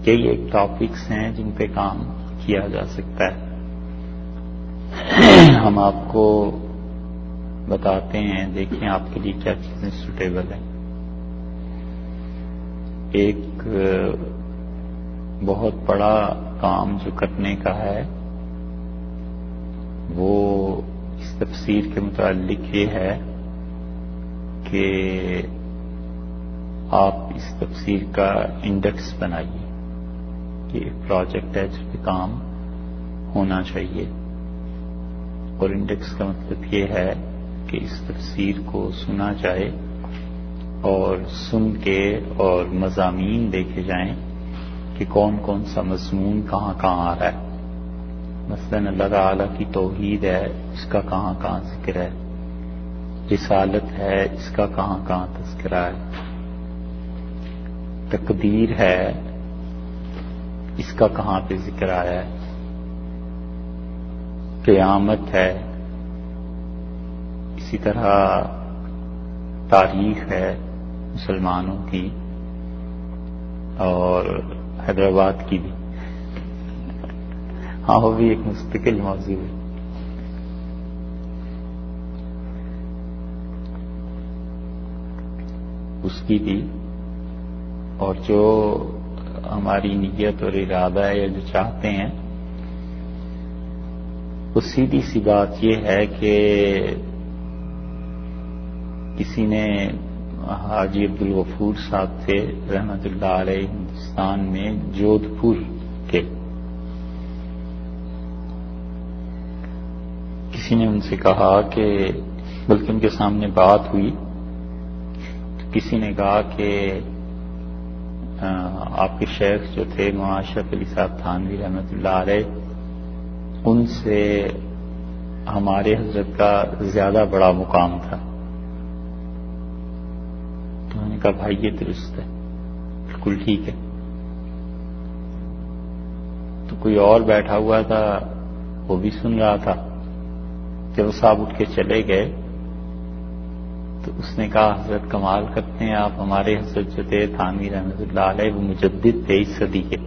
یہی ایک ٹاپکس ہیں جن پہ کام کیا جا سکتا ہے. ہم آپ کو بتاتے ہیں، دیکھیں آپ کے لیے کیا چیزیں سوٹیبل ہیں. ایک بہت بڑا کام جو کرنے کا ہے وہ اس تفسیر کے متعلق یہ ہے کہ آپ اس تفسیر کا انڈیکس بنائیے. یہ ایک پروجیکٹ ہے جس پہ کام ہونا چاہیے، اور انڈیکس کا مطلب یہ ہے کہ اس تفسیر کو سنا جائے اور سن کے اور مضامین دیکھے جائیں کہ کون کون سا مضمون کہاں کہاں آ رہا ہے. مثلا اللہ تعالیٰ کی توحید ہے، اس کا کہاں کہاں ذکر ہے. رسالت ہے، اس کا کہاں کہاں تذکرہ ہے. تقدیر ہے، اس کا کہاں پہ ذکر آیا ہے. قیامت ہے، اسی طرح تاریخ ہے مسلمانوں کی اور حیدرآباد کی بھی. ہاں وہ بھی ایک مستقل موضوع ہے. اس کی بھی، اور جو ہماری نیت اور ارادہ ہے یا جو چاہتے ہیں وہ سیدھی سی بات یہ ہے کہ کسی نے حاجی عبدالغفور صاحب تھے رحمت اللہ علیہ، ہندوستان میں جودھ پور کے. کسی نے ان سے کہا کہ بلکہ ان کے سامنے بات ہوئی تو کسی نے کہا کہ آپ کے شیخ جو تھے مولانا اشرف علی صاحب تھانوی رحمت اللہ علیہ، ان سے ہمارے حضرت کا زیادہ بڑا مقام تھا. تو میں نے کہا بھائی یہ درست ہے، بالکل ٹھیک ہے. تو کوئی اور بیٹھا ہوا تھا وہ بھی سن رہا تھا. جب وہ صاحب اٹھ کے چلے گئے تو اس نے کہا حضرت کمال کرتے ہیں آپ، ہمارے حضرت جو تھے تھانوی رحمت اللہ علیہ وہ مجدد تھے اس صدی کے،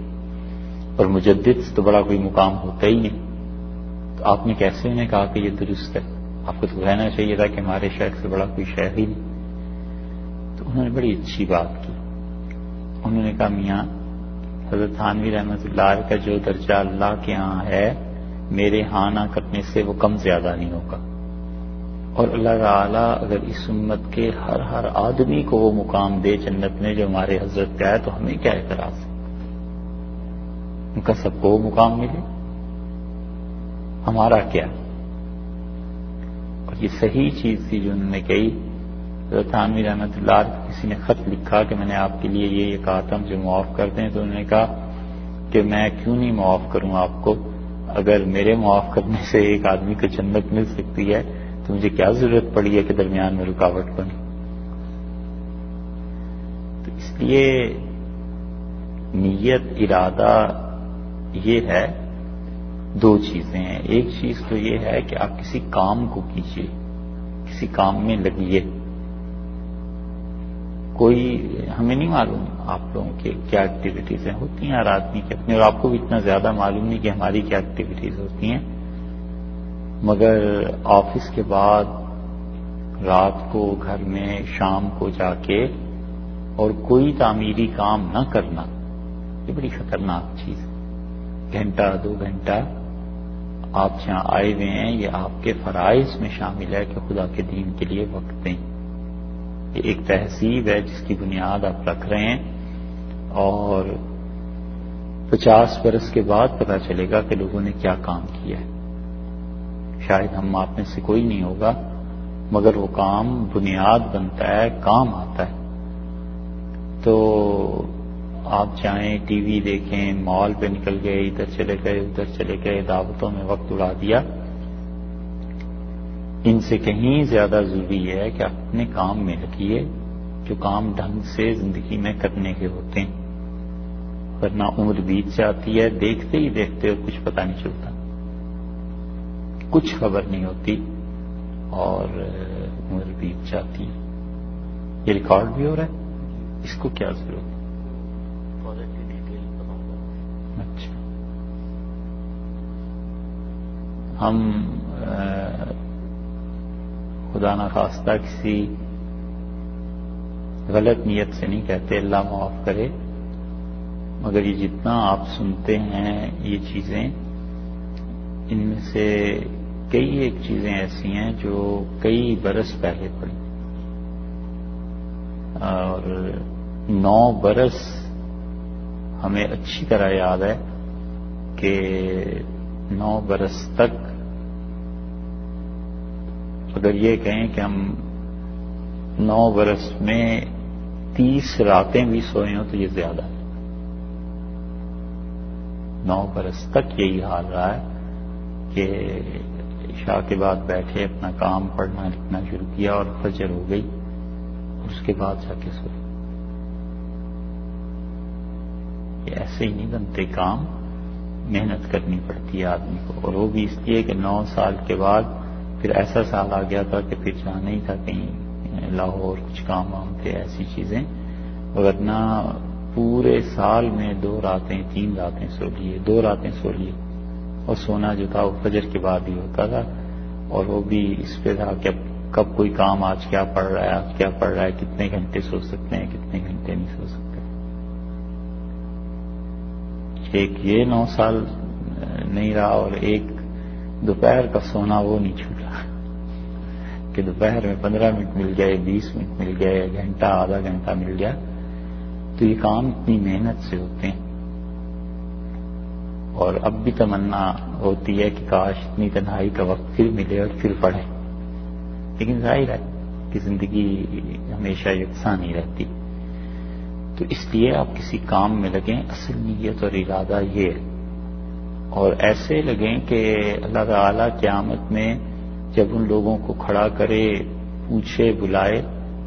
اور مجدد سے تو بڑا کوئی مقام ہوتا ہی نہیں. تو آپ نے کیسے انہیں کہا کہ یہ درست ہے؟ آپ کو تو کہنا چاہیے تھا کہ ہمارے شیخ سے بڑا کوئی شیخ ہی نہیں. تو انہوں نے بڑی اچھی بات کی. انہوں نے کہا میاں حضرت تھانوی رحمت اللہ علیہ کا جو درجہ اللہ کے ہاں ہے میرے ہاں نہ کرنے سے وہ کم زیادہ نہیں ہوگا، اور اللہ تعالیٰ اگر اس امت کے ہر آدمی کو وہ مقام دے جنت میں جو ہمارے حضرت کا ہے تو ہمیں کیا اعتراض ہے؟ ان کا سب کو وہ مقام ملے، ہمارا کیا؟ اور یہ صحیح چیز تھی جو انہوں نے کہی. حضرت تھانوی رحمت اللہ علیہ کسی نے خط لکھا کہ میں نے آپ کے لیے یہ کہا تھا مجھے معاف کر دیں، تو انہوں نے کہا کہ میں کیوں نہیں معاف کروں آپ کو، اگر میرے معاف کرنے سے ایک آدمی کو جنت مل سکتی ہے تو مجھے کیا ضرورت پڑی ہے کہ درمیان میں رکاوٹ بنے. تو اس لیے نیت ارادہ یہ ہے، دو چیزیں ہیں. ایک چیز تو یہ ہے کہ آپ کسی کام کو کیجیے، کسی کام میں لگیے. کوئی ہمیں نہیں معلوم آپ لوگوں کے کیا ایکٹیویٹیز ہیں، ہوتی ہیں ہر آدمی کی اپنی، اور آپ کو بھی اتنا زیادہ معلوم نہیں کہ ہماری کیا ایکٹیویٹیز ہوتی ہیں. مگر آفس کے بعد رات کو گھر میں شام کو جا کے اور کوئی تعمیری کام نہ کرنا یہ بڑی خطرناک چیز ہے. گھنٹہ 2 گھنٹہ آپ جہاں آئے ہوئے ہیں یہ آپ کے فرائض میں شامل ہے کہ خدا کے دین کے لیے وقت دیں. یہ ایک تہذیب ہے جس کی بنیاد آپ رکھ رہے ہیں، اور 50 برس کے بعد پتہ چلے گا کہ لوگوں نے کیا کام کیا ہے. شاید ہم آپ میں سے کوئی نہیں ہوگا، مگر وہ کام بنیاد بنتا ہے، کام آتا ہے. تو آپ جائیں ٹی وی دیکھیں، مال پہ نکل گئے، ادھر چلے گئے، دعوتوں میں وقت اڑا دیا. ان سے کہیں زیادہ ضروری ہے کہ آپ اپنے کام میں لگیے جو کام ڈھنگ سے زندگی میں کرنے کے ہوتے ہیں، ورنہ عمر بیت جاتی ہے دیکھتے ہی دیکھتے اور کچھ پتہ نہیں چلتا، کچھ خبر نہیں ہوتی اور عمر بیت جاتی ہے. یہ ریکارڈ بھی ہو رہا ہے، اس کو کیا ضرورت ہے؟ اچھا، ہم خدا نخواستہ کسی غلط نیت سے نہیں کہتے، اللہ معاف کرے، مگر یہ جتنا آپ سنتے ہیں یہ چیزیں، ان میں سے کئی ایک چیزیں ایسی ہیں جو کئی برس پہلے پڑی، اور 9 برس ہمیں اچھی طرح یاد ہے کہ 9 برس تک اگر یہ کہیں کہ ہم 9 برس میں 30 راتیں بھی سوئے ہوں تو یہ زیادہ ہے۔ 9 برس تک یہی حال رہا ہے کہ عشاء کے بعد بیٹھے اپنا کام پڑھنا لکھنا شروع کیا اور فجر ہو گئی اور اس کے بعد جا کے سوئے۔ یہ ایسے ہی نہیں بنتے کام، محنت کرنی پڑتی ہے آدمی کو، اور وہ بھی اس لیے کہ 9 سال کے بعد پھر ایسا سال آ گیا تھا کہ پھر جانا ہی تھا کہیں لاہور، کچھ کام وام تھے ایسی چیزیں، ورنہ پورے سال میں 2 راتیں 3 راتیں سو لیے، 2 راتیں سو لیے، اور سونا جو تھا وہ فجر کے بعد ہی ہوتا تھا، اور وہ بھی اس پہ تھا کہ کب کوئی کام، آج کیا پڑھ رہا ہے، آج کیا پڑھ رہا ہے، کتنے گھنٹے سو سکتے ہیں، کتنے گھنٹے نہیں سو سکتے۔ ایک یہ 9 سال نہیں رہا، اور ایک دوپہر کا سونا وہ نہیں چھوٹا کہ دوپہر میں 15 منٹ مل گئے، 20 منٹ مل گئے، گھنٹہ آدھا گھنٹہ مل گیا، تو یہ کام اتنی محنت سے ہوتے ہیں۔ اور اب بھی تمنا ہوتی ہے کہ کاش اتنی تنہائی کا وقت پھر ملے اور پھر پڑھیں، لیکن ظاہر ہے کہ زندگی ہمیشہ یکساں نہیں رہتی، تو اس لیے آپ کسی کام میں لگیں، اصل نیت اور ارادہ یہ ہے، اور ایسے لگیں کہ اللہ تعالیٰ قیامت میں جب ان لوگوں کو کھڑا کرے، پوچھے، بلائے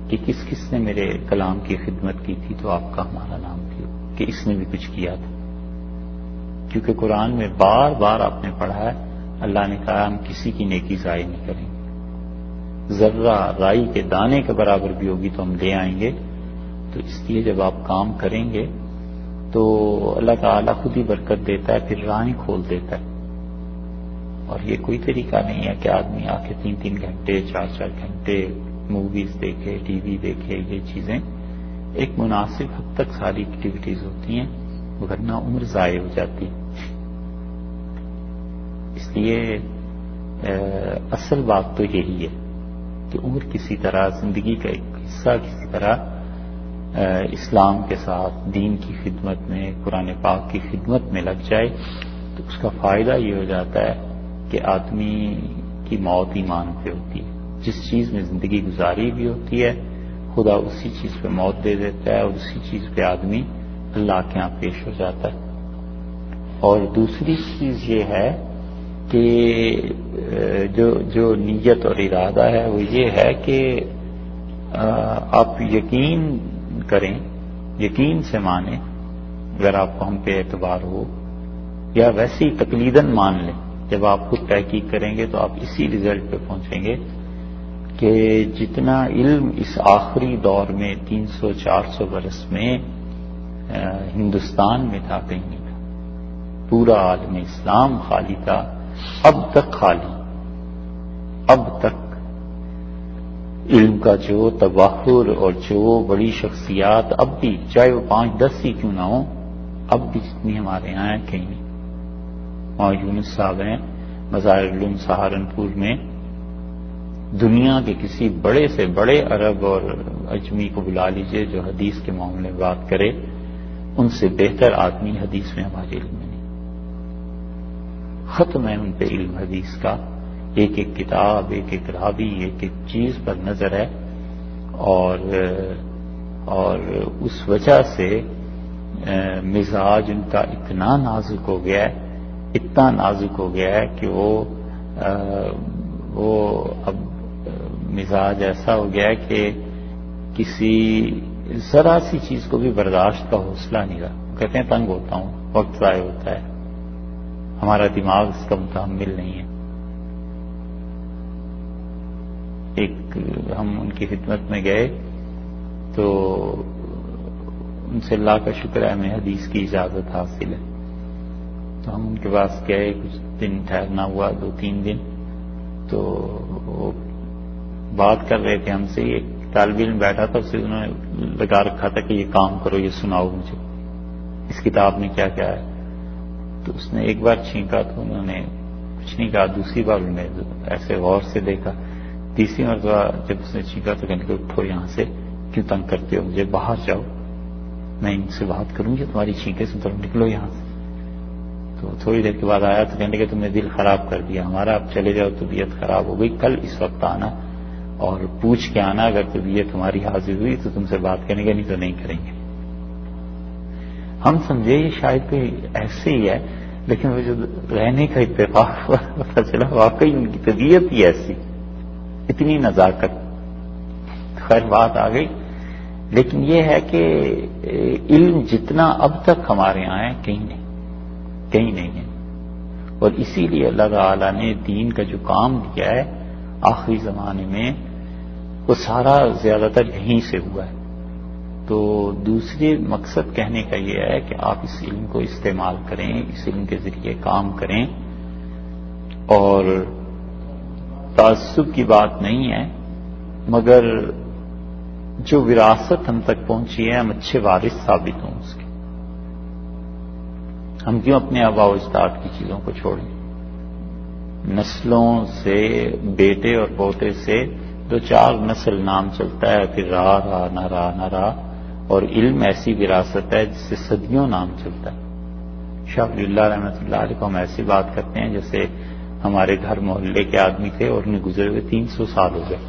کہ کس کس نے میرے کلام کی خدمت کی تھی، تو آپ کا ہمارا نام بھی ہو کہ اس نے بھی کچھ کیا تھا، کیونکہ قرآن میں بار بار آپ نے پڑھا ہے، اللہ نے کہا ہم کسی کی نیکی ضائع نہیں کریں گے، ذرہ رائی کے دانے کے برابر بھی ہوگی تو ہم لے آئیں گے۔ تو اس لیے جب آپ کام کریں گے تو اللہ تعالیٰ خود ہی برکت دیتا ہے، پھر راہیں کھول دیتا ہے، اور یہ کوئی طریقہ نہیں ہے کہ آدمی آ کے 3 گھنٹے 4 گھنٹے موویز دیکھے، ٹی وی دیکھے، یہ چیزیں ایک مناسب حد تک ساری ایکٹیویٹیز ہوتی ہیں، ورنہ عمر ضائع ہو جاتی۔ اس لیے اصل بات تو یہی ہے کہ عمر کسی طرح، زندگی کا ایک حصہ کسی طرح اسلام کے ساتھ، دین کی خدمت میں، قرآن پاک کی خدمت میں لگ جائے، تو اس کا فائدہ یہ ہو جاتا ہے کہ آدمی کی موت ایمان پہ ہوتی ہے، جس چیز میں زندگی گزاری بھی ہوتی ہے خدا اسی چیز پہ موت دے دیتا ہے، اور اسی چیز پہ آدمی اللہ کے ہاں پیش ہو جاتا ہے۔ اور دوسری چیز یہ ہے کہ جو نیت اور ارادہ ہے وہ یہ ہے کہ آپ یقین کریں، یقین سے مانیں، اگر آپ کو ہم پہ اعتبار ہو، یا ویسے ہی تقلیداً مان لیں، جب آپ خود تحقیق کریں گے تو آپ اسی رزلٹ پہ پہنچیں گے کہ جتنا علم اس آخری دور میں 300-400 برس میں ہندوستان میں تھا، کہیں نہیں تھا، پورا عالم اسلام خالی تھا، اب تک خالی، اب تک علم کا جو تبحر اور جو بڑی شخصیات اب بھی، چاہے وہ 5-10 ہی کیوں نہ ہوں، اب بھی جتنی ہمارے یہاں ہیں کہیں نہیں۔ وہاں یونس صاحب ہیں مظاہر العلوم سہارنپور میں، دنیا کے کسی بڑے سے بڑے عرب اور اجمی کو بلا لیجئے جو حدیث کے معاملے میں بات کرے، ان سے بہتر آدمی حدیث میں ہمارے علم میں نہیں، ختم ہے ان پہ علم حدیث کا، ایک ایک کتاب، ایک ایک راوی، ایک ایک چیز پر نظر ہے، اور اس وجہ سے مزاج ان کا اتنا نازک ہو گیا ہے، اتنا نازک ہو گیا ہے کہ وہ اب مزاج ایسا ہو گیا ہے کہ کسی ذرا سی چیز کو بھی برداشت کا حوصلہ نہیں رہا، کہتے ہیں تنگ ہوتا ہوں، وقت ضائع ہوتا ہے، ہمارا دماغ اس کا متحمل نہیں ہے۔ ایک ہم ان کی خدمت میں گئے تو ان سے اللہ کا شکر ہے ہمیں حدیث کی اجازت حاصل ہے، تو ہم ان کے پاس گئے، کچھ دن ٹھہرنا ہوا، 2-3 دن، تو وہ بات کر رہے تھے ہم سے. ایک طالب علم بیٹھا تھا، اسے انہوں نے لگا رکھا تھا کہ یہ کام کرو، یہ سناؤ مجھے اس کتاب میں کیا کیا ہے. تو اس نے ایک بار چھینکا تو انہوں نے کچھ نہیں کہا. دوسری بار انہوں نے ایسے غور سے دیکھا. تیسری مرتبہ جب اس نے چھینکا تو کہنے کہ اٹھو یہاں سے، کیوں تنگ کرتے ہو مجھے، باہر جاؤ، میں ان سے بات کروں گی تمہاری چھینکے سے، تم نکلو یہاں سے. تو تھوڑی دیر کے بعد آیا تو کہنے کہ تم نے دل خراب کر دیا ہمارا، اب چلے جاؤ، طبیعت خراب ہو گئی، کل اس وقت آنا اور پوچھ کے آنا، اگر طبیعت ہماری حاضر ہوئی تو تم سے بات کریں گے، نہیں تو نہیں کریں گے. ہم سمجھے یہ شاید کوئی ایسے ہی ہے، لیکن وہ جو رہنے کا اتفاق پتہ چلا واقعی ان کی طبیعت ہی ایسی، اتنی نزاکت. خیر بات آ گئی. لیکن یہ ہے کہ علم جتنا اب تک ہمارے یہاں ہے کہیں نہیں ہے. اور اسی لیے اللہ تعالیٰ نے دین کا جو کام دیا ہے آخری زمانے میں، وہ سارا زیادہ تر یہیں سے ہوا ہے. تو دوسرے مقصد کہنے کا یہ ہے کہ آپ اس علم کو استعمال کریں، اس علم کے ذریعے کام کریں. اور تعصب کی بات نہیں ہے، مگر جو وراثت ہم تک پہنچی ہے ہم اچھے وارث ثابت ہوں اس کے. ہم کیوں اپنے آباء و اجداد کی چیزوں کو چھوڑیں؟ نسلوں سے، بیٹے اور پوتے سے 2-4 نسل نام چلتا ہے، پھر رہا نہ رہا. اور علم ایسی وراثت ہے جس سے صدیوں نام چلتا ہے. شاہ ولی اللہ رحمۃ اللہ علیہ کو ہم ایسی بات کرتے ہیں جیسے ہمارے گھر محلے کے آدمی تھے اور انہیں گزرے ہوئے 300 سال ہو گئے.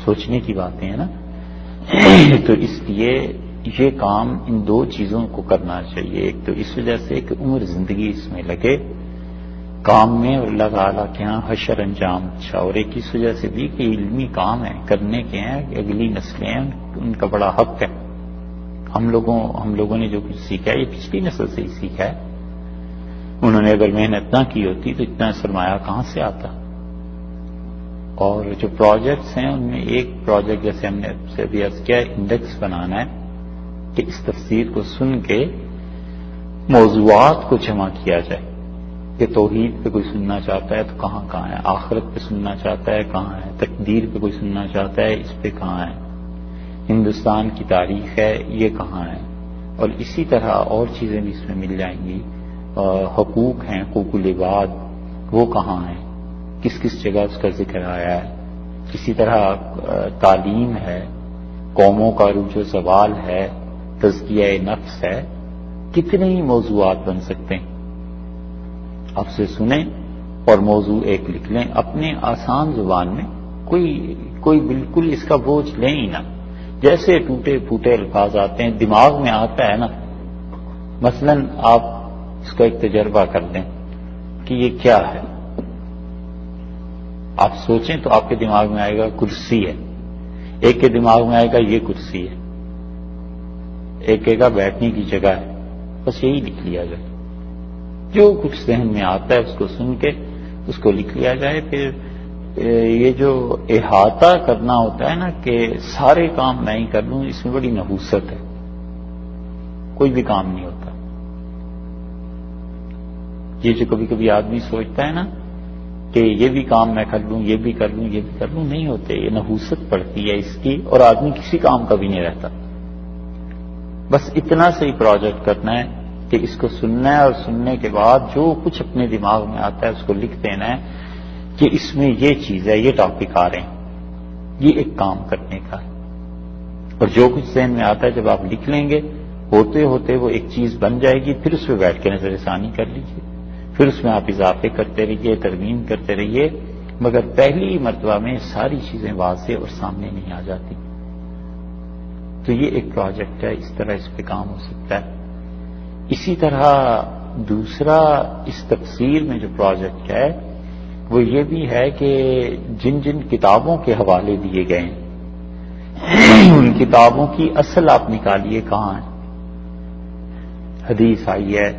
سوچنے کی باتیں ہیں نا. تو اس لیے یہ کام ان 2 چیزوں کو کرنا چاہیے. ایک تو اس وجہ سے کہ عمر زندگی اس میں لگے کام میں، اور اللہ تعالیٰ کے ہاں حشر انجام اچھا. اور ایک اس وجہ سے بھی کہ علمی کام ہے، کرنے کے ہیں، کہ اگلی نسلیں ہیں ان کا بڑا حق ہے. ہم لوگوں نے جو کچھ سیکھا ہے یہ پچھلی نسل سے ہی سیکھا ہے. انہوں نے اگر محنت نہ کی ہوتی تو اتنا سرمایہ کہاں سے آتا. اور جو پروجیکٹس ہیں ان میں ایک پروجیکٹ جیسے ہم نے سے ابھی عرض کیا، انڈیکس بنانا ہے کہ اس تفسیر کو سن کے موضوعات کو جمع کیا جائے. کہ توحید پہ کوئی سننا چاہتا ہے تو کہاں ہے، آخرت پہ سننا چاہتا ہے کہاں ہے، تقدیر پہ کوئی سننا چاہتا ہے اس پہ کہاں ہے، ہندوستان کی تاریخ ہے یہ کہاں ہے. اور اسی طرح اور چیزیں بھی اس میں مل جائیں گی. حقوق ہیں، حقوق العباد وہ کہاں ہیں، کس جگہ اس کا ذکر آیا ہے. اسی طرح تعلیم ہے، قوموں کا عروج و زوال ہے، تزکیہ نفس ہے. کتنے ہی موضوعات بن سکتے ہیں. آپ سے سنیں اور موضوع ایک لکھ لیں اپنے آسان زبان میں. کوئی بالکل اس کا بوجھ لیں ہی نہ. جیسے ٹوٹے پھوٹے الفاظ آتے ہیں دماغ میں آتا ہے نا. مثلا آپ اس کا ایک تجربہ کر لیں کہ یہ کیا ہے. آپ سوچیں تو آپ کے دماغ میں آئے گا کرسی ہے، ایک کے دماغ میں آئے گا یہ کرسی ہے، ایک کہے گا بیٹھنے کی جگہ ہے. بس یہی لکھ لیا جائے. جو کچھ ذہن میں آتا ہے اس کو سن کے اس کو لکھ لیا جائے. پھر یہ جو احاطہ کرنا ہوتا ہے نا کہ سارے کام میں ہی کر لوں، اس میں بڑی نحوست ہے. کوئی بھی کام نہیں ہوتا. یہ جو کبھی کبھی آدمی سوچتا ہے نا کہ یہ بھی کام میں کر لوں، یہ بھی کر لوں، یہ بھی کر لوں، نہیں ہوتے. یہ نحوست پڑتی ہے اس کی، اور آدمی کسی کام کا بھی نہیں رہتا. بس اتنا سے ہی پروجیکٹ کرنا ہے کہ اس کو سننا ہے، اور سننے کے بعد جو کچھ اپنے دماغ میں آتا ہے اس کو لکھ دینا ہے کہ اس میں یہ چیز ہے، یہ ٹاپک آ رہے ہیں. یہ ایک کام کرنے کا ہے. اور جو کچھ ذہن میں آتا ہے جب آپ لکھ لیں گے ہوتے ہوتے وہ ایک چیز بن جائے گی. پھر اس پہ بیٹھ کے نظر ثانی کر لیجیے، پھر اس میں آپ اضافے کرتے رہیے، ترمیم کرتے رہیے. مگر پہلی مرتبہ میں ساری چیزیں واضح اور سامنے نہیں آ جاتی. تو یہ ایک پروجیکٹ ہے، اس طرح اس پہ کام ہو سکتا ہے. اسی طرح دوسرا اس تفسیر میں جو پروجیکٹ ہے وہ یہ بھی ہے کہ جن جن کتابوں کے حوالے دیے گئے ہیں ان کتابوں کی اصل آپ نکالیے کہاں ہے. حدیث آئی ہے،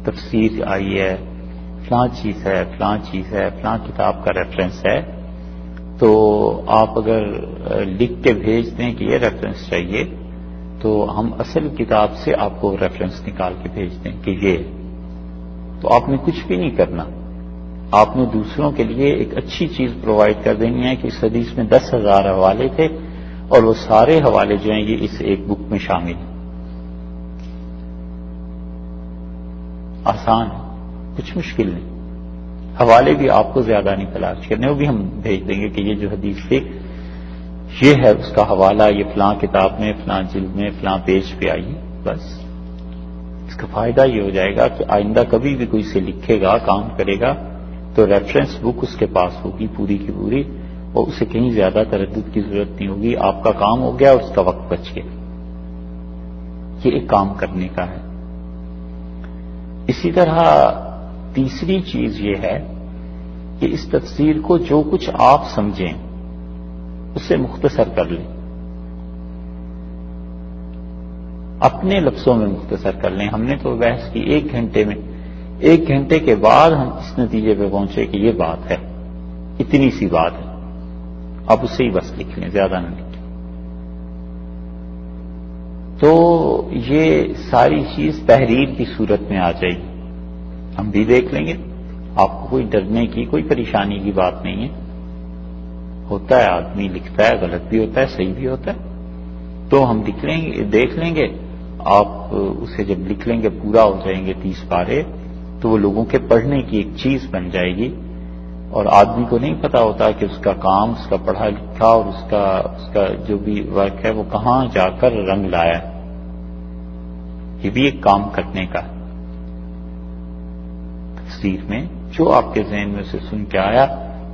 تفسیر آئی ہے، فلاں چیز ہے، فلاں چیز ہے، فلاں کتاب کا ریفرنس ہے. تو آپ اگر لکھ کے بھیج دیں کہ یہ ریفرنس چاہیے تو ہم اصل کتاب سے آپ کو ریفرنس نکال کے بھیج دیں کہ یہ. تو آپ نے کچھ بھی نہیں کرنا. آپ نے دوسروں کے لیے ایک اچھی چیز پرووائڈ کر دینی ہے کہ اس حدیث میں 10,000 حوالے تھے اور وہ سارے حوالے جو ہیں یہ اس ایک بک میں شامل ہیں. آسان ہے، کچھ مشکل نہیں. حوالے بھی آپ کو زیادہ نہیں تلاش کرنے، وہ بھی ہم بھیج دیں گے کہ یہ جو حدیث تھی یہ ہے اس کا حوالہ، یہ فلاں کتاب میں فلاں جلد میں فلاں پیج پہ آئی. بس اس کا فائدہ یہ ہو جائے گا کہ آئندہ کبھی بھی کوئی سے لکھے گا، کام کرے گا تو ریفرنس بک اس کے پاس ہوگی پوری کی پوری، اور اسے کہیں زیادہ تردد کی ضرورت نہیں ہوگی. آپ کا کام ہو گیا اور اس کا وقت بچ گیا. یہ ایک کام کرنے کا ہے. اسی طرح تیسری چیز یہ ہے کہ اس تفسیر کو جو کچھ آپ سمجھیں اسے مختصر کر لیں، اپنے لفظوں میں مختصر کر لیں. ہم نے تو بحث کی 1 گھنٹے میں، 1 گھنٹے کے بعد ہم اس نتیجے پہ پہنچے کہ یہ بات ہے، اتنی سی بات ہے، آپ اسے ہی بس لکھ لیں، زیادہ نہ لکھیں. تو یہ ساری چیز تحریر کی صورت میں آ جائے گی، ہم بھی دیکھ لیں گے. آپ کو کوئی ڈرنے کی کوئی پریشانی کی بات نہیں ہے. ہوتا ہے آدمی لکھتا ہے، غلط بھی ہوتا ہے، صحیح بھی ہوتا ہے، تو ہم لکھ لیں گے، دیکھ لیں گے. آپ اسے جب لکھ لیں گے پورا ہو جائیں گے 30 پارے، تو وہ لوگوں کے پڑھنے کی ایک چیز بن جائے گی. اور آدمی کو نہیں پتا ہوتا کہ اس کا کام، اس کا پڑھا لکھا اور اس کا جو بھی ورک ہے وہ کہاں جا کر رنگ لایا ہے. یہ بھی ایک کام کرنے کا ہے. تفسیر میں جو آپ کے ذہن میں سے سن کے آیا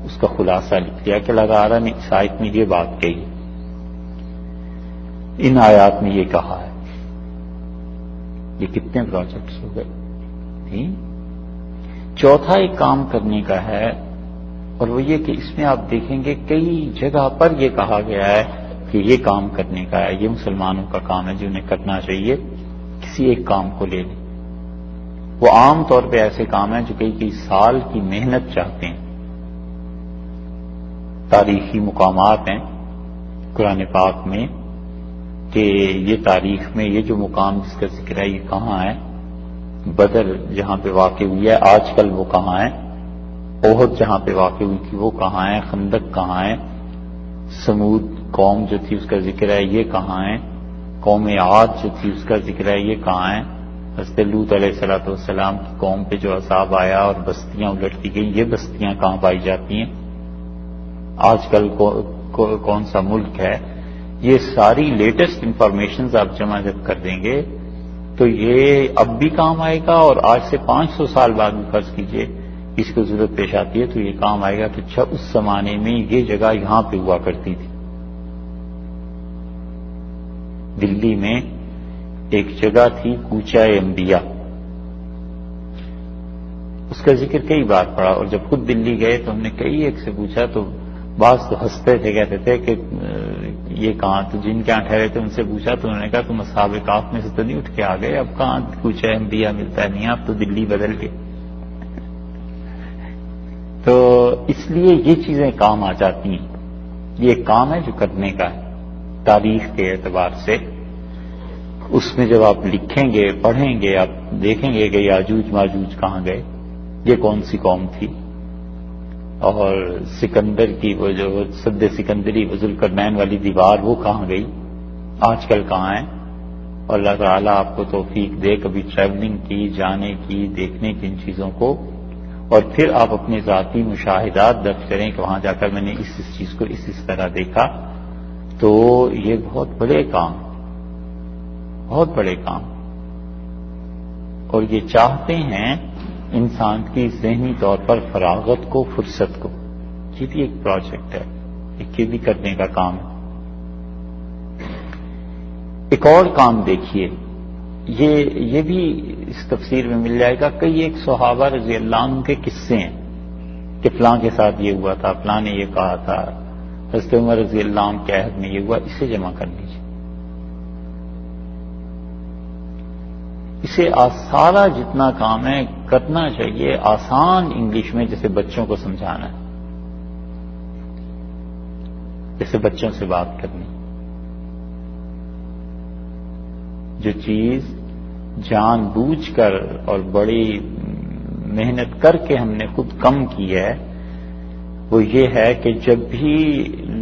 اس کا خلاصہ لکھ لیا کہ اللہ تعالیٰ نے اس آیت میں یہ بات کہی، ان آیات میں یہ کہا ہے. یہ کتنے پروجیکٹس ہو گئے. چوتھا ایک کام کرنے کا ہے، اور وہ یہ کہ اس میں آپ دیکھیں گے کئی جگہ پر یہ کہا گیا ہے کہ یہ کام کرنے کا ہے، یہ مسلمانوں کا کام ہے جو انہیں کرنا چاہیے. کسی ایک کام کو لے لیں. وہ عام طور پہ ایسے کام ہیں جو کئی سال کی محنت چاہتے ہیں. تاریخی مقامات ہیں قرآن پاک میں کہ یہ تاریخ میں یہ جو مقام جس کا ذکر ہے یہ کہاں ہے. بدر جہاں پہ واقع ہوئی ہے آج کل وہ کہاں ہے، احد جہاں پہ واقع ہوئی تھی وہ کہاں ہے، خندق کہاں ہے، سمود قوم جو تھی اس کا ذکر ہے یہ کہاں ہے، قوم عاد جو تھی اس کا ذکر ہے یہ کہاں ہے، حضرت لوط علیہ الصلوۃ والسلام کی قوم پہ جو عذاب آیا اور بستیاں الٹتی گئیں یہ بستیاں کہاں پائی جاتی ہیں، آج کل کون سا ملک ہے. یہ ساری لیٹسٹ انفارمیشنز آپ جمع جب کر دیں گے تو یہ اب بھی کام آئے گا، اور آج سے 500 سال بعد بھی فرض کیجئے اس کو ضرورت پیش آتی ہے تو یہ کام آئے گا کہ اچھا اس زمانے میں یہ جگہ یہاں پہ ہوا کرتی تھی. دلی میں ایک جگہ تھی کوچہ انبیاء، اس کا ذکر کئی بار پڑا، اور جب خود دلی گئے تو ہم نے کئی ایک سے پوچھا تو بعض تو ہنستے تھے، کہتے تھے کہ یہ کہاں، تو جن کے یہاں ٹھہرے تھے ان سے پوچھا تو انہوں نے کہا تم اصحاب کہف میں سے تو نہیں اٹھ کے آ گئے، اب کہاں کوچہ انبیاء ملتا ہے، نہیں آپ تو دلی بدل گئے. تو اس لیے یہ چیزیں کام آ جاتی ہیں. یہ ایک کام ہے جو کرنے کا ہے تاریخ کے اعتبار سے. اس میں جب آپ لکھیں گے پڑھیں گے آپ دیکھیں گے کہ یاجوج ماجوج کہاں گئے، یہ کون سی قوم تھی، اور سکندر کی وہ جو سد سکندری ذوالقرنین والی دیوار وہ کہاں گئی، آج کل کہاں ہے. اور اللہ تعالیٰ آپ کو توفیق دے کبھی ٹریولنگ کی، جانے کی، دیکھنے کی ان چیزوں کو، اور پھر آپ اپنے ذاتی مشاہدات درج کریں کہ وہاں جا کر میں نے اس چیز کو اس طرح دیکھا. تو یہ بہت بڑے کام، بہت بڑے کام، اور یہ چاہتے ہیں انسان کی ذہنی طور پر فراغت کو، فرصت کو. یہ بھی ایک پروجیکٹ ہے، یہ بھی کرنے کا کام ہے. ایک اور کام دیکھیے، یہ بھی اس تفسیر میں مل جائے گا. کئی ایک صحابہ رضی اللہ عنہ کے قصے ہیں کہ فلاں کے ساتھ یہ ہوا تھا، فلاں نے یہ کہا تھا، حضرت عمر رضی اللہ عنہ کے عہد میں یہ ہوا. اسے جمع کر لیجیے. اسے سارا جتنا کام ہے کرنا چاہیے آسان انگلش میں، جیسے بچوں کو سمجھانا ہے، جیسے بچوں سے بات کرنی. جو چیز جان بوجھ کر اور بڑی محنت کر کے ہم نے خود کم کی ہے وہ یہ ہے کہ جب بھی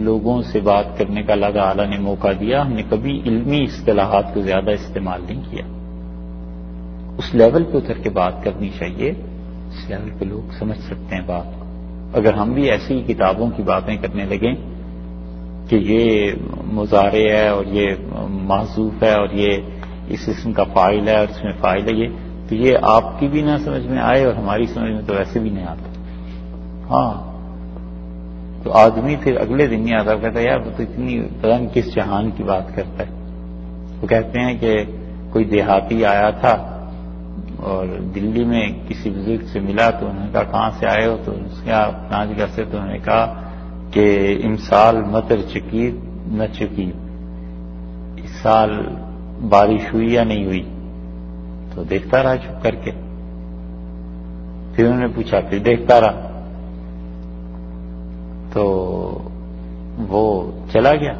لوگوں سے بات کرنے کا اللہ تعالیٰ نے موقع دیا ہم نے کبھی علمی اصطلاحات کو زیادہ استعمال نہیں کیا. اس لیول پہ اتر کے بات کرنی چاہیے، اس لیول پہ لوگ سمجھ سکتے ہیں بات کو. اگر ہم بھی ایسی ہی کتابوں کی باتیں کرنے لگیں کہ یہ مضارع ہے اور یہ محذوف ہے اور یہ اس اسم کا فاعل ہے اور اس میں فاعل ہے، یہ تو یہ آپ کی بھی نہ سمجھ میں آئے اور ہماری سمجھ میں تو ویسے بھی نہیں آتا. ہاں تو آدمی پھر اگلے دن نہیں آتا، کہتا ہے یار وہ تو اتنی پتہ نہیں کس جہان کی بات کرتا ہے. وہ کہتے ہیں کہ کوئی دیہاتی آیا تھا اور دلی میں کسی بزرگ سے ملا تو انہوں نے کہا کہاں سے آئے ہو، تو اس کے اپنا جگہ سے، تو انہوں نے کہا کہ امسال مطر چکید نہ چکید، اس سال بارش ہوئی یا نہیں ہوئی. تو دیکھتا رہا چپ کر کے. پھر انہوں نے پوچھا، پھر دیکھتا رہا. تو وہ چلا گیا.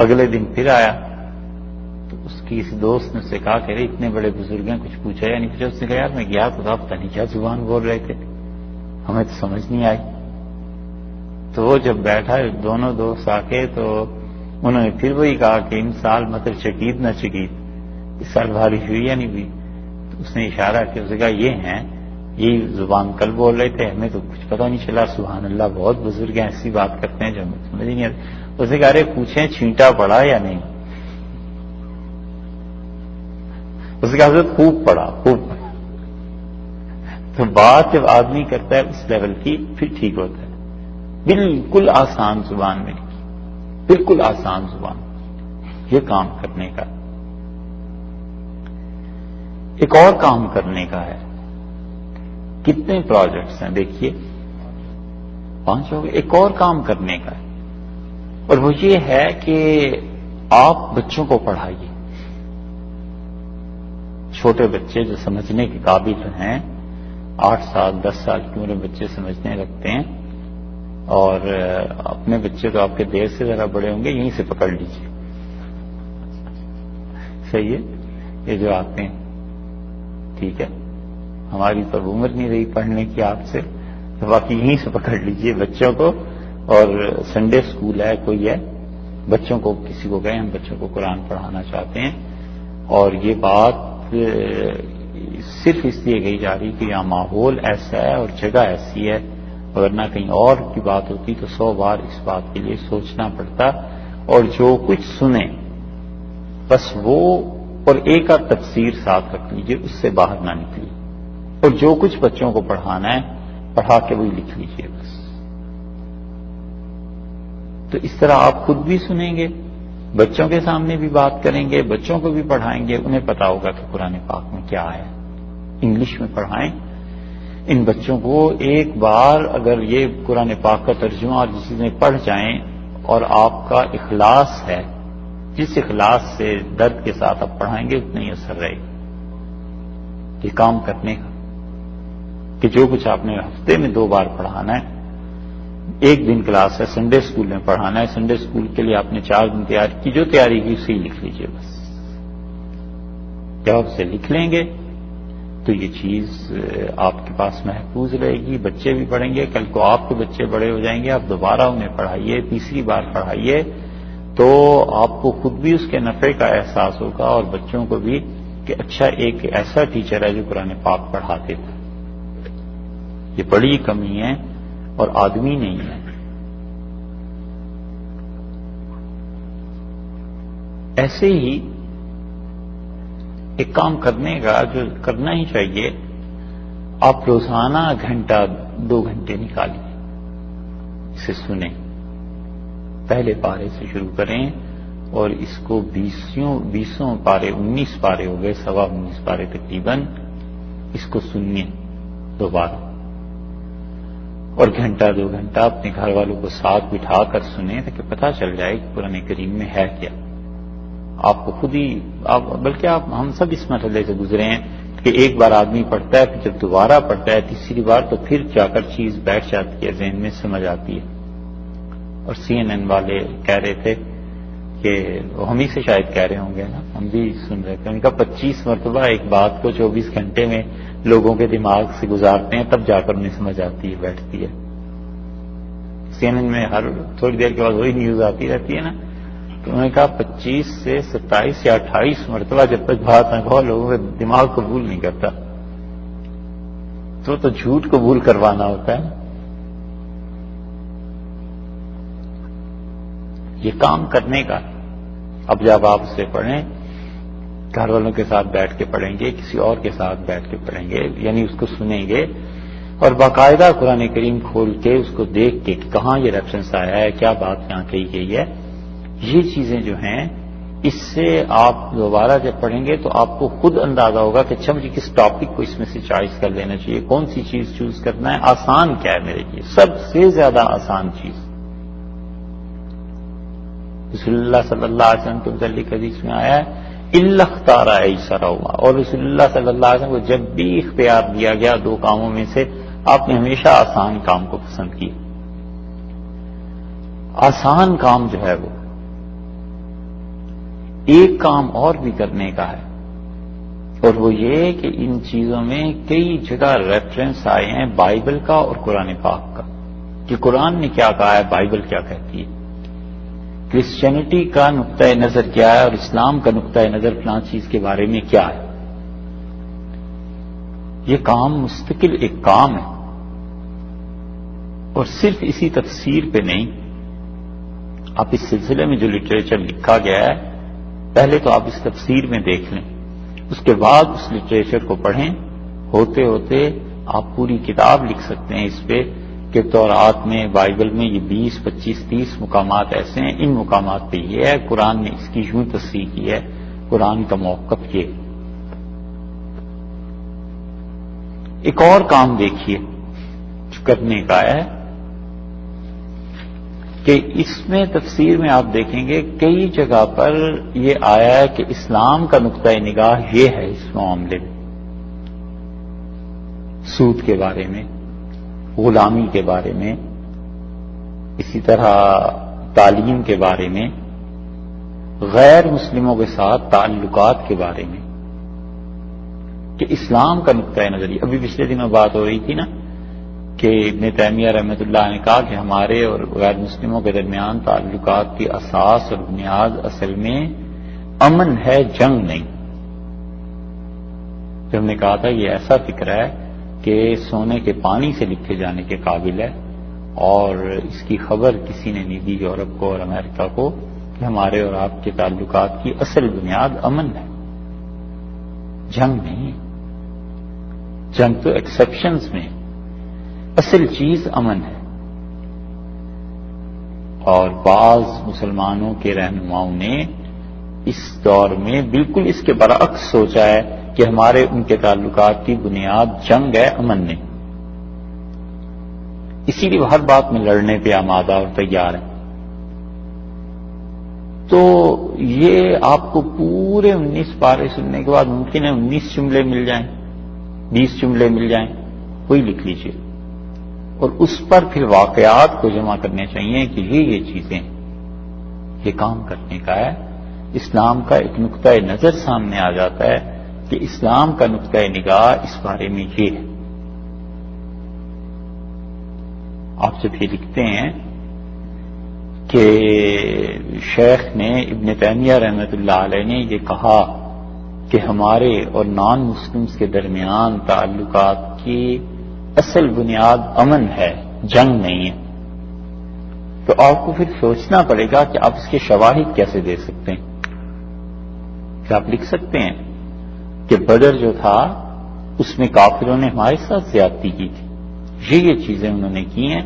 اگلے دن پھر آیا تو اس کی اس دوست نے سے کہا کہ اتنے بڑے بزرگ ہیں، کچھ پوچھا یا نہیں پوچھا. اس نے کہا یار میں گیا تو تھا، پتہ نہیں کیا زبان بول رہے تھے، ہمیں تو سمجھ نہیں آئی. تو وہ جب بیٹھا دونوں دوست آ کے تو انہوں نے پھر وہی کہا کہ ان سال مطلب چکید نہ چکید، اس سال بارش ہوئی یا نہیں ہوئی. تو اس نے اشارہ کیا، اس نے کہا یہ ہیں، یہی زبان کل بول رہے تھے، ہمیں تو کچھ پتہ نہیں چلا. سبحان اللہ، بہت بزرگ ہیں، ایسی بات کرتے ہیں جو ہمیں سمجھ نہیں آتی. اس نے کہا ارے پوچھیں چھینٹا پڑا یا نہیں. اس نے کہا حضرت خوب پڑا، خوب پڑا. تو بات جب آدمی کرتا ہے اس لیول کی پھر ٹھیک ہوتا ہے. بالکل آسان زبان میں لکھی، بالکل آسان زبان، یہ کام کرنے کا. ایک اور کام کرنے کا ہے. کتنے پروجیکٹس ہیں دیکھیے، 5 ہو گئے. ایک اور کام کرنے کا ہے اور وہ یہ ہے کہ آپ بچوں کو پڑھائیے. چھوٹے بچے جو سمجھنے کے قابل ہیں، 8 سال 10 سال کی عمر میں بچے سمجھنے لگتے ہیں، اور اپنے بچے تو آپ کے دیر سے ذرا بڑے ہوں گے، یہیں سے پکڑ لیجیے. صحیح ہے، یہ جو آتے ہیں ٹھیک ہے، ہماری تو عمر نہیں رہی پڑھنے کی آپ سے، تو باقی یہیں سے پکڑ لیجیے بچوں کو. اور سنڈے اسکول ہے، کوئی ہے، بچوں کو کسی کو گئے ہم بچوں کو قرآن پڑھانا چاہتے ہیں، اور یہ بات صرف اس لیے کہی جا رہی کہ یہاں ماحول ایسا ہے اور جگہ ایسی ہے، ورنہ کہیں اور کی بات ہوتی تو 100 بار اس بات کے لیے سوچنا پڑتا. اور جو کچھ سنیں بس وہ، اور ایک آدھ تفسیر ساتھ رکھ لیجیے، اس سے باہر نہ نکلیے. اور جو کچھ بچوں کو پڑھانا ہے پڑھا کے وہی لکھ لیجیے بس. تو اس طرح آپ خود بھی سنیں گے، بچوں کے سامنے بھی بات کریں گے، بچوں کو بھی پڑھائیں گے، انہیں پتا ہوگا کہ قرآن پاک میں کیا ہے. انگلش میں پڑھائیں ان بچوں کو. ایک بار اگر یہ قرآن پاک کا ترجمہ اور جس میں پڑھ جائیں اور آپ کا اخلاص ہے، جس اخلاص سے درد کے ساتھ آپ پڑھائیں گے اتنا ہی اثر رہے گا. یہ کام کرنے کا کہ جو کچھ آپ نے ہفتے میں 2 بار پڑھانا ہے، ایک دن کلاس ہے سنڈے اسکول میں پڑھانا ہے، سنڈے اسکول کے لیے آپ نے 4 دن تیاری کی، جو تیاری کی اسے ہی لکھ لیجیے بس. جب آپ سے لکھ لیں گے تو یہ چیز آپ کے پاس محفوظ رہے گی. بچے بھی پڑھیں گے، کل کو آپ کے بچے بڑے ہو جائیں گے، آپ دوبارہ انہیں پڑھائیے، تیسری بار پڑھائیے، تو آپ کو خود بھی اس کے نفع کا احساس ہوگا اور بچوں کو بھی کہ اچھا ایک ایسا ٹیچر ہے جو قرآن پاک پڑھاتے تھے. یہ بڑی کمی ہے اور آدمی نہیں ہے. ایسے ہی ایک کام کرنے کا جو کرنا ہی چاہیے، آپ روزانہ 1 گھنٹہ 2 گھنٹے نکالیے، اسے سنیں. پہلے پارے سے شروع کریں اور اس کو 20 پارے 19 پارے ہو گئے، 19.25 پارے تقریباً، اس کو سنیے دوبارہ. اور 1 گھنٹہ 2 گھنٹہ اپنے گھر والوں کو ساتھ بٹھا کر سنیں تاکہ پتہ چل جائے کہ قرآن کریم میں ہے کیا. آپ کو خود ہی بلکہ ہم سب اس مرحلے سے گزرے ہیں کہ ایک بار آدمی پڑھتا ہے، پھر جب دوبارہ پڑھتا ہے تیسری بار تو پھر جا کر چیز بیٹھ جاتی ہے، ذہن میں سمجھ آتی ہے. اور CNN والے کہہ رہے تھے کہ ہم ہی سے شاید کہہ رہے ہوں گے نا، ہم بھی سن رہے تھے، ان کا 25 مرتبہ ایک بات کو 24 گھنٹے میں لوگوں کے دماغ سے گزارتے ہیں، تب جا کر انہیں سمجھ آتی ہے، بیٹھتی ہے۔ CNN میں ہر تھوڑی دیر کے بعد وہی نیوز آتی رہتی ہے نا، تو انہوں نے کہا 25 سے 27 یا 28 مرتبہ جب تک بات نہ کہو لوگوں کا دماغ قبول نہیں کرتا، تو جھوٹ قبول کروانا ہوتا ہے۔ یہ کام کرنے کا، اب جب آپ اسے پڑھیں، گھر والوں کے ساتھ بیٹھ کے پڑھیں گے، کسی اور کے ساتھ بیٹھ کے پڑھیں گے، یعنی اس کو سنیں گے اور باقاعدہ قرآن کریم کھول کے اس کو دیکھ کے کہ کہاں یہ ریفرنس آیا ہے، کیا بات یہاں کہی گئی ہے، یہ چیزیں جو ہیں اس سے آپ دوبارہ جب پڑھیں گے تو آپ کو خود اندازہ ہوگا کہ اچھا مجھے کس ٹاپک کو اس میں سے چوائس کر لینا چاہیے، کون سی چیز چوز کرنا ہے، آسان کیا ہے میرے لیے، سب سے زیادہ آسان چیز۔ رسول اللہ صلی اللہ علیہ وسلم کے متعلق حدیث میں آیا ہے الا اختار ایسرہما، اور رسول اللہ صلی اللہ علیہ وسلم کو جب بھی اختیار دیا گیا دو کاموں میں سے، آپ نے ہمیشہ آسان کام کو پسند کیا۔ آسان کام جو ہے وہ ایک کام اور بھی کرنے کا ہے، اور وہ یہ کہ ان چیزوں میں کئی جگہ ریفرنس آئے ہیں بائبل کا اور قرآن پاک کا، کہ قرآن نے کیا کہا ہے، بائبل کیا کہتی ہے، کرسچینٹی کا نقطۂ نظر کیا ہے اور اسلام کا نقطۂ نظر فلاں چیز کے بارے میں کیا ہے۔ یہ کام مستقل ایک کام ہے، اور صرف اسی تفسیر پہ نہیں، آپ اس سلسلے میں جو لٹریچر لکھا گیا ہے پہلے تو آپ اس تفسیر میں دیکھ لیں، اس کے بعد اس لٹریچر کو پڑھیں، ہوتے ہوتے آپ پوری کتاب لکھ سکتے ہیں اس پہ کہ تورات میں، بائبل میں یہ 20، 25، 30 مقامات ایسے ہیں، ان مقامات پہ یہ ہے، قرآن نے اس کی یوں تصریح کی ہے، قرآن کا موقف یہ۔ ایک اور کام دیکھیے جو کرنے کا ہے کہ اس میں تفسیر میں آپ دیکھیں گے کئی جگہ پر یہ آیا ہے کہ اسلام کا نقطۂ نگاہ یہ ہے اس معاملے میں، سود کے بارے میں، غلامی کے بارے میں، اسی طرح تعلیم کے بارے میں، غیر مسلموں کے ساتھ تعلقات کے بارے میں، کہ اسلام کا نقطۂ نظر۔ ابھی پچھلے دنوں بات ہو رہی تھی نا کہ ابن تیمیہ رحمۃ اللہ نے کہا کہ ہمارے اور غیر مسلموں کے درمیان تعلقات کی اساس اور بنیاد اصل میں امن ہے، جنگ نہیں۔ جو ہم نے کہا تھا یہ ایسا فکر ہے کہ سونے کے پانی سے لکھے جانے کے قابل ہے، اور اس کی خبر کسی نے نہیں دی یورپ کو اور امریکہ کو کہ ہمارے اور آپ کے تعلقات کی اصل بنیاد امن ہے، جنگ نہیں۔ جنگ تو ایکسیپشنز میں، اصل چیز امن ہے۔ اور بعض مسلمانوں کے رہنماؤں نے اس دور میں بالکل اس کے برعکس سوچا ہے کہ ہمارے ان کے تعلقات کی بنیاد جنگ ہے، امن نہیں۔ اسی لیے وہ ہر بات میں لڑنے پہ آمادہ اور تیار ہیں۔ تو یہ آپ کو پورے 19 پارے سننے کے بعد ممکن ہے 19 جملے مل جائیں، 20 جملے مل جائیں، وہی لکھ لیجئے، اور اس پر پھر واقعات کو جمع کرنے چاہیے کہ یہ چیزیں، یہ کام کرنے کا ہے۔ اسلام کا ایک نقطۂ نظر سامنے آ جاتا ہے کہ اسلام کا نقطۂ نگاہ اس بارے میں یہ ہے۔ آپ جب یہ لکھتے ہیں کہ شیخ نے، ابن تیمیہ رحمۃ اللہ علیہ نے یہ کہا کہ ہمارے اور نان مسلمز کے درمیان تعلقات کی اصل بنیاد امن ہے، جنگ نہیں ہے، تو آپ کو پھر سوچنا پڑے گا کہ آپ اس کے شواہد کیسے دے سکتے ہیں۔ کیا آپ لکھ سکتے ہیں کہ بدر جو تھا اس میں کافروں نے ہمارے ساتھ زیادتی کی تھی، یہ چیزیں انہوں نے کی ہیں،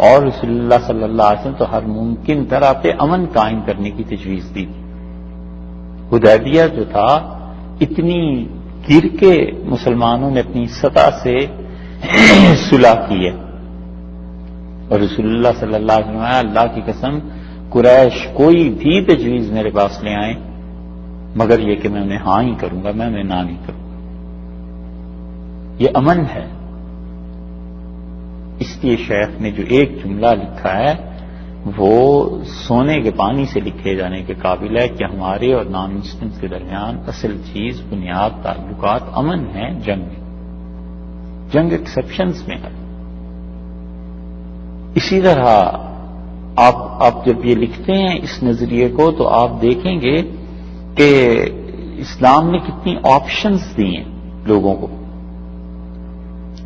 اور رسول اللہ صلی اللہ علیہ وسلم تو ہر ممکن طرح پہ امن قائم کرنے کی تجویز دی تھی۔ حدیبیہ جو تھا اتنی گر کے مسلمانوں نے اپنی سطح سے صلح کی ہے، اور رسول اللہ صلی اللہ علیہ وسلم اللہ کی قسم قریش کوئی بھی تجویز میرے پاس لے آئیں مگر یہ کہ میں انہیں ہاں ہی کروں گا، میں انہیں نہ نہیں کروں گا۔ یہ امن ہے۔ اس لیے شیخ نے جو ایک جملہ لکھا ہے وہ سونے کے پانی سے لکھے جانے کے قابل ہے کہ ہمارے اور نان مسلمز کے درمیان اصل چیز، بنیاد، تعلقات امن ہے، جنگ ہے۔ جنگ ایکسیپشنز میں ہے. اسی طرح آپ جب یہ لکھتے ہیں اس نظریے کو تو آپ دیکھیں گے کہ اسلام نے کتنی آپشنز دی ہیں لوگوں کو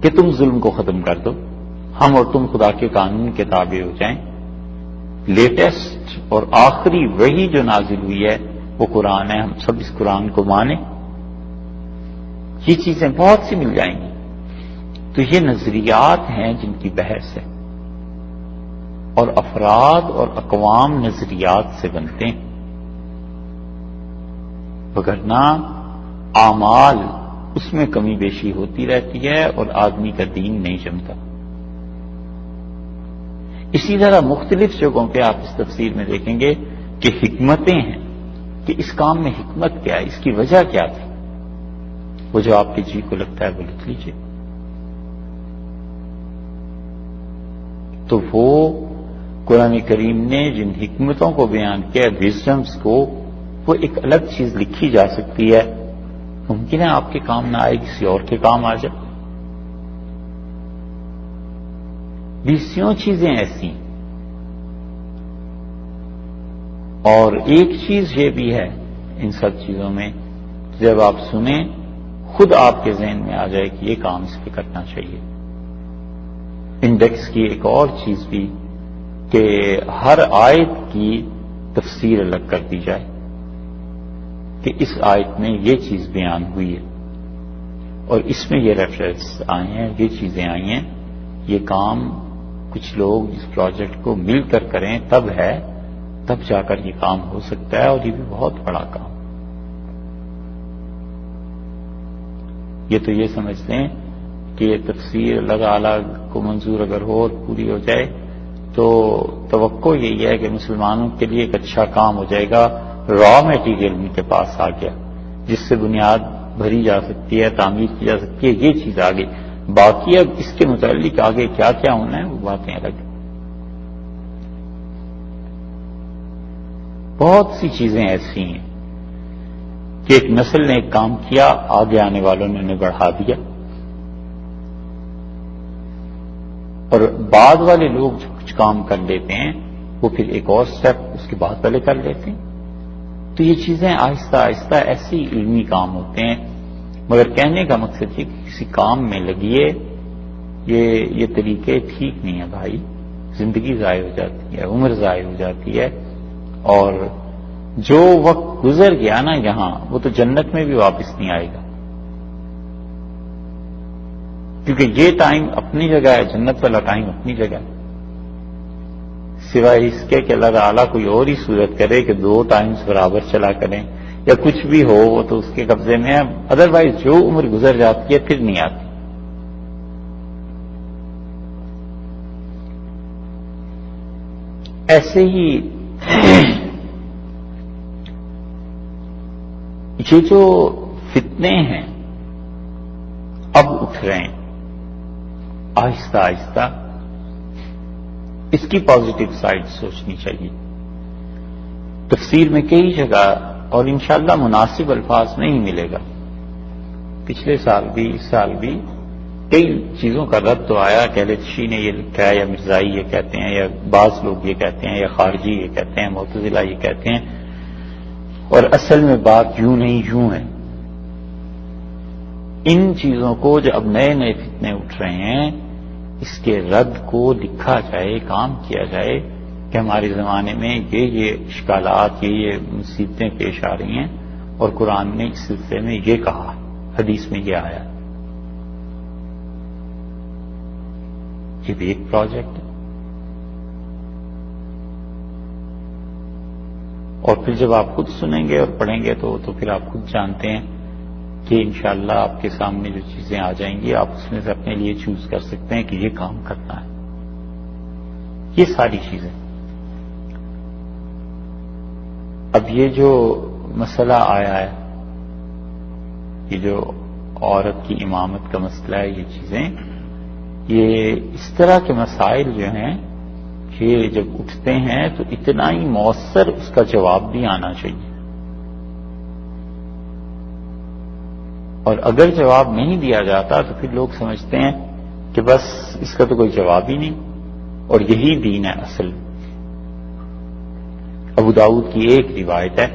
کہ تم ظلم کو ختم کر دو، ہم اور تم خدا کے قانون کے تابع ہو جائیں. لیٹسٹ اور آخری وحی جو نازل ہوئی ہے وہ قرآن ہے، ہم سب اس قرآن کو مانیں. یہ چیزیں بہت سی مل جائیں گی. تو یہ نظریات ہیں جن کی بحث ہے، اور افراد اور اقوام نظریات سے بنتے ہیں، وگرنہ اعمال اس میں کمی بیشی ہوتی رہتی ہے اور آدمی کا دین نہیں جمتا. اسی طرح مختلف جگہوں پہ آپ اس تفسیر میں دیکھیں گے کہ حکمتیں ہیں کہ اس کام میں حکمت کیا ہے، اس کی وجہ کیا تھی. وہ جو آپ کے جی کو لگتا ہے وہ لکھ لیجیے. تو وہ قرآن کریم نے جن حکمتوں کو بیان کیا، وزڈمز کو، وہ ایک الگ چیز لکھی جا سکتی ہے. ممکن ہے آپ کے کام نہ آئے، کسی اور کے کام آ جائے. بیسیوں چیزیں ایسی ہیں. اور ایک چیز یہ بھی ہے ان سب چیزوں میں، جب آپ سنیں خود آپ کے ذہن میں آ جائے کہ یہ کام اس پہ کرنا چاہیے. انڈیکس کی ایک اور چیز بھی کہ ہر آیت کی تفسیر الگ کر دی جائے کہ اس آیت میں یہ چیز بیان ہوئی ہے اور اس میں یہ ریفرنس آئے ہیں، یہ چیزیں آئی ہیں. یہ کام کچھ لوگ اس پروجیکٹ کو مل کر کریں تب ہے، تب جا کر یہ کام ہو سکتا ہے، اور یہ بھی بہت بڑا کام. یہ تو یہ سمجھ لیں کہ یہ تفسیر اللہ تعالیٰ کو منظور اگر ہو اور پوری ہو جائے تو توقع یہی ہے کہ مسلمانوں کے لیے ایک اچھا کام ہو جائے گا. را میٹیریل ان کے پاس آ گیا جس سے بنیاد بھری جا سکتی ہے، تعمیر کی جا سکتی ہے. یہ چیز آگے، باقی اب اس کے متعلق آگے کیا کیا ہونا ہے وہ باتیں الگ ہیں. بہت سی چیزیں ایسی ہیں کہ ایک نسل نے ایک کام کیا، آگے آنے والوں نے انہیں بڑھا دیا، اور بعد والے لوگ جو کچھ کام کر لیتے ہیں وہ پھر ایک اور سٹیپ اس کے بعد پہلے کر لیتے ہیں. تو یہ چیزیں آہستہ آہستہ ایسے علمی کام ہوتے ہیں. مگر کہنے کا مقصد یہ کہ کسی کام میں لگیے، یہ طریقے ٹھیک نہیں ہے بھائی. زندگی ضائع ہو جاتی ہے، عمر ضائع ہو جاتی ہے، اور جو وقت گزر گیا نا یہاں وہ تو جنت میں بھی واپس نہیں آئے گا. کیونکہ یہ ٹائم اپنی جگہ ہے، جنت والا ٹائم اپنی جگہ ہے. سوائے اس کے کہ اللہ تعالیٰ کوئی اور ہی صورت کرے کہ دو ٹائمز برابر چلا کریں یا کچھ بھی ہو، وہ تو اس کے قبضے میں ہے. ادروائز جو عمر گزر جاتی ہے پھر نہیں آتی. ایسے ہی یہ جو فتنے ہیں اب اٹھ رہے ہیں آہستہ آہستہ، اس کی پازیٹو سائڈ سوچنی چاہیے. تفسیر میں کئی جگہ اور انشاءاللہ مناسب الفاظ میں ہی ملے گا. پچھلے سال بھی اس سال بھی کئی چیزوں کا رد تو آیا کہ لچی نے یہ لکھا ہے، یا مرزائی یہ کہتے ہیں، یا بعض لوگ یہ کہتے ہیں، یا خارجی یہ کہتے ہیں، معتزلہ یہ کہتے ہیں، اور اصل میں بات یوں نہیں یوں ہے. ان چیزوں کو جو اب نئے نئے فتنے اٹھ رہے ہیں اس کے رد کو لکھا جائے، کام کیا جائے کہ ہمارے زمانے میں یہ اشکالات، یہ مصیبتیں پیش آ رہی ہیں اور قرآن نے اس سلسلے میں یہ کہا، حدیث میں یہ آیا. یہ بھی ایک پروجیکٹ ہے. اور پھر جب آپ خود سنیں گے اور پڑھیں گے تو پھر آپ خود جانتے ہیں کہ انشاءاللہ آپ کے سامنے جو چیزیں آ جائیں گی آپ اس میں سے اپنے لیے چوز کر سکتے ہیں کہ یہ کام کرنا ہے. یہ ساری چیزیں. اب یہ جو مسئلہ آیا ہے، یہ جو عورت کی امامت کا مسئلہ ہے، یہ چیزیں، یہ اس طرح کے مسائل جو ہیں کہ جب اٹھتے ہیں تو اتنا ہی مؤثر اس کا جواب بھی آنا چاہیے. اور اگر جواب نہیں دیا جاتا تو پھر لوگ سمجھتے ہیں کہ بس اس کا تو کوئی جواب ہی نہیں، اور یہی دین ہے اصل۔ ابو داؤد کی ایک روایت ہے،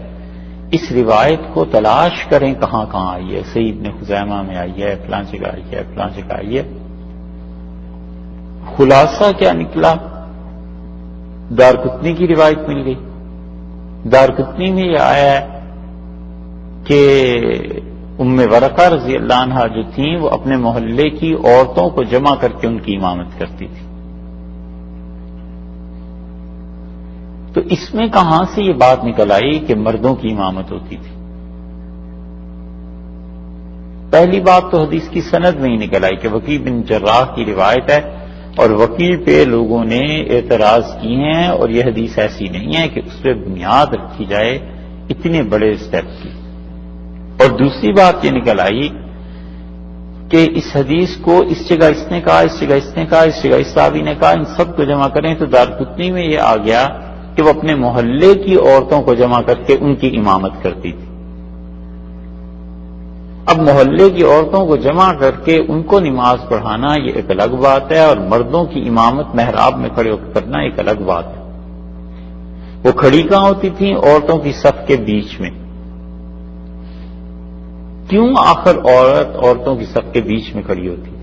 اس روایت کو تلاش کریں کہاں کہاں آئی ہے، صحیح ابن خزیمہ میں آئی ہے، فلاں جگہ آئی ہے، فلاں جگہ آئی ہے۔ خلاصہ کیا نکلا؟ دارقطنی کی روایت مل گئی۔ دارقطنی میں یہ آیا ہے کہ ام ورقہ رضی اللہ عنہا جو تھیں وہ اپنے محلے کی عورتوں کو جمع کر کے ان کی امامت کرتی تھی۔ تو اس میں کہاں سے یہ بات نکل آئی کہ مردوں کی امامت ہوتی تھی؟ پہلی بات تو حدیث کی سند میں ہی نکل آئی کہ وکیع بن جراح کی روایت ہے، اور وکیع پہ لوگوں نے اعتراض کی ہیں، اور یہ حدیث ایسی نہیں ہے کہ اس پہ بنیاد رکھی جائے اتنے بڑے اسٹیپ کی۔ اور دوسری بات یہ نکل آئی کہ اس حدیث کو اس جگہ اس نے کہا، اس جگہ اس نے کہا، اس جگہ اس صحابی نے کہا، ان سب کو جمع کریں تو دارقطنی میں یہ آ گیا کہ وہ اپنے محلے کی عورتوں کو جمع کر کے ان کی امامت کرتی تھی۔ اب محلے کی عورتوں کو جمع کر کے ان کو نماز پڑھانا یہ ایک الگ بات ہے، اور مردوں کی امامت محراب میں کھڑے ہو کر کرنا ایک الگ بات ہے۔ وہ کھڑی کہاں ہوتی تھیں؟ عورتوں کی صف کے بیچ میں۔ کیوں آخر عورتوں کی صف کے بیچ میں کھڑی ہوتی تھی؟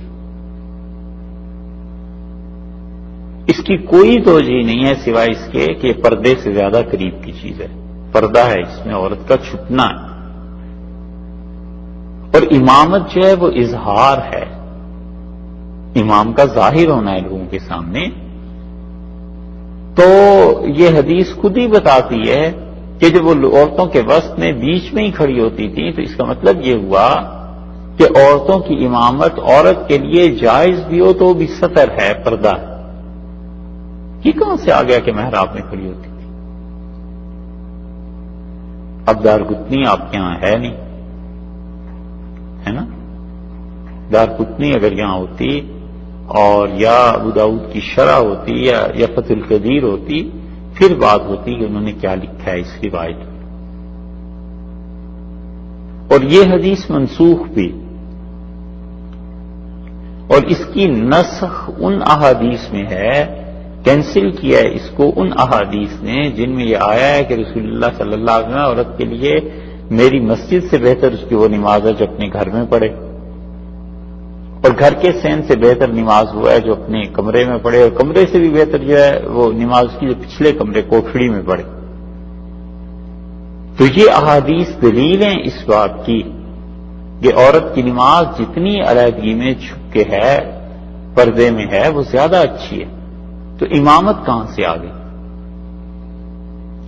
اس کی کوئی توجہ نہیں ہے سوائے اس کے کہ یہ پردے سے زیادہ قریب کی چیز ہے، پردہ ہے اس میں، عورت کا چھپنا ہے۔ اور امامت جو ہے وہ اظہار ہے، امام کا ظاہر ہونا ہے لوگوں کے سامنے۔ تو یہ حدیث خود ہی بتاتی ہے کہ جب وہ عورتوں کے وسط میں بیچ میں ہی کھڑی ہوتی تھی تو اس کا مطلب یہ ہوا کہ عورتوں کی امامت عورت کے لیے جائز بھی ہو تو بھی ستر ہے، پردہ ہے۔ یہ کہاں سے آ گیا کہ محراب میں کھڑی ہوتی تھی؟ اب دارقطنی آپ کے یہاں ہے نہیں، ہے نا؟ دارقطنی اگر یہاں ہوتی اور یا ابو داؤد کی شرح ہوتی یا فتح القدیر ہوتی، پھر بات ہوتی کہ انہوں نے کیا لکھا ہے اس روایت میں۔ اور یہ حدیث منسوخ بھی، اور اس کی نسخ ان احادیث میں ہے، کینسل کیا ہے اس کو ان احادیث نے جن میں یہ آیا ہے کہ رسول اللہ صلی اللہ علیہ وسلم عورت کے لیے میری مسجد سے بہتر اس کی وہ نماز ہے جو اپنے گھر میں پڑھے، اور گھر کے سین سے بہتر نماز وہ ہے جو اپنے کمرے میں پڑھے، اور کمرے سے بھی بہتر جو ہے وہ نماز کی جو پچھلے کمرے کوٹھڑی میں پڑھے۔ تو یہ احادیث دلیل ہیں اس بات کی کہ عورت کی نماز جتنی علیحدگی میں چھپ کے ہے، پردے میں ہے، وہ زیادہ اچھی ہے۔ تو امامت کہاں سے آ گئی؟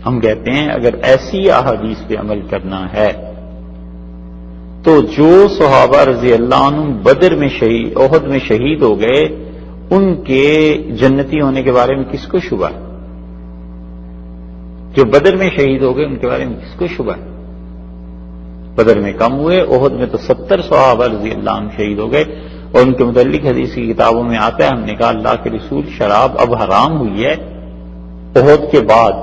ہم کہتے ہیں اگر ایسی احادیث پہ عمل کرنا ہے تو جو صحابہ رضی اللہ عنہم بدر میں شہید، احد میں شہید ہو گئے، ان کے جنتی ہونے کے بارے میں کس کو شبہ ہے؟ جو بدر میں شہید ہو گئے ان کے بارے میں کس کو شبہ ہے؟ بدر میں کم ہوئے، احد میں تو 70 صحابہ رضی اللہ عنہ شہید ہو گئے، اور ان کے متعلق حدیث کی کتابوں میں آتا ہے، ہم نے کہا اللہ کے رسول شراب اب حرام ہوئی ہے احد کے بعد،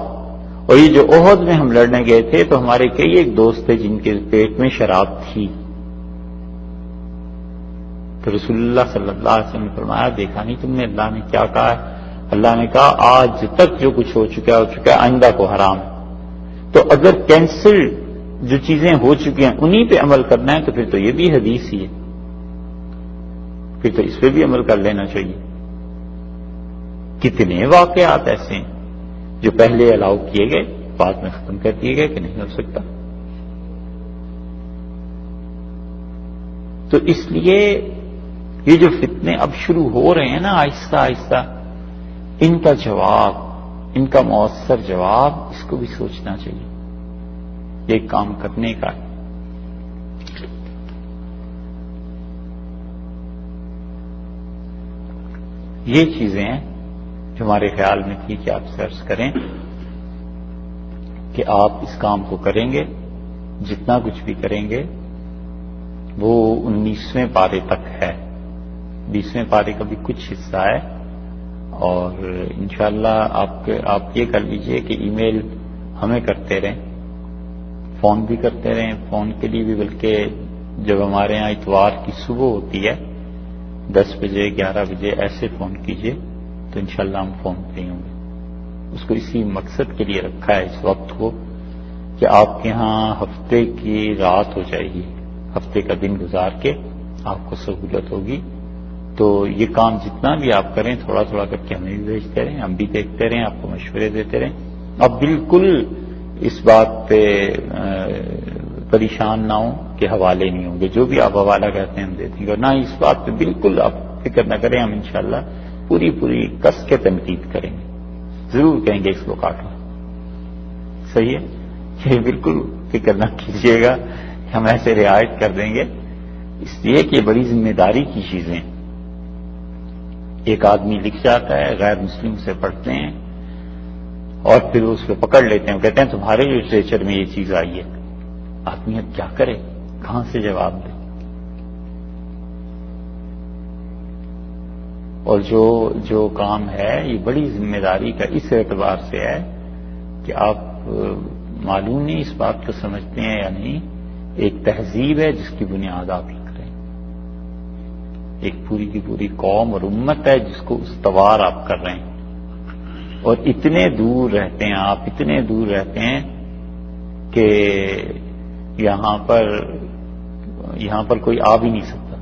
اور یہ جو احد میں ہم لڑنے گئے تھے تو ہمارے کئی ایک دوست تھے جن کے پیٹ میں شراب تھی، تو رسول اللہ صلی اللہ علیہ وسلم نے فرمایا دیکھا نہیں تم نے اللہ نے کیا کہا ہے؟ اللہ نے کہا آج تک جو کچھ ہو چکا ہے آئندہ کو حرام ہے۔ تو اگر کینسل جو چیزیں ہو چکی ہیں انہی پہ عمل کرنا ہے تو پھر تو یہ بھی حدیث ہی ہے، پھر تو اس پہ بھی عمل کر لینا چاہیے۔ کتنے واقعات ایسے ہیں جو پہلے الاؤ کیے گئے بعد میں ختم کر دیے گئے کہ نہیں ہو سکتا۔ تو اس لیے یہ جو فتنے اب شروع ہو رہے ہیں نا آہستہ آہستہ، ان کا جواب، ان کا مؤثر جواب اس کو بھی سوچنا چاہیے، یہ کام کرنے کا ہے۔ یہ چیزیں ہیں جو ہمارے خیال میں تھی کہ آپ سرچ کریں کہ آپ اس کام کو کریں گے، جتنا کچھ بھی کریں گے وہ 19ویں پارے تک ہے، 20ویں پارے کا بھی کچھ حصہ ہے، اور انشاءاللہ آپ یہ کر لیجئے کہ ای میل ہمیں کرتے رہیں، فون بھی کرتے رہیں، فون کے لیے بھی بلکہ جب ہمارے ہاں اتوار کی صبح ہوتی ہے 10 بجے 11 بجے ایسے فون کیجئے تو انشاءاللہ ہم فون فری ہوں گے. اس کو اسی مقصد کے لیے رکھا ہے اس وقت کو کہ آپ کے ہاں ہفتے کی رات ہو جائے گی, ہفتے کا دن گزار کے آپ کو سہولت ہوگی. تو یہ کام جتنا بھی آپ کریں تھوڑا تھوڑا کر کے ہمیں بھی بھیجتے رہیں, ہم بھی دیکھتے رہیں, آپ کو مشورے دیتے رہیں. اب بالکل اس بات پہ پریشان نہ ہوں کہ حوالے نہیں ہوں گے, جو بھی آپ حوالہ کہتے ہیں ہم دے دیں گے. نہ اس بات پہ بالکل آپ فکر نہ کریں, ہم انشاءاللہ پوری کس کے تنقید کریں گے, ضرور کہیں گے اس کو کاٹو. صحیح ہے, یہ بالکل فکر نہ کیجیے گا, ہم ایسے رعایت کر دیں گے, اس لیے کہ بڑی ذمہ داری کی چیزیں. ایک آدمی لکھ جاتا ہے, غیر مسلم سے پڑھتے ہیں اور پھر اس کو پکڑ لیتے ہیں, کہتے ہیں تمہارے لٹریچر میں یہ چیز آئی ہے. آدمی اب کیا کرے, کہاں سے جواب دے؟ اور جو کام ہے یہ بڑی ذمہ داری کا اس اعتبار سے ہے کہ آپ معلوم نہیں اس بات کو سمجھتے ہیں یا نہیں, ایک تہذیب ہے جس کی بنیاد آپ لکھ رہے ہیں, ایک پوری کی پوری قوم اور امت ہے جس کو استوار آپ کر رہے ہیں. اور اتنے دور رہتے ہیں آپ, اتنے دور رہتے ہیں کہ یہاں پر کوئی آ بھی نہیں سکتا.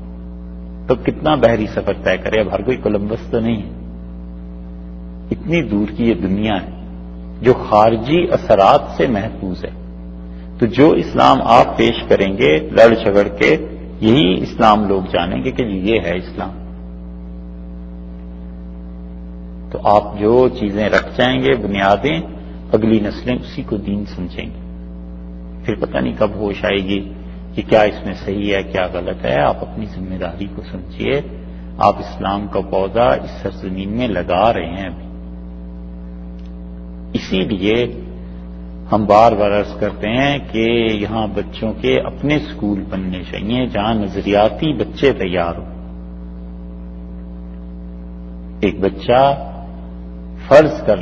تو کتنا بحری سفر طے کرے, اب ہر کوئی کولمبس تو نہیں ہے. اتنی دور کی یہ دنیا ہے جو خارجی اثرات سے محفوظ ہے. تو جو اسلام آپ پیش کریں گے لڑ جھگڑ کے, یہی اسلام لوگ جانیں گے کہ یہ ہے اسلام. تو آپ جو چیزیں رکھ جائیں گے بنیادیں, اگلی نسلیں اسی کو دین سمجھیں گے. پھر پتہ نہیں کب ہوش آئے گی کہ کیا اس میں صحیح ہے کیا غلط ہے. آپ اپنی ذمہ داری کو سمجھیے, آپ اسلام کا پودا اس سرزمین میں لگا رہے ہیں ابھی. اسی لیے ہم بار بار عرض کرتے ہیں کہ یہاں بچوں کے اپنے اسکول بننے چاہیے جہاں نظریاتی بچے تیار ہوں. ایک بچہ فرض کر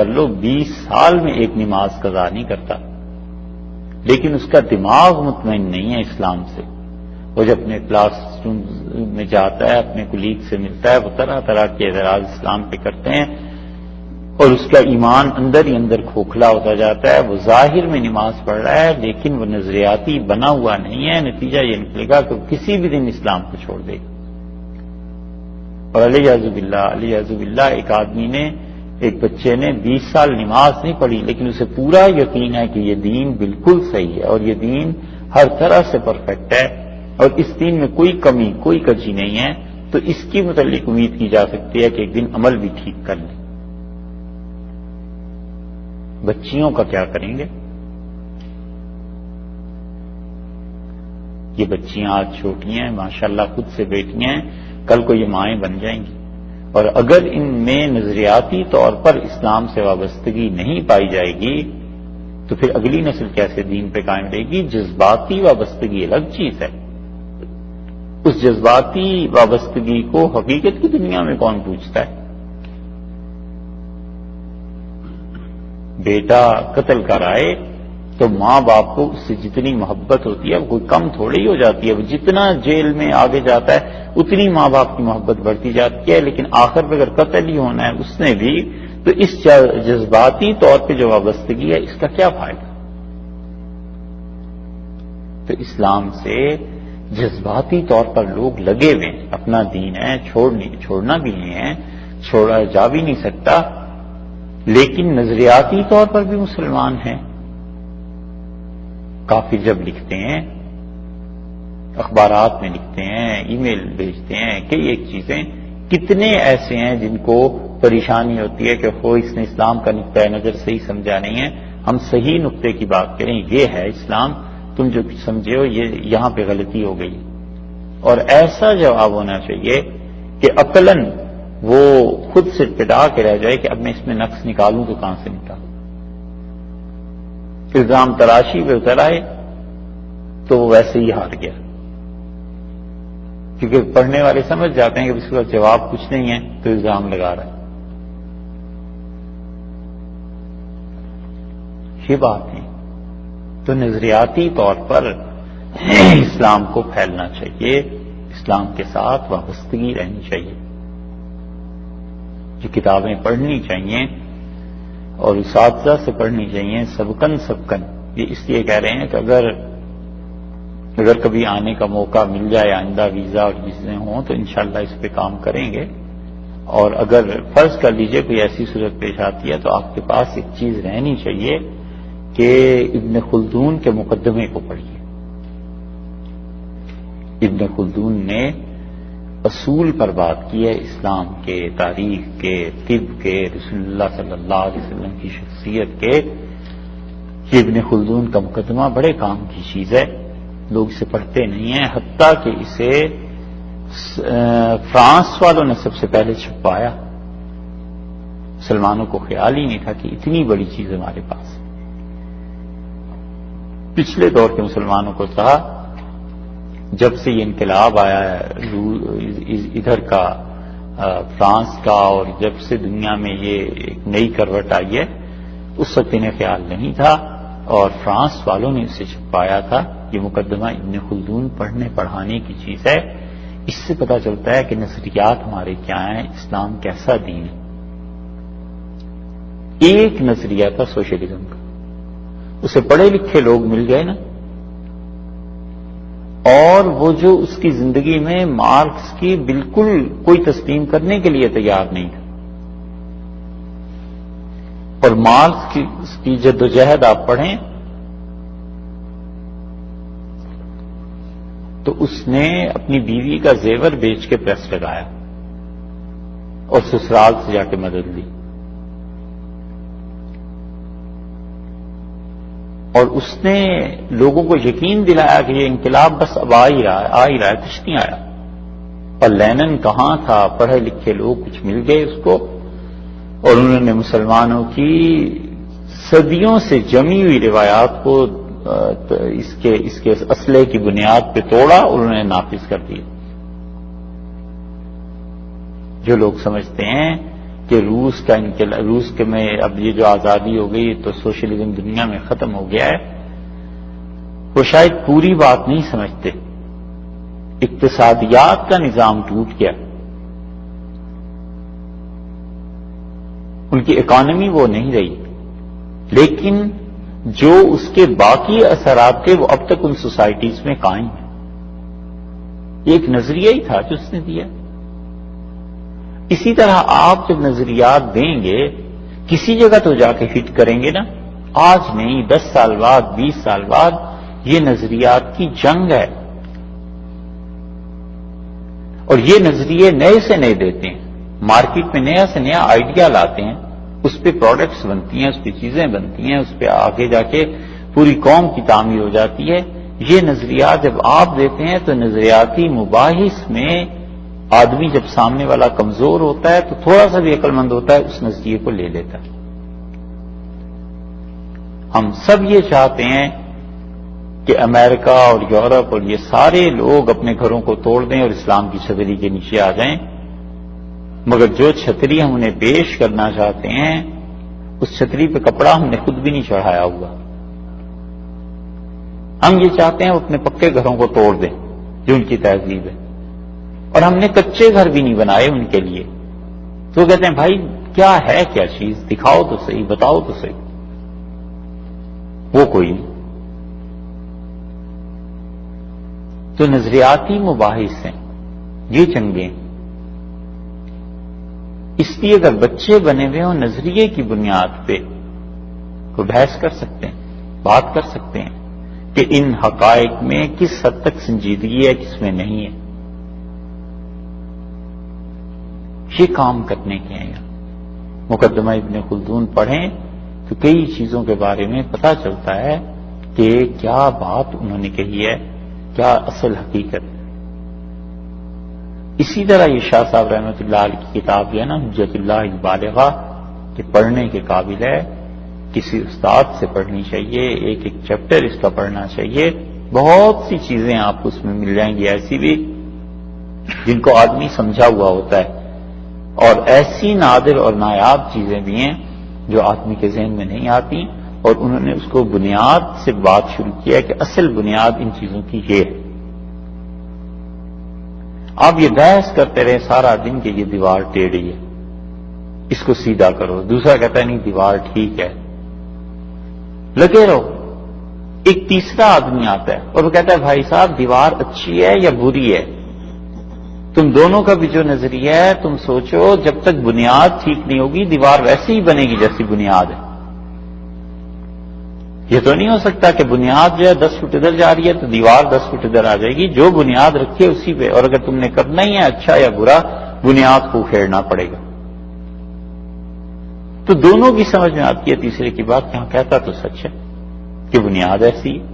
لو 20 سال میں ایک نماز قضا نہیں کرتا, لیکن اس کا دماغ مطمئن نہیں ہے اسلام سے. وہ جب اپنے کلاس روم میں جاتا ہے, اپنے کولیگ سے ملتا ہے, وہ طرح طرح کے اعتراض اسلام پہ کرتے ہیں اور اس کا ایمان اندر ہی اندر کھوکھلا ہوتا جاتا ہے. وہ ظاہر میں نماز پڑھ رہا ہے لیکن وہ نظریاتی بنا ہوا نہیں ہے. نتیجہ یہ نکلے گا کہ وہ کسی بھی دن اسلام کو چھوڑ دے گا. اور علیہ باللہ ایک بچے نے 20 سال نماز نہیں پڑھی, لیکن اسے پورا یقین ہے کہ یہ دین بالکل صحیح ہے اور یہ دین ہر طرح سے پرفیکٹ ہے اور اس دین میں کوئی کمی کوئی کجی نہیں ہے. تو اس کی متعلق امید کی جا سکتی ہے کہ ایک دن عمل بھی ٹھیک کر لیں. بچیوں کا کیا کریں گے؟ یہ بچیاں آج چھوٹی ہیں, ماشاءاللہ خود سے بیٹیاں ہیں, کل کو یہ مائیں بن جائیں گی. اور اگر ان میں نظریاتی طور پر اسلام سے وابستگی نہیں پائی جائے گی تو پھر اگلی نسل کیسے دین پہ قائم رہے گی؟ جذباتی وابستگی الگ چیز ہے. اس جذباتی وابستگی کو حقیقت کی دنیا میں کون پوچھتا ہے؟ بیٹا قتل کر آئے تو ماں باپ کو اس سے جتنی محبت ہوتی ہے وہ کوئی کم تھوڑی ہی ہو جاتی ہے. وہ جتنا جیل میں آگے جاتا ہے اتنی ماں باپ کی محبت بڑھتی جاتی ہے. لیکن آخر پہ اگر قتل ہی ہونا ہے اس نے بھی, تو اس جذباتی طور پہ جو وابستگی ہے اس کا کیا فائدہ؟ تو اسلام سے جذباتی طور پر لوگ لگے ہوئے ہیں. اپنا دین ہے, چھوڑنا بھی نہیں ہے, چھوڑا جا بھی نہیں سکتا, لیکن نظریاتی طور پر بھی مسلمان ہیں. کافر جب لکھتے ہیں, اخبارات میں لکھتے ہیں, ای میل بھیجتے ہیں, کئی ایک چیزیں, کتنے ایسے ہیں جن کو پریشانی ہوتی ہے کہ اس نے اسلام کا نقطۂ نظر صحیح سمجھا نہیں ہے. ہم صحیح نقطے کی بات کریں, یہ ہے اسلام, تم جو سمجھے ہو یہ یہاں پہ غلطی ہو گئی. اور ایسا جواب ہونا چاہیے کہ عقلاً وہ خود سے پٹا کے رہ جائے کہ اب میں اس میں نقص نکالوں تو کہاں سے نکالوں. الزام تراشی پہ اتر آئے تو وہ ویسے ہی ہار گیا, کیونکہ پڑھنے والے سمجھ جاتے ہیں کہ اس کا جواب کچھ نہیں ہے تو الزام لگا رہا ہے. یہ بات ہے. تو نظریاتی طور پر اسلام کو پھیلنا چاہیے، اسلام کے ساتھ وابستگی رہنی چاہیے، جو کتابیں پڑھنی چاہیے اور اساتذہ سے پڑھنی چاہیے سبقن۔ یہ اس لیے کہہ رہے ہیں کہ اگر کبھی آنے کا موقع مل جائے، آئندہ ویزا اور چیزیں ہوں تو انشاءاللہ اس پہ کام کریں گے، اور اگر فرض کر لیجئے کوئی ایسی صورت پیش آتی ہے تو آپ کے پاس ایک چیز رہنی چاہیے کہ ابن خلدون کے مقدمے کو پڑھیے۔ ابن خلدون نے اصول پر بات کی ہے، اسلام کے، تاریخ کے، طب کے، رسول اللہ صلی اللہ علیہ وسلم کی شخصیت کے۔ یہ ابن خلدون کا مقدمہ بڑے کام کی چیز ہے، لوگ اسے پڑھتے نہیں ہیں، حتیٰ کہ اسے فرانس والوں نے سب سے پہلے چھپایا۔ مسلمانوں کو خیال ہی نہیں تھا کہ اتنی بڑی چیز ہمارے پاس۔ پچھلے دور کے مسلمانوں کو تھا، جب سے یہ انقلاب آیا ہے ادھر کا فرانس کا، اور جب سے دنیا میں یہ ایک نئی کروٹ آئی ہے، اس وقت انہیں خیال نہیں تھا، اور فرانس والوں نے اسے چھپایا تھا۔ یہ مقدمہ ابن خلدون پڑھنے پڑھانے کی چیز ہے۔ اس سے پتہ چلتا ہے کہ نظریات ہمارے کیا ہیں، اسلام کیسا دین ہے۔ ایک نظریہ تھا سوشلزم کا، اسے پڑھے لکھے لوگ مل گئے نا، اور وہ جو اس کی زندگی میں مارکس کی بالکل کوئی تسلیم کرنے کے لیے تیار نہیں تھا، اور مارکس کی جدوجہد آپ پڑھیں تو اس نے اپنی بیوی کا زیور بیچ کے پریس لگایا اور سسرال سے جا کے مدد لی، اور اس نے لوگوں کو یقین دلایا کہ یہ انقلاب بس اب آ ہی رہا ہے، کچھ نہیں آیا۔ اور لینن کہاں تھا، پڑھے لکھے لوگ کچھ مل گئے اس کو، اور انہوں نے مسلمانوں کی صدیوں سے جمی ہوئی روایات کو اس کے اصلے کی بنیاد پہ توڑا، اور انہوں نے نافذ کر دیا۔ جو لوگ سمجھتے ہیں کہ روس کے میں اب یہ جو آزادی ہو گئی تو سوشلزم دنیا میں ختم ہو گیا ہے، وہ شاید پوری بات نہیں سمجھتے۔ اقتصادیات کا نظام ٹوٹ گیا، ان کی اکانومی وہ نہیں رہی، لیکن جو اس کے باقی اثرات تھے وہ اب تک ان سوسائٹیز میں قائم ہیں۔ یہ ایک نظریہ ہی تھا جو اس نے دیا۔ اسی طرح آپ جب نظریات دیں گے کسی جگہ تو جا کے ہٹ کریں گے نا، آج نہیں، 10 سال بعد، 20 سال بعد یہ نظریات کی جنگ ہے، اور یہ نظریے نئے سے نئے دیتے ہیں، مارکیٹ میں نیا سے نیا آئیڈیا لاتے ہیں، اس پہ پروڈکٹس بنتی ہیں، اس پہ چیزیں بنتی ہیں، اس پہ آگے جا کے پوری قوم کی تعمیر ہو جاتی ہے۔ یہ نظریات جب آپ دیتے ہیں تو نظریاتی مباحث میں آدمی جب سامنے والا کمزور ہوتا ہے تو تھوڑا سا بھی عقل مند ہوتا ہے، اس نظریے کو لے لیتا ہے۔ ہم سب یہ چاہتے ہیں کہ امریکہ اور یورپ اور یہ سارے لوگ اپنے گھروں کو توڑ دیں اور اسلام کی چھتری کے نیچے آ جائیں، مگر جو چھتری ہم انہیں پیش کرنا چاہتے ہیں اس چھتری پہ کپڑا ہم نے خود بھی نہیں چڑھایا ہوا۔ ہم یہ چاہتے ہیں وہ اپنے پکے گھروں کو توڑ دیں جو ان کی تہذیب ہے، اور ہم نے کچے گھر بھی نہیں بنائے ان کے لیے، تو وہ کہتے ہیں بھائی کیا ہے، کیا چیز دکھاؤ تو صحیح، بتاؤ تو صحیح، وہ کوئی نہیں۔ تو نظریاتی مباحث ہیں یہ چنگیں، اس لیے اگر بچے بنے ہوئے ہوں نظریے کی بنیاد پہ تو بحث کر سکتے ہیں، بات کر سکتے ہیں کہ ان حقائق میں کس حد تک سنجیدگی ہے، کس میں نہیں ہے۔ یہ کام کرنے کے ہیں۔ مقدمہ ابن خلدون پڑھیں تو کئی چیزوں کے بارے میں پتہ چلتا ہے کہ کیا بات انہوں نے کہی ہے، کیا اصل حقیقت ہے۔ اسی طرح یہ شاہ صاحب رحمۃ اللہ علیہ کی کتاب جو ہے نا حجت اللہ البالغہ، کہ پڑھنے کے قابل ہے، کسی استاد سے پڑھنی چاہیے، ایک ایک چیپٹر اس کا پڑھنا چاہیے۔ بہت سی چیزیں آپ کو اس میں مل جائیں گی ایسی بھی جن کو آدمی سمجھا ہوا ہوتا ہے، اور ایسی نادر اور نایاب چیزیں بھی ہیں جو آدمی کے ذہن میں نہیں آتی، اور انہوں نے اس کو بنیاد سے بات شروع کیا کہ اصل بنیاد ان چیزوں کی یہ ہے. آپ یہ بحث کرتے رہے سارا دن کہ یہ دیوار ٹیڑھی ہے، اس کو سیدھا کرو. دوسرا کہتا ہے نہیں دیوار ٹھیک ہے، لگے رہو. ایک تیسرا آدمی آتا ہے اور وہ کہتا ہے بھائی صاحب دیوار اچھی ہے یا بری ہے؟ تم دونوں کا بھی جو نظریہ ہے تم سوچو، جب تک بنیاد ٹھیک نہیں ہوگی دیوار ویسے ہی بنے گی جیسی بنیاد ہے. یہ تو نہیں ہو سکتا کہ بنیاد جو ہے 10 فٹ ادھر جا رہی ہے تو دیوار 10 فٹ ادھر آ جائے گی. جو بنیاد رکھی ہے اسی پہ، اور اگر تم نے کرنا ہی ہے اچھا یا برا، بنیاد کو کھیڑنا پڑے گا. تو دونوں کی سمجھ میں آتی ہے تیسرے کی بات، یہاں کہتا تو سچ ہے کہ بنیاد ایسی ہے.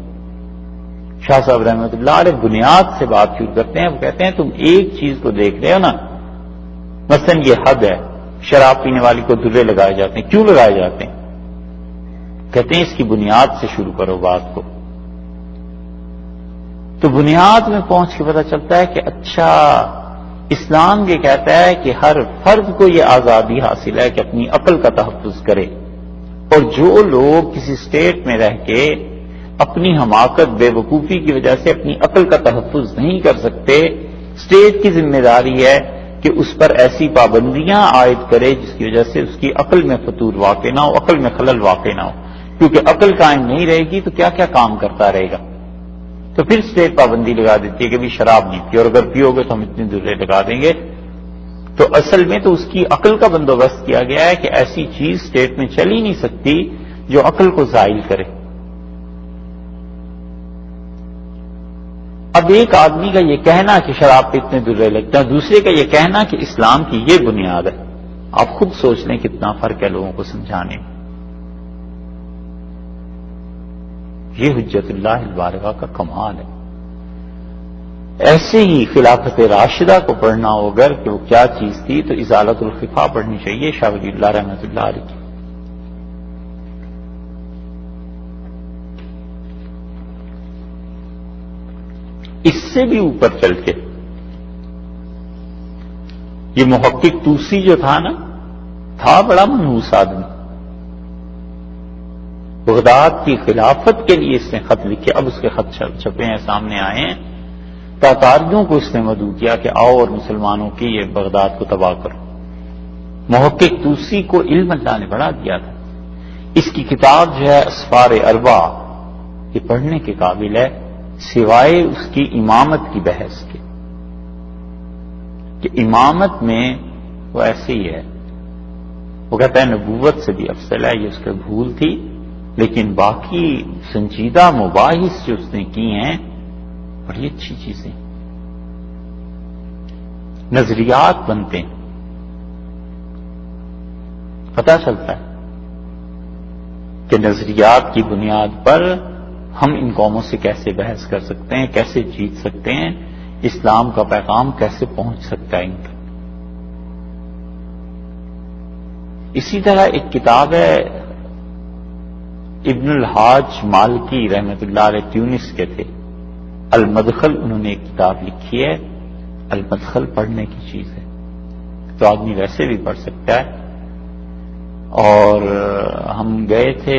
شاہ صاحب رحمۃ اللہ علیہ بنیاد سے بات شروع کرتے ہیں. وہ کہتے ہیں تم ایک چیز کو دیکھ رہے ہو نا، مثلا یہ حد ہے، شراب پینے والی کو درے لگائے جاتے ہیں. کیوں لگائے جاتے ہیں؟ کہتے ہیں اس کی بنیاد سے شروع کرو بات کو. تو بنیاد میں پہنچ کے پتہ چلتا ہے کہ اچھا اسلام یہ کہتا ہے کہ ہر فرد کو یہ آزادی حاصل ہے کہ اپنی عقل کا تحفظ کرے، اور جو لوگ کسی اسٹیٹ میں رہ کے اپنی حماقت بے وقوفی کی وجہ سے اپنی عقل کا تحفظ نہیں کر سکتے، اسٹیٹ کی ذمہ داری ہے کہ اس پر ایسی پابندیاں عائد کرے جس کی وجہ سے اس کی عقل میں فطور واقع نہ ہو، عقل میں خلل واقع نہ ہو. کیونکہ عقل قائم نہیں رہے گی تو کیا کیا کام کرتا رہے گا. تو پھر اسٹیٹ پابندی لگا دیتی ہے کہ بھی شراب نہیں پی، اور اگر پیو گے تو ہم اتنے درے لگا دیں گے. تو اصل میں تو اس کی عقل کا بندوبست کیا گیا ہے کہ ایسی چیز اسٹیٹ میں چل ہی نہیں سکتی جو عقل کو زائل کرے. اب ایک آدمی کا یہ کہنا کہ شراب پہ اتنے درے لگتے ہیں، دوسرے کا یہ کہنا کہ اسلام کی یہ بنیاد ہے. آپ خود سوچ لیں کتنا فرق ہے لوگوں کو سمجھانے میں. یہ حجت اللہ البالغہ کا کمال ہے. ایسے ہی خلافت راشدہ کو پڑھنا ہو اگر کہ وہ کیا چیز تھی تو ازالت الخفا پڑھنی چاہیے شاہ ولی اللہ رحمۃ اللہ علیہ کی. اس سے بھی اوپر چل کے یہ محقق توسی جو تھا نا، تھا بڑا منحوس آدمی. بغداد کی خلافت کے لیے اس نے خط لکھے. اب اس کے خط چھپے ہیں، سامنے آئے ہیں. تاتاریوں کو اس نے مدعو کیا کہ آؤ اور مسلمانوں کی یہ بغداد کو تباہ کرو. محقق توسی کو علم اللہ نے بڑھا دیا تھا. اس کی کتاب جو ہے اسفار اربع، یہ پڑھنے کے قابل ہے سوائے اس کی امامت کی بحث کے، کہ امامت میں وہ ایسے ہی ہے. وہ کہتا ہے نبوت سے بھی افضل ہے، یہ اس کی بھول تھی، لیکن باقی سنجیدہ مباحث جو اس نے کی ہیں بڑی اچھی چیزیں، نظریات بنتے ہیں. پتہ چلتا ہے کہ نظریات کی بنیاد پر ہم ان قوموں سے کیسے بحث کر سکتے ہیں، کیسے جیت سکتے ہیں، اسلام کا پیغام کیسے پہنچ سکتا ہے ان تک. اسی طرح ایک کتاب ہے ابن الحاج مالکی رحمۃ اللہ علیہ، تیونس کے تھے، المدخل. انہوں نے ایک کتاب لکھی ہے، المدخل پڑھنے کی چیز ہے، تو آدمی ویسے بھی پڑھ سکتا ہے. اور ہم گئے تھے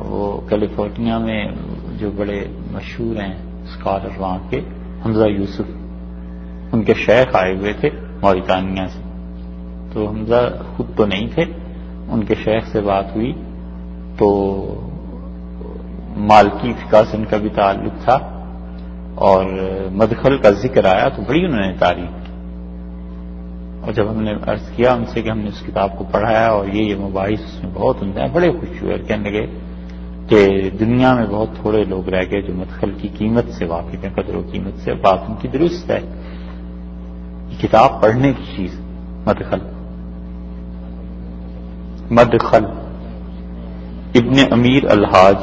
وہ کیلیفورنیا میں جو بڑے مشہور ہیں اسکالر وہاں کے، حمزہ یوسف، ان کے شیخ آئے ہوئے تھے موریتانیہ سے. تو حمزہ خود تو نہیں تھے، ان کے شیخ سے بات ہوئی تو مالکی فقہ سے ان کا بھی تعلق تھا، اور مدخل کا ذکر آیا تو بڑی انہوں نے تعریف کی. اور جب ہم نے عرض کیا ان سے کہ ہم نے اس کتاب کو پڑھایا اور یہ مباحث اس میں بہت عمدہ ہیں، بڑے خوش ہوئے اور کہنے لگے کہ دنیا میں بہت تھوڑے لوگ رہ گئے جو مدخل کی قیمت سے واقف ہیں، قدر و قیمت سے. بات ان کی درست ہے، یہ کتاب پڑھنے کی چیز. مدخل ابن امیر الحاج.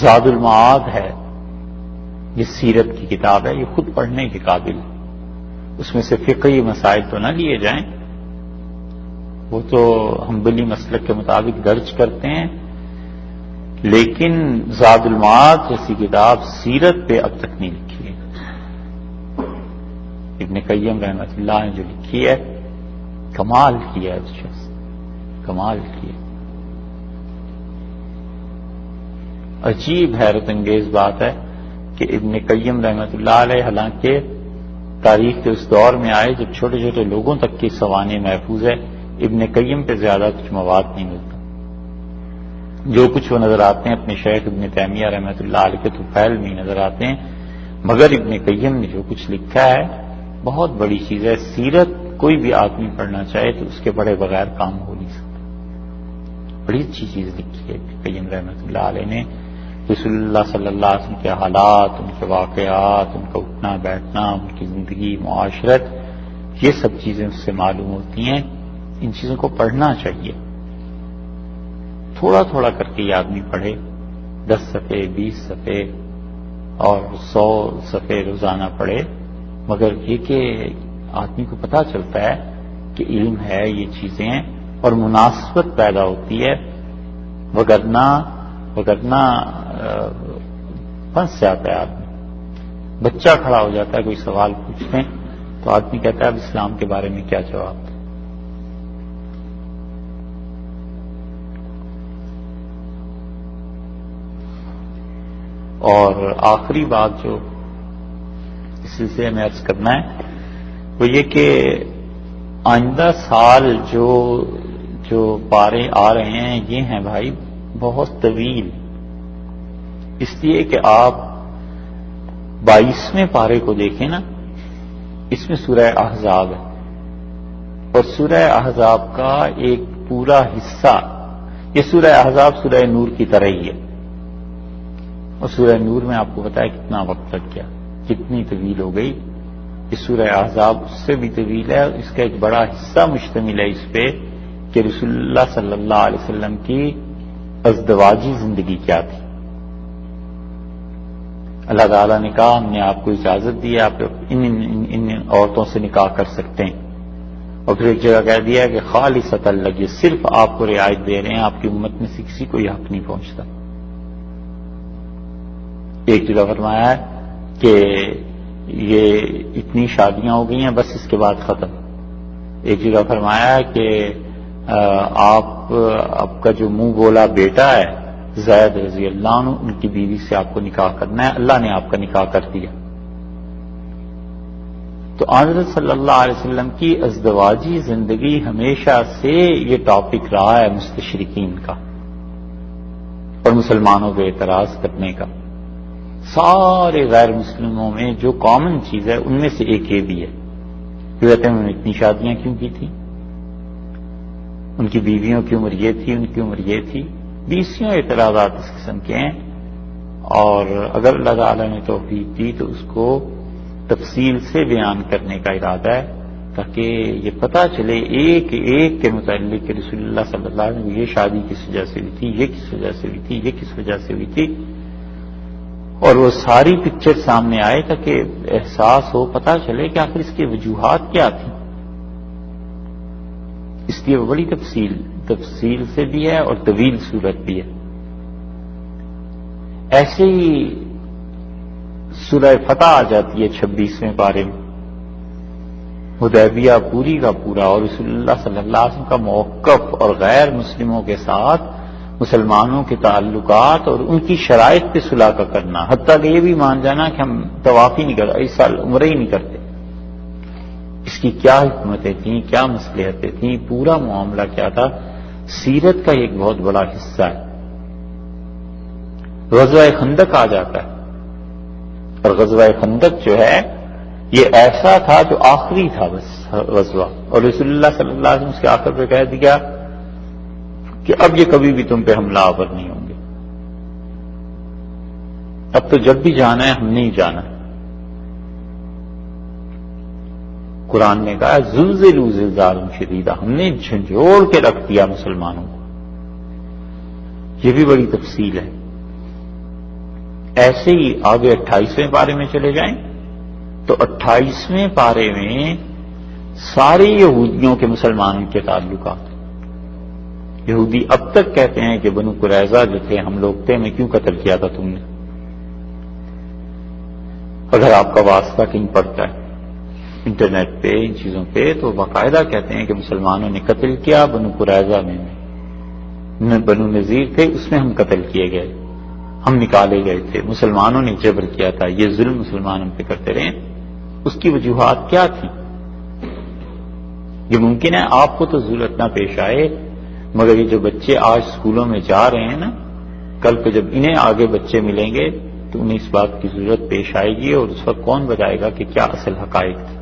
زاد المعاد ہے، یہ سیرت کی کتاب ہے، یہ خود پڑھنے کے قابل ہے. اس میں سے فقہی مسائل تو نہ لیے جائیں، وہ تو حنبلی مسلک کے مطابق درج کرتے ہیں، لیکن زاد المعاد جیسی کتاب سیرت پہ اب تک نہیں لکھی ہے. ابن قیم رحمۃ اللہ نے جو لکھی ہے، کمال کیا ہے اس شخص، کمال کیا۔ عجیب حیرت انگیز بات ہے کہ ابن قیم رحمۃ اللہ علیہ حالانکہ تاریخ کے اس دور میں آئے جب چھوٹے چھوٹے لوگوں تک کی سوانح محفوظ ہے، ابن قیم پہ زیادہ کچھ مواد نہیں ملتا۔ جو کچھ وہ نظر آتے ہیں اپنے شیخ ابن تیمیہ رحمۃ اللہ علیہ کے طفیل میں نظر آتے ہیں، مگر ابن قیم نے جو کچھ لکھا ہے بہت بڑی چیز ہے۔ سیرت کوئی بھی آدمی پڑھنا چاہے تو اس کے پڑھے بغیر کام ہو نہیں سکتا۔ بڑی اچھی چیز لکھی ہے ابن قیم رحمۃ اللہ علیہ نے، رسول اللہ صلی اللہ علیہ وسلم کے حالات، ان کے واقعات، ان کا اٹھنا بیٹھنا، ان کی زندگی، معاشرت، یہ سب چیزیں اس سے معلوم ہوتی ہیں۔ ان چیزوں کو پڑھنا چاہیے، تھوڑا تھوڑا کر کے یہ آدمی پڑھے، 10 صفحے 20 صفحے اور 100 صفحے روزانہ پڑھے، مگر یہ کہ آدمی کو پتہ چلتا ہے کہ علم ہے، یہ چیزیں ہیں اور مناسبت پیدا ہوتی ہے، وگرنہ پھنس جاتا ہے آدمی۔ بچہ کھڑا ہو جاتا ہے، کوئی سوال پوچھتے ہیں تو آدمی کہتا ہے اب اسلام کے بارے میں کیا جواب دیں۔ اور آخری بات جو اس سلسلے میں عرض کرنا ہے وہ یہ کہ آئندہ سال جو پارے آ رہے ہیں یہ ہیں بھائی بہت طویل، اس لیے کہ آپ 22ویں پارے کو دیکھیں نا، اس میں سورہ احزاب ہے اور سورہ احزاب کا ایک پورا حصہ، یہ سورہ احزاب سورہ نور کی طرح ہی ہے، اور سورہ نور میں آپ کو بتایا کتنا وقت لگ گیا، کتنی طویل ہو گئی۔ اس سورہ احزاب اس سے بھی طویل ہے، اس کا ایک بڑا حصہ مشتمل ہے اس پہ کہ رسول اللہ صلی اللہ علیہ وسلم کی ازدواجی زندگی کیا تھی۔ اللہ تعالیٰ نے کہا ہم نے آپ کو اجازت دی ہے، آپ ان عورتوں سے نکاح کر سکتے ہیں، اور پھر ایک جگہ کہہ دیا کہ خالصۃ لک، یہ صرف آپ کو رعایت دے رہے ہیں، آپ کی امت میں سے کسی کو یہ حق نہیں پہنچتا۔ ایک جگہ فرمایا ہے کہ یہ اتنی شادیاں ہو گئی ہیں بس اس کے بعد ختم۔ ایک جگہ فرمایا ہے کہ آپ کا جو منہ بولا بیٹا ہے زید رضی اللہ عنہ، ان کی بیوی سے آپ کو نکاح کرنا ہے، اللہ نے آپ کا نکاح کر دیا۔ تو حضرت صلی اللہ علیہ وسلم کی ازدواجی زندگی ہمیشہ سے یہ ٹاپک رہا ہے مستشرقین کا اور مسلمانوں پہ اعتراض کرنے کا۔ سارے غیر مسلموں میں جو کامن چیز ہے ان میں سے ایک یہ بھی ہے کہ کہتے ہیں انہوں نے اتنی شادیاں کیوں کی تھی، ان کی بیویوں کی عمر یہ تھی، ان کی عمر یہ تھی، 20 اعتراضات اس قسم کے ہیں، اور اگر اللہ تعالیٰ نے توفیق دی تو اس کو تفصیل سے بیان کرنے کا ارادہ ہے تاکہ یہ پتہ چلے ایک ایک کے متعلق کہ رسول اللہ صلی اللہ علیہ وسلم یہ شادی کس وجہ سے ہوئی تھی، یہ کس وجہ سے ہوئی تھی، یہ کس وجہ سے ہوئی تھی، اور وہ ساری پکچر سامنے آئے تاکہ احساس ہو، پتہ چلے کہ آخر اس کی وجوہات کیا تھیں۔ اس لیے وہ بڑی تفصیل سے بھی ہے اور طویل صورت بھی ہے۔ ایسے ہی سورہ فتح آ جاتی ہے 26ویں پارے میں، حدیبیہ پوری کا پورا اور رسول اللہ صلی اللہ علیہ وسلم کا موقف اور غیر مسلموں کے ساتھ مسلمانوں کے تعلقات اور ان کی شرائط پہ صلح کا کرنا، حتیٰ کہ یہ بھی مان جانا کہ ہم طواف ہی نہیں کرتے، اس سال عمرہ ہی نہیں کرتے۔ اس کی کیا حکمتیں تھیں، کیا مصلحتیں تھیں، پورا معاملہ کیا تھا، سیرت کا ایک بہت بڑا حصہ ہے۔ غزوہ خندق آ جاتا ہے، اور غزوہ خندق جو ہے یہ ایسا تھا جو آخری تھا بس غزوہ، اور رسول اللہ صلی اللہ علیہ وسلم اس کے آخر پہ کہہ دیا کہ اب یہ کبھی بھی تم پہ حملہ آور نہیں ہوں گے، اب تو جب بھی جانا ہے ہم نہیں جانا۔ قرآن نے کہا زلزلوا زلزالا شدیدا، ہم نے جھنجھوڑ کے رکھ دیا مسلمانوں کو۔ یہ بھی بڑی تفصیل ہے۔ ایسے ہی آگے 28ویں پارے میں چلے جائیں تو 28ویں پارے میں سارے یہودیوں کے مسلمانوں کے تعلقات۔ یہودی اب تک کہتے ہیں کہ بنو قریظہ جو تھے ہم لوگ تھے، میں کیوں قتل کیا تھا تم نے، اگر آپ کا واسطہ کہیں پڑتا ہے۔ انٹرنیٹ پہ ان چیزوں پہ، تو باقاعدہ کہتے ہیں کہ مسلمانوں نے قتل کیا بنو قریظہ میں بنو نذیر تھے، اس میں ہم قتل کیے گئے، ہم نکالے گئے تھے، مسلمانوں نے جبر کیا تھا، یہ ظلم مسلمانوں پہ کرتے رہے۔ اس کی وجوہات کیا تھی؟ یہ ممکن ہے آپ کو تو ضرورت نہ پیش آئے، مگر یہ جو بچے آج اسکولوں میں جا رہے ہیں نا، کل کو جب انہیں آگے بچے ملیں گے تو انہیں اس بات کی ضرورت پیش آئے گی، اور اس وقت کون بتائے گا کہ کیا اصل حقائق تھے۔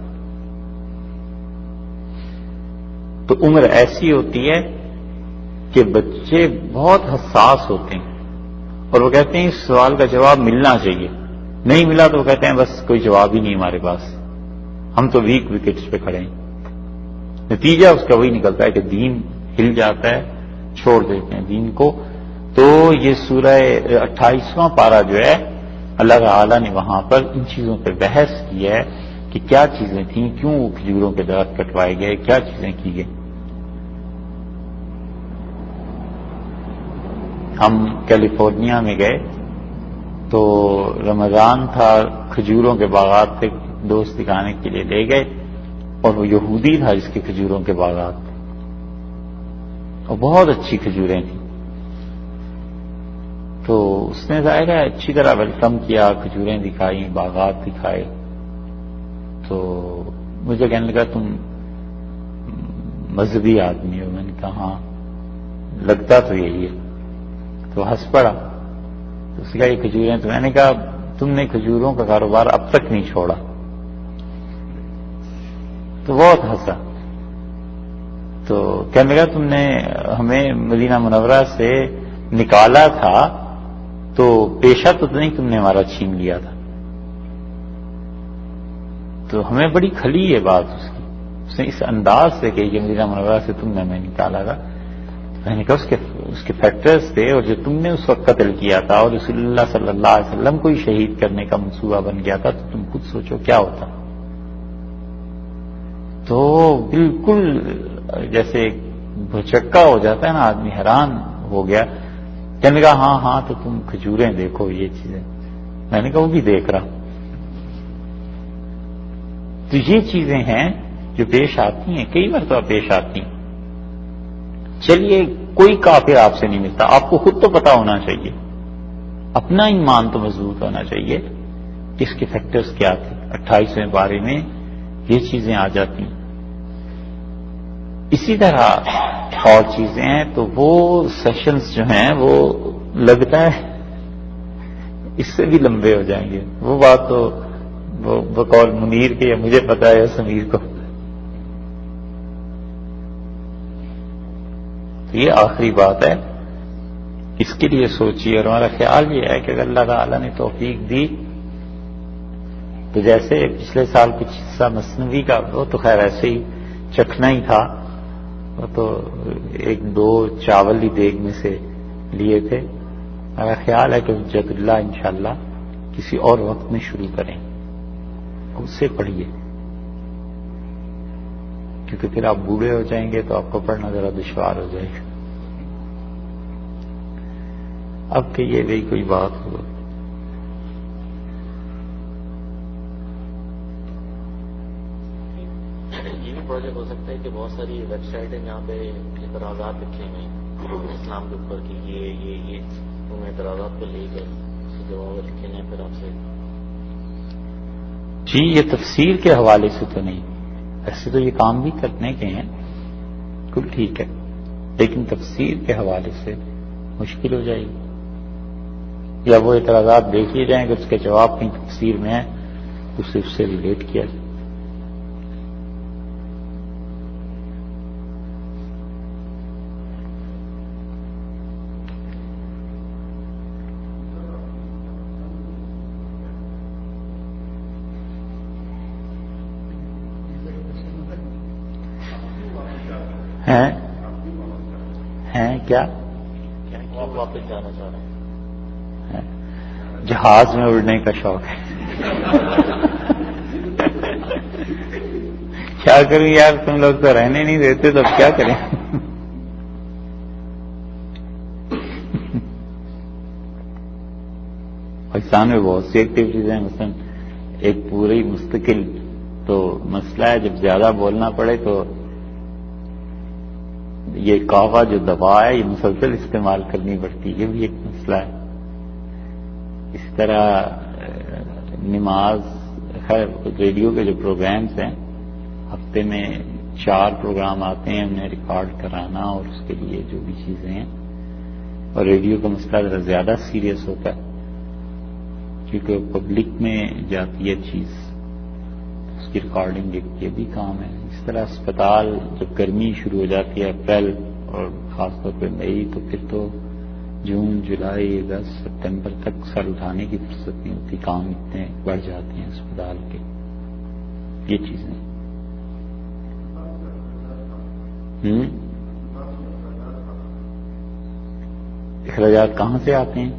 تو عمر ایسی ہوتی ہے کہ بچے بہت حساس ہوتے ہیں، اور وہ کہتے ہیں اس سوال کا جواب ملنا چاہیے، نہیں ملا تو وہ کہتے ہیں بس کوئی جواب ہی نہیں ہمارے پاس، ہم تو ویک وکٹس پہ کھڑے ہیں۔ نتیجہ اس کا وہی نکلتا ہے کہ دین ہل جاتا ہے، چھوڑ دیتے ہیں دین کو۔ تو یہ سورہ 28واں پارہ جو ہے، اللہ تعالی نے وہاں پر ان چیزوں پہ بحث کی ہے کہ کیا چیزیں تھیں، کیوں وہ کھجوروں کے درخت کٹوائے گئے، کیا چیزیں کی گئی۔ ہم کیلیفورنیا میں گئے تو رمضان تھا، کھجوروں کے باغات تھے، دوست دکھانے کے لیے لے گئے، اور وہ یہودی تھا جس کے کھجوروں کے باغات تھے، اور بہت اچھی کھجوریں تھیں۔ تو اس نے ظاہر ہے اچھی طرح ویلکم کیا، کھجوریں دکھائی، باغات دکھائے۔ تو مجھے کہنے لگا تم مذہبی آدمی ہو؟ میں نے کہا ہاں، لگتا تو یہی ہے۔ تو ہنس پڑا، تو اس کا یہ کھجوریں، تو میں نے کہا تم نے کھجوروں کا کاروبار اب تک نہیں چھوڑا؟ تو بہت ہنسا۔ تو کہنے لگا تم نے ہمیں مدینہ منورہ سے نکالا تھا تو پیشہ تو نہیں تم نے ہمارا چھین لیا تھا؟ تو ہمیں بڑی کھلی یہ بات اس نے اس انداز سے کہی کہ مدینہ منورہ سے تم نے ہمیں نکالا تھا۔ میں نے کہا اس کے فیکٹرز تھے، اور جو تم نے اس وقت قتل کیا تھا اور رسول اللہ صلی اللہ علیہ وسلم کو ہی شہید کرنے کا منصوبہ بن گیا تھا، تو تم خود سوچو کیا ہوتا۔ تو بالکل جیسے بھچکا ہو جاتا ہے نا آدمی، حیران ہو گیا۔ کہنے لگا ہاں ہاں تو تم کھجوریں دیکھو، یہ چیزیں۔ میں نے کہا وہ بھی دیکھ رہا۔ تو یہ چیزیں ہیں جو پیش آتی ہیں، کئی مرتبہ پیش آتی ہیں۔ چلیے کوئی کافر آپ سے نہیں ملتا، آپ کو خود تو پتا ہونا چاہیے، اپنا ایمان تو مضبوط ہونا چاہیے کہ اس کے فیکٹرز کیا تھے۔ 28ویں پارے میں یہ چیزیں آ جاتی ہیں۔ اسی طرح اور چیزیں ہیں، تو وہ سیشنز جو ہیں وہ لگتا ہے اس سے بھی لمبے ہو جائیں گے۔ وہ بات تو بقول منیر کے، یا مجھے پتا ہے یا سمیر کو۔ تو یہ آخری بات ہے، اس کے لیے سوچیے، اور ہمارا خیال یہ ہے کہ اگر اللہ تعالیٰ نے توفیق دی تو جیسے پچھلے سال کچھ حصہ مثنوی کا، وہ تو خیر ایسے ہی چکھنا ہی تھا، وہ تو ایک دو چاول ہی دیگ میں سے لیے تھے۔ ہمارا خیال ہے کہ حجت اللہ انشاءاللہ کسی اور وقت میں شروع کریں، اس سے پڑھیے، کیونکہ پھر آپ بوڑھے ہو جائیں گے تو آپ کو پڑھنا ذرا دشوار ہو جائے گا۔ اب کہ یہ بھی کوئی بات ہو، یہ بھی پروجیکٹ ہو سکتا ہے کہ بہت ساری ویب سائٹ ہیں جہاں پہ اعتراضات لکھے ہوئے ہیں اسلام کے اوپر کہ یہ ان اعتراضات کو لے کر جواب لکھے ہیں پھر آپ سے۔ جی یہ تفسیر کے حوالے سے تو نہیں، ایسے تو یہ کام بھی کرنے کے ہیں، بالکل ٹھیک ہے، لیکن تفسیر کے حوالے سے مشکل ہو جائے گی، یا وہ اعتراضات دیکھ لیے جائیں کہ اس کے جواب کہیں تفسیر میں ہے، اسے اس سے ریلیٹ کیا جائے۔ ہیں کیا واپس جانا چاہ رہے ہیں؟ جہاز میں اڑنے کا شوق ہے۔ کیا کروں یار، تم لوگ تو رہنے نہیں دیتے، تو اب کیا کریں۔ پاکستان میں بہت سی ایکٹیویٹیز ہیں، مثلا ایک پوری مستقل تو مسئلہ ہے جب زیادہ بولنا پڑے تو یہ کہوا جو دوا ہے یہ مسلسل استعمال کرنی پڑتی ہے، یہ بھی ایک مسئلہ ہے۔ اس طرح نماز، خیر ریڈیو کے جو پروگرامز ہیں ہفتے میں 4 پروگرام آتے ہیں، انہیں ریکارڈ کرانا اور اس کے لیے جو بھی چیزیں ہیں، اور ریڈیو کا مسئلہ ذرا زیادہ سیریس ہوتا ہے کیونکہ پبلک میں جاتی ہے چیز، اس کی ریکارڈنگ یہ بھی کام ہے۔ اس طرح اسپتال جب گرمی شروع ہو جاتی ہے اپریل اور خاص طور پہ مئی، تو پھر تو جون، جولائی، اگست، ستمبر تک سر اٹھانے کی فرصت نہیں ہوتی، کام اتنے بڑھ جاتے ہیں اسپتال کے، یہ چیزیں۔ اخراجات کہاں سے آتے ہیں؟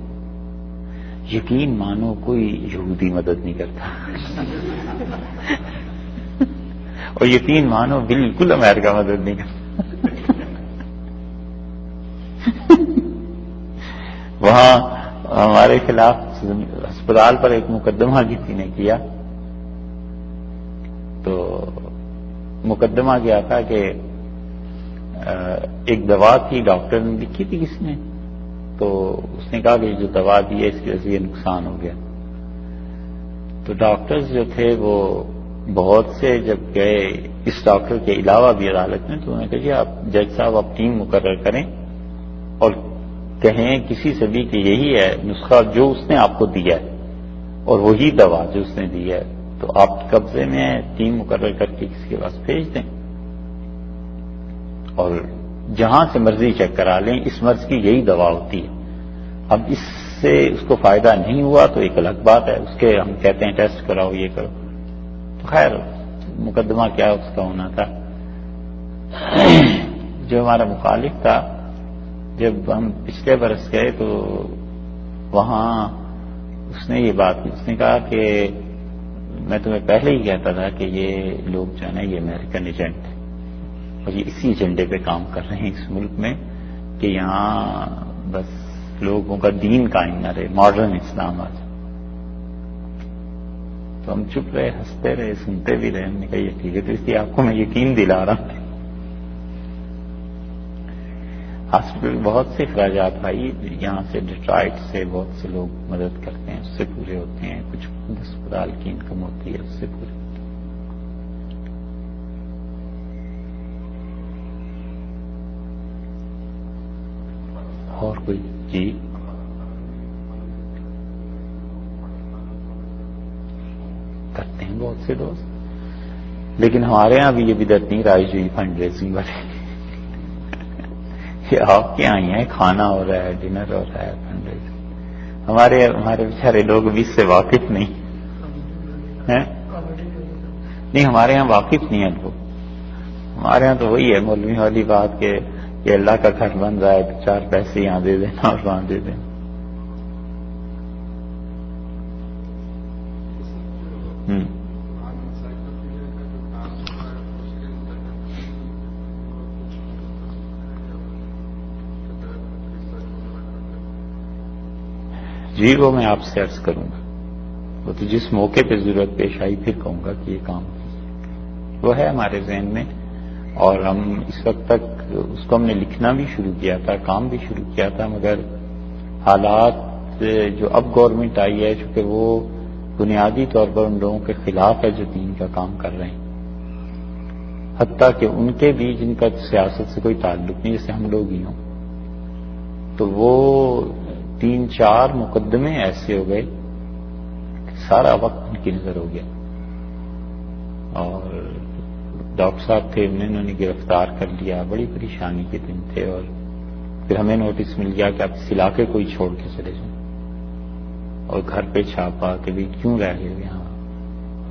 یقین مانو کوئی یہودی مدد نہیں کرتا اور یقین مانو بالکل امریکہ مدد نہیں کرتا۔ وہاں ہمارے خلاف اسپتال پر ایک مقدمہ کسی نے کیا، تو مقدمہ کیا تھا کہ ایک دوا تھی، ڈاکٹر نے لکھی تھی کس نے، تو اس نے کہا کہ جو دوا دی ہے اس کی وجہ سے یہ نقصان ہو گیا۔ تو ڈاکٹرز جو تھے وہ بہت سے جب گئے اس ڈاکٹر کے علاوہ بھی عدالت میں، تو انہوں نے کہا جی آپ جج صاحب آپ ٹیم مقرر کریں اور کہیں کسی سے بھی کہ یہی ہے نسخہ جو اس نے آپ کو دیا ہے اور وہی دوا جو اس نے دی ہے، تو آپ قبضے میں ٹیم مقرر کر کے کسی کے پاس بھیج دیں اور جہاں سے مرضی چیک کرا لیں، اس مرض کی یہی دوا ہوتی ہے۔ اب اس سے اس کو فائدہ نہیں ہوا تو ایک الگ بات ہے، اس کے ہم کہتے ہیں ٹیسٹ کراؤ، یہ کرو، تو خیر مقدمہ کیا اس کا ہونا تھا۔ جو ہمارا مخالف تھا، جب ہم پچھلے برس گئے تو وہاں اس نے یہ بات کی، اس نے کہا کہ میں تمہیں پہلے ہی کہتا تھا کہ یہ لوگ جو ہے نا یہ امریکن ایجنٹ ہے اور یہ اسی ایجنڈے پہ کام کر رہے ہیں اس ملک میں کہ یہاں بس لوگوں کا دین قائم نہ رہے، ماڈرن اسلام آ جائے۔ تو ہم چپ رہے، ہنستے رہے، سنتے بھی رہے، ہم نے کہا یہ ٹھیک ہے، تو اس لیے آپ کو میں یقین دلا رہا ہوں۔ ہاسپٹل بہت سے اخراجات بھائی یہاں سے ڈیٹرائٹ سے بہت سے لوگ مدد کرتے ہیں، اس سے پورے ہوتے ہیں، کچھ اسپتال کی انکم ہوتی ہے اس سے پورے۔ اور کوئی جی کرتے ہیں بہت سے دوست، لیکن ہمارے ہاں بھی یہ بدعت نہیں رائج ہوئی فنڈ ریزنگ والے کہ آپ کے یہاں ہیں کھانا ہو رہا ہے، ڈنر ہو رہا ہے، فنڈ ریزنگ۔ ہمارے بیچارے لوگ بھی اس سے واقف نہیں ہیں، نہیں ہمارے یہاں واقف نہیں ہیں لوگ۔ ہمارے یہاں تو وہی ہے مولوی والی بات کہ یہ اللہ کا گھر بن رہا ہے، 4 پیسے یہاں دے دینا اور وہاں دے دینا۔ جی وہ میں آپ سے عرض کروں گا، وہ تو جس موقع پہ ضرورت پیش آئی پھر کہوں گا کہ یہ کام وہ ہے ہمارے ذہن میں، اور ہم اس وقت تک اس کو ہم نے لکھنا بھی شروع کیا تھا، کام بھی شروع کیا تھا، مگر حالات جو اب گورنمنٹ آئی ہے چونکہ وہ بنیادی طور پر ان لوگوں کے خلاف ہے جو دین کا کام کر رہے ہیں، حتیٰ کہ ان کے بھی جن کا سیاست سے کوئی تعلق نہیں، جیسے ہم لوگ ہی ہوں، تو وہ 3-4 مقدمے ایسے ہو گئے کہ سارا وقت ان کی نظر ہو گیا، اور ڈاکٹر صاحب تھے انہوں نے گرفتار کر لیا، بڑی پریشانی کے دن تھے، اور پھر ہمیں نوٹس مل گیا کہ آپ اس علاقے کو ہی چھوڑ کے چلے جائیں، اور گھر پہ چھاپا کہ بھی کیوں رہ گئے یہاں۔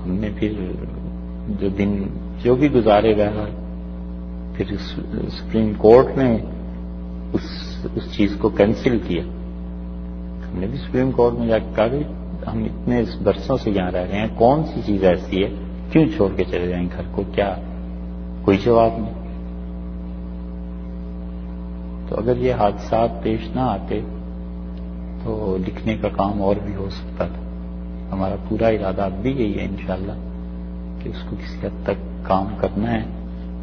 ہم نے پھر جو دن جو بھی گزارے گیا، پھر سپریم کورٹ نے اس چیز کو کینسل کیا۔ ہم نے بھی سپریم کورٹ میں جا کے کہا کہ ہم اتنے برسوں سے یہاں رہ رہے ہیں، کون سی چیز ایسی ہے کیوں چھوڑ کے چلے جائیں گھر کو؟ کیا کوئی جواب نہیں۔ تو اگر یہ حادثات پیش نہ آتے تو لکھنے کا کام اور بھی ہو سکتا تھا۔ ہمارا پورا ارادہ اب بھی یہی ہے انشاءاللہ کہ اس کو کسی حد تک کام کرنا ہے،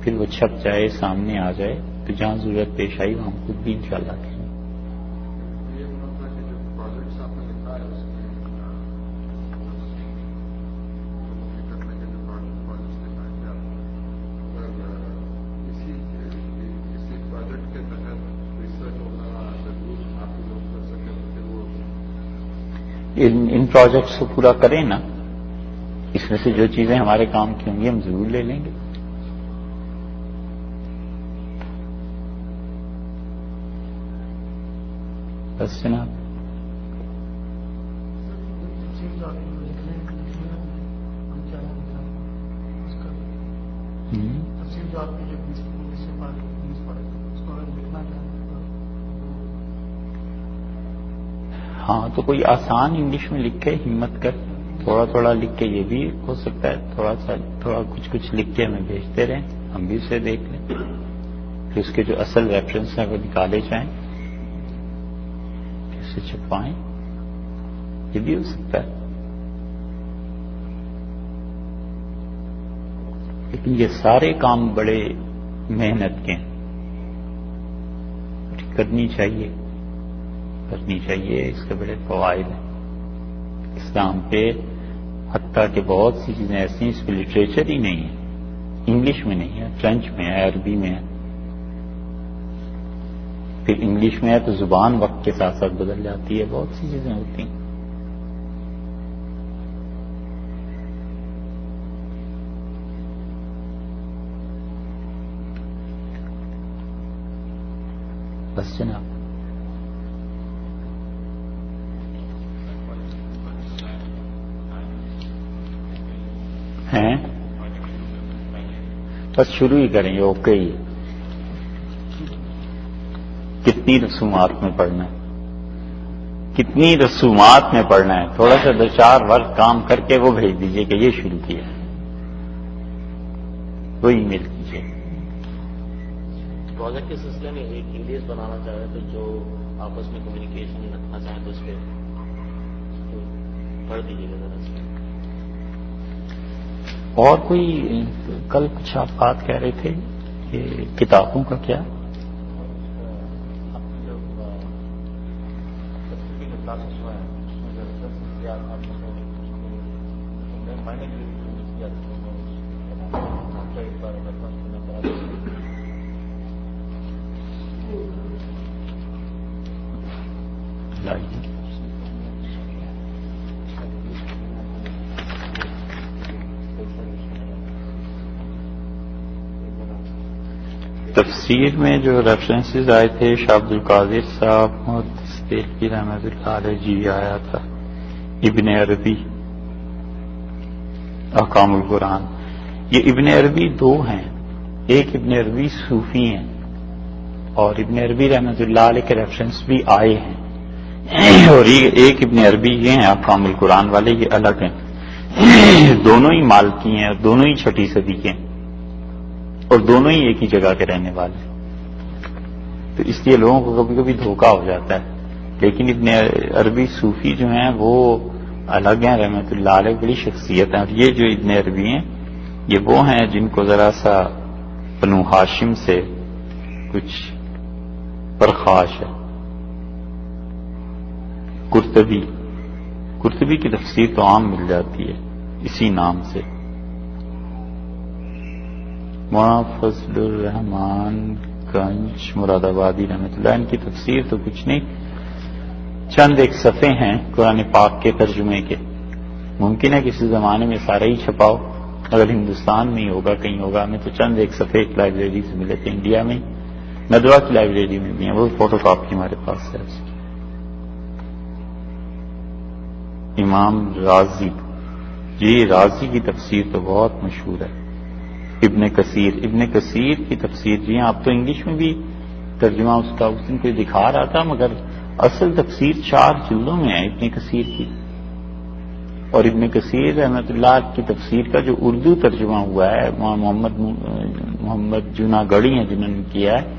پھر وہ چھپ جائے، سامنے آ جائے، تو جہاں ضرورت پیش آئی وہاں خود بھی انشاءاللہ کریں۔ ان پروجیکٹس کو پورا کریں نا، اس میں سے جو چیزیں ہمارے کام کی ہوں گی ہم ضرور لے لیں گے۔ بس جناب، ہاں تو کوئی آسان انگلش میں لکھ کے ہمت کر تھوڑا تھوڑا لکھ کے، یہ بھی ہو سکتا ہے تھوڑا کچھ لکھ کے ہمیں بھیجتے رہیں، ہم بھی اسے دیکھ لیں، پھر اس کے جو اصل ریفرنس ہیں وہ نکالے جائیں، کیسے چھپائیں، یہ بھی ہو سکتا ہے۔ لیکن یہ سارے کام بڑے محنت کے ہیں، کرنی چاہیے، اس کے بڑے فوائد ہیں اسلام پہ، حتیٰ کہ بہت سی چیزیں ایسی ہیں اس پہ لٹریچر ہی نہیں ہے، انگلش میں نہیں ہے، فرینچ میں ہے، عربی میں ہے، پھر انگلش میں ہے تو زبان وقت کے ساتھ ساتھ بدل جاتی ہے، بہت سی چیزیں ہوتی ہیں۔ بس جناب، ہیں بس شروع ہی کریں گے، اوکے ہی۔ کتنی رسومات میں پڑھنا ہے، تھوڑا سا 2-4 ورک کام کر کے وہ بھیج دیجئے کہ یہ شروع کیا، وہ ای میل کیجیے۔ پروجیکٹ کے سلسلے میں ایک ایڈیز بنانا چاہے تو جو آپس میں کمیونیکیشن رکھنا چاہیں تو اس پہ پڑھ دیجیے گا ذرا سے۔ اور کوئی کل کچھ آپ بات کہہ رہے تھے کہ کتابوں کا کیا؟ تفسیر میں جو ریفرنسز آئے تھے، شاہ عبد القادر صاحب محدث دہلوی رحمۃ اللہ علیہ جی آیا تھا، ابن عربی احکام القرآن، یہ ابن عربی 2 ہیں، ایک ابن عربی صوفی ہیں اور ابن عربی رحمۃ اللہ علیہ کے ریفرنس بھی آئے ہیں، اور ایک ابن عربی یہ ہیں احکام القرآن والے، یہ الگ ہیں، دونوں ہی مالکی ہیں اور دونوں ہی 6 صدی کے ہیں اور دونوں ہی ایک ہی جگہ کے رہنے والے ہیں، تو اس لیے لوگوں کو کبھی کبھی دھوکہ ہو جاتا ہے۔ لیکن ابن عربی صوفی جو ہیں وہ الگ ہیں، رحمۃ اللہ علیہ بڑی شخصیت ہیں، اور یہ جو ابن عربی ہیں یہ وہ ہیں جن کو ذرا سا بنو ہاشم سے کچھ پرخاش ہے۔ قرطبی کی تفسیر تو عام مل جاتی ہے اسی نام سے، مولانا فضل الرحمان گنج مراد آبادی رحمۃ اللہ، ان کی تفسیر تو کچھ نہیں، چند ایک صفحے ہیں قرآن پاک کے ترجمے کے، ممکن ہے کسی زمانے میں سارا ہی چھپاؤ، اگر ہندوستان میں ہی ہوگا کہیں ہوگا، ہمیں تو چند ایک صفحے ایک لائبریری سے ملے تھے انڈیا میں، ندوہ کی لائبریری میں بھی ہیں، وہ فوٹو کاپی ہمارے پاس ہے۔ امام رازی، جی رازی کی تفسیر تو بہت مشہور ہے۔ ابن کثیر کی تفسیر، جی آپ تو انگلش میں بھی ترجمہ اس کا اس دن کوئی دکھا رہا تھا، مگر اصل تفسیر 4 جلدوں میں ہے ابن کثیر کی، اور ابن کثیر رحمۃ اللہ کی تفسیر کا جو اردو ترجمہ ہوا ہے، محمد جوناگڑھی ہیں جنہوں نے کیا ہے،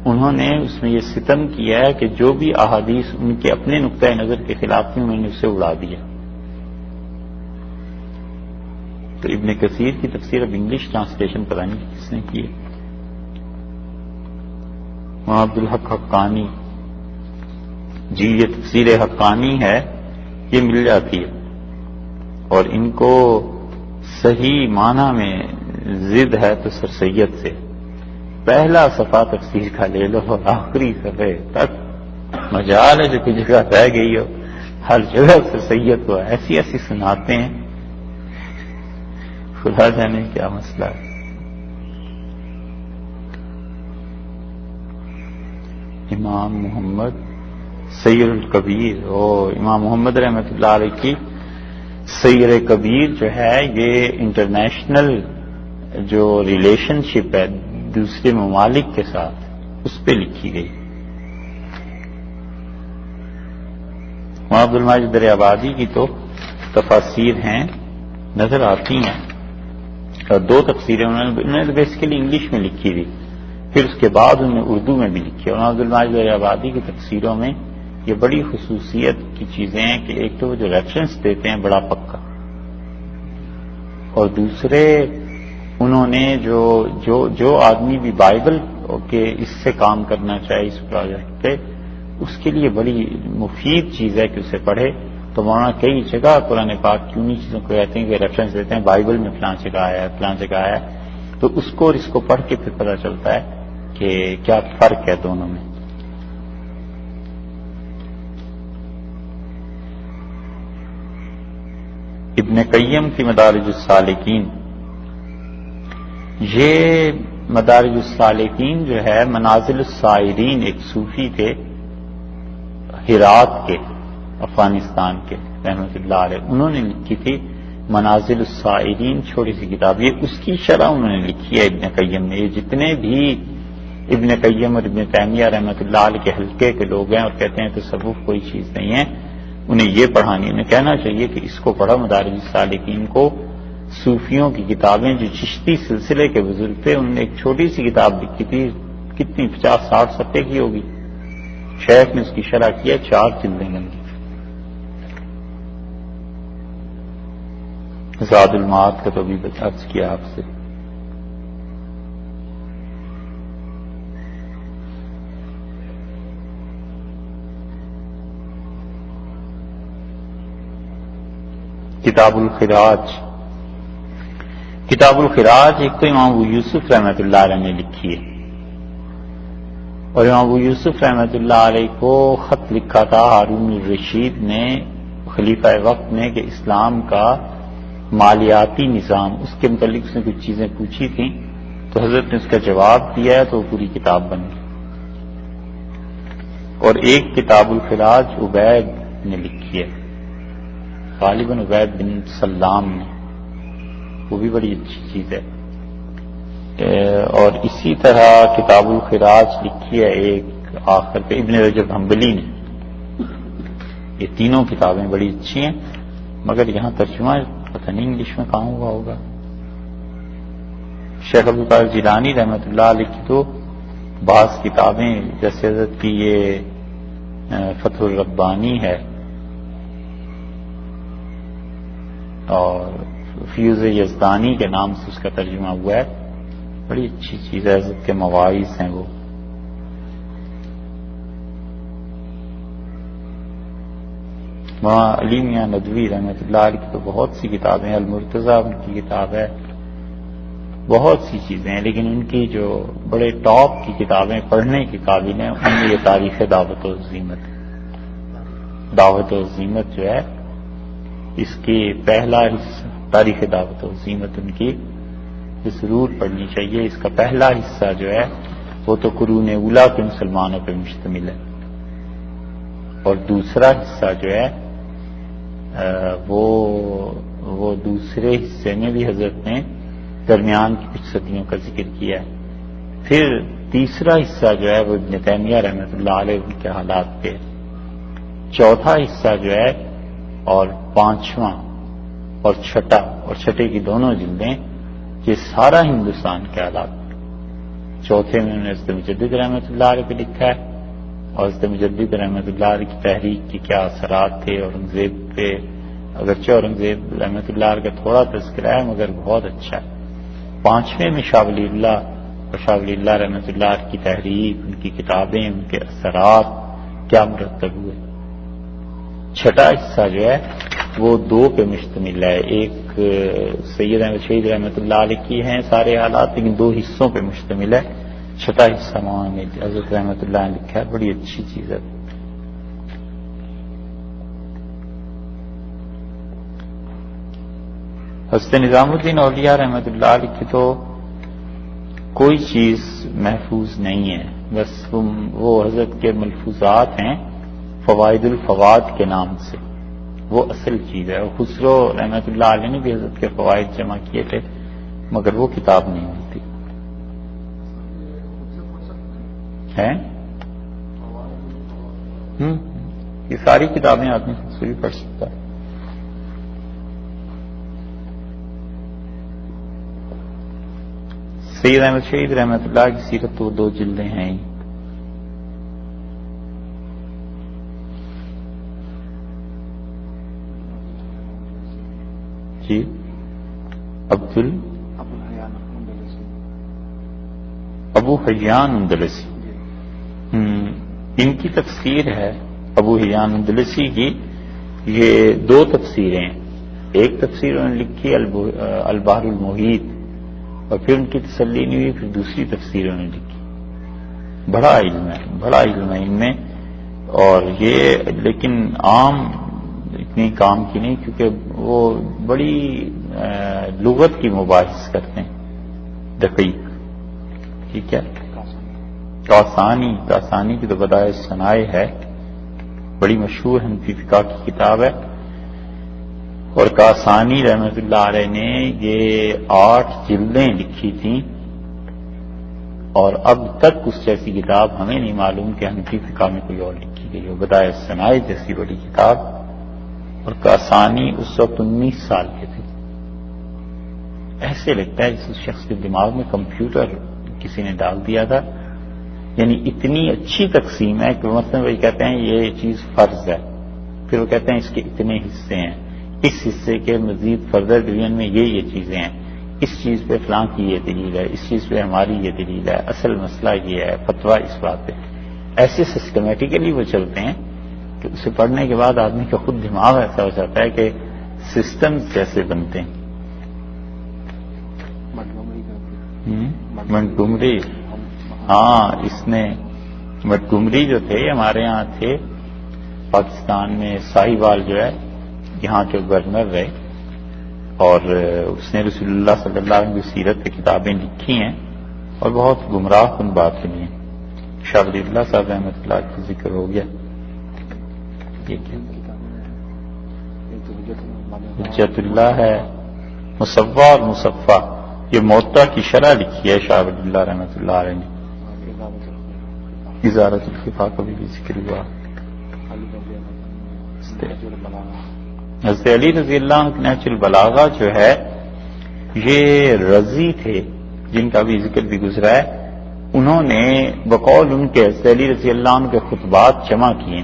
انہوں نے اس میں یہ ستم کیا ہے کہ جو بھی احادیث ان کے اپنے نقطۂ نظر کے خلاف تھے انہوں نے اسے اڑا دیا، تو ابن کثیر کی تفسیر اب انگلش ٹرانسلیشن پتہ نہیں کس نے کی ہے. وہاں عبدالحق حقانی جی یہ تفسیر حقانی ہے، یہ مل جاتی ہے، اور ان کو صحیح معنی میں ضد ہے تو سر سید سے. پہلا صفحہ تفسیر کا لے لو اور آخری صفحے تک مجال ہے جو کوئی جگہ رہ گئی ہو، ہر جگہ سر سید کو ایسی ایسی سناتے ہیں، خدا جانے کیا مسئلہ ہے. امام محمد سیر الکبیر اور امام محمد رحمۃ اللہ علیہ کی سیر کبیر جو ہے یہ انٹرنیشنل جو ریلیشن شپ ہے دوسرے ممالک کے ساتھ اس پہ لکھی گئی. وہاں عبد الماجد دریابادی کی تو تفاسیر ہیں نظر آتی ہیں، اور دو تفسیریں انہوں نے بیسیکلی انگلش میں لکھی تھی، پھر اس کے بعد انہوں نے اردو میں بھی لکھی. اور عبد الماجد دریابادی کی تفسیروں میں یہ بڑی خصوصیت کی چیزیں ہیں کہ ایک تو وہ جو ریفرنس دیتے ہیں بڑا پکا، اور دوسرے انہوں نے جو آدمی بھی بائبل کے اس سے کام کرنا چاہے اس پروجیکٹ پہ، اس کے لیے بڑی مفید چیز ہے کہ اسے پڑھے. تو مولانا کئی جگہ قرآن پاک کی انہیں چیزوں کو کہتے ہیں کہ ریفرنس دیتے ہیں بائبل میں فلاں جگہ آیا ہے فلاں جگہ آیا ہے، تو اس کو اور اس کو پڑھ کے پھر پتہ چلتا ہے کہ کیا فرق ہے دونوں میں. ابن قیم کی مدارج السالکین، یہ مدارج السالکین جو ہے منازل السائرین ایک صوفی تھے ہرات کے افغانستان کے رحمۃ اللہ علیہ، انہوں نے لکھی تھی منازل السائرین، چھوٹی سی کتاب، یہ اس کی شرح انہوں نے لکھی ہے ابن قیم نے. یہ جتنے بھی ابن قیم اور ابن تیمیہ رحمۃ اللہ علیہ کے حلقے کے لوگ ہیں اور کہتے ہیں تصوف کوئی چیز نہیں ہے، انہیں یہ پڑھانی، انہیں کہنا چاہیے کہ اس کو پڑھا مدارج السالکین کو. صوفیوں کی کتابیں جو چشتی سلسلے کے بزرگ تھے انہوں نے ایک چھوٹی سی کتاب لکھی تھی، کتنی 50-60 صفحے کی ہوگی، شیخ نے اس کی شرح کیا 4 جلدیں بنی. زاد المعاد کا تو بھی عرض کیا آپ سے. کتاب الخراج، کتاب الخراج ایک تو امام ابو یوسف رحمۃ اللہ علیہ نے لکھی ہے، اور امام ابو یوسف رحمۃ اللہ علیہ کو خط لکھا تھا ہارون الرشید نے خلیفہ وقت نے کہ اسلام کا مالیاتی نظام، اس کے متعلق اس نے کچھ چیزیں پوچھی تھیں تو حضرت نے اس کا جواب دیا ہے تو وہ پوری کتاب بن گئی. اور ایک کتاب الخراج عبید نے لکھی ہے، غالباً عبید بن سلام نے، وہ بھی بڑی اچھی چیز ہے. اور اسی طرح کتاب الخراج لکھی ہے ایک آخر پہ ابن رجب حنبلی نے. یہ تینوں کتابیں بڑی اچھی ہیں، مگر یہاں ترجمہ پتہ نہیں انگلش میں کہاں ہوا ہوگا. شیخ عبدالقادر جیلانی رحمۃ اللہ علیہ کی تو بعض کتابیں جیسے حضرت کی یہ فتح الربانی ہے اور فیوز یزدانی کے نام سے اس کا ترجمہ ہوا ہے، بڑی اچھی چیز ہے، حضرت کے مواعظ ہیں وہ. وہاں علی میاں ندوی رحمۃ اللہ علیہ کی تو بہت سی کتابیں ہیں، المرتضیٰ ان کی کتاب ہے، بہت سی چیزیں ہیں، لیکن ان کی جو بڑے ٹاپ کی کتابیں پڑھنے کے قابل ہیں ان میں یہ تاریخ دعوت و عزیمت، دعوت و عزیمت جو ہے اس کی پہلا حصہ، تاریخ دعوت و عزیمت ان کی ضرور پڑھنی چاہیے. اس کا پہلا حصہ جو ہے وہ تو قرون اولیٰ کے مسلمانوں پہ مشتمل ہے، اور دوسرا حصہ جو ہے وہ دوسرے حصے میں بھی حضرت نے درمیان کی کچھ صدیوں کا ذکر کیا ہے. پھر تیسرا حصہ جو ہے وہ ابن تیمیہ رحمۃ اللہ علیہ کے حالات پہ، چوتھا حصہ جو ہے اور پانچواں اور چھٹے کی دونوں جلدیں یہ سارا ہندوستان کے حالات. چوتھے میں انہوں نے حضرت مجدد رحمۃ اللہ علیہ پہ لکھا ہے، اور حضرت مجدد رحمۃ اللہ علیہ کی تحریک کی کیا اثرات تھے، اورنگزیب پہ اگرچہ اورنگزیب رحمۃ اللہ علیہ کا تھوڑا تذکرہ ہے مگر بہت اچھا ہے. 5ویں میں شاہ ولی اللہ اور شاہ ولی اللہ رحمۃ اللہ علیہ کی تحریک، ان کی کتابیں، ان کے اثرات کیا مرتب ہوئے. 6واں حصہ جو ہے وہ 2 پہ مشتمل ہے. ایک سید احمد شہید رحمۃ اللہ علیہ کی ہیں سارے حالات، لیکن 2 حصوں پہ مشتمل ہے. 6واں حصہ مولانا حضرت رحمۃ اللہ نے لکھا ہے، بڑی اچھی چیز ہے. حضرت نظام الدین اولیاء رحمۃ اللہ علیہ کی تو کوئی چیز محفوظ نہیں ہے، بس وہ حضرت کے ملفوظات ہیں فوائد الفواد کے نام سے، وہ اصل چیز ہے. خسرو رحمۃ اللہ علیہ نے بھی حضرت کے فوائد جمع کیے تھے مگر وہ کتاب نہیں ملتی ہے. یہ ساری کتابیں آدمی خود سے بھی پڑھ سکتا ہے. سید احمد شہید رحمۃ اللہ کی سیرت تو 2 جلدیں ہیں. جی ابو حیان اندلسی، ان کی تفسیر ہے ابو حیان اندلسی کی. یہ 2 تفسیریں ہیں. ایک تفسیر انہوں نے لکھی البحر المحیط، اور پھر ان کی تسلی نہیں ہوئی، پھر دوسری تفسیر انہوں نے لکھی. بڑا علم ہے ان میں، اور یہ لیکن عام اتنی کام کی نہیں، کیونکہ وہ بڑی لغت کی مباحث کرتے ہیں دقیق. ٹھیک ہے. کاسانی کی تو بدائع ثنائے ہے، بڑی مشہور حنفی فقہ کی کتاب ہے. اور کاسانی رحمۃ اللہ علیہ نے یہ 8 جلدیں لکھی تھیں، اور اب تک اس جیسی کتاب ہمیں نہیں معلوم کہ حنفی فقہ میں کوئی اور لکھی گئی ہو. بدائع ثنائے جیسی بڑی کتاب. اور کاسانی اس وقت 19 سال کے تھے. ایسے لگتا ہے جس شخص کے دماغ میں کمپیوٹر کسی نے ڈال دیا تھا. یعنی اتنی اچھی تقسیم ہے کہ مثلا وہی کہتے ہیں یہ چیز فرض ہے، پھر وہ کہتے ہیں اس کے اتنے حصے ہیں، اس حصے کے مزید فردر ڈویژن میں یہ چیزیں ہیں، اس چیز پہ فلاں کی یہ دلیل ہے، اس چیز پہ ہماری یہ دلیل ہے، اصل مسئلہ یہ ہے، فتویٰ اس بات پہ. ایسے سسٹمیٹیکلی وہ چلتے ہیں کہ اسے پڑھنے کے بعد آدمی کا خود دماغ ایسا ہو جاتا ہے کہ سسٹمز جیسے بنتے ہیں. منٹگمری، ہاں اس نے منٹگمری جو تھے ہمارے یہاں تھے پاکستان میں. ساہیوال جو ہے یہاں کے گورنر رہے، اور اس نے رسول اللہ صلی اللہ علیہ وسلم کی سیرت پہ کتابیں لکھی ہیں اور بہت گمراہ کن بات سنی ہے. شاہ ولی اللہ صاحب رحمۃ اللہ کا ذکر ہو گیا. حجت اللہ ہے، مصوّع اور مصفّہ، یہ موطا کی شرح لکھی ہے شاہ ولی اللہ رحمۃ اللہ علیہ نے. ازارت الخفا کا بھی ذکر ہوا. حضرت علی رضی اللہ عنہ نہج البلاغہ جو ہے یہ رضی تھے جن کا بھی ذکر بھی گزرا ہے. انہوں نے بقول ان کے حضرت علی رضی اللہ عنہ کے خطبات جمع کیے،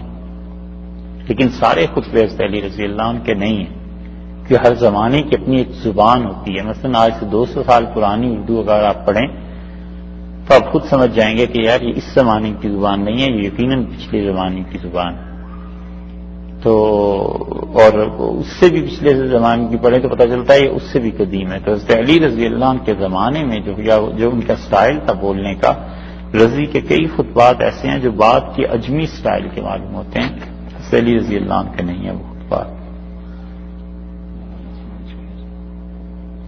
لیکن سارے خطبے حضرت علی رضی اللہ عنہ کے نہیں ہیں، کہ ہر زمانے کی اپنی ایک زبان ہوتی ہے. مثلا آج سے 200 سال پرانی اردو اگر آپ پڑھیں تو آپ خود سمجھ جائیں گے کہ یار یہ اس زمانے کی زبان نہیں ہے، یہ یقیناً پچھلے زمانے کی زبان ہے. تو اور اس سے بھی پچھلے زمانے کی پڑھیں تو پتہ چلتا ہے یہ اس سے بھی قدیم ہے. تو حضرت علی رضی اللہ عنہ کے زمانے میں جو ان کا سٹائل تھا بولنے کا، رضی کے کئی خطبات ایسے ہیں جو بعد کی اجمی سٹائل کے معلوم ہوتے ہیں. حضرت علی رضی اللہ عنہ کے نہیں ہے وہ خطبات.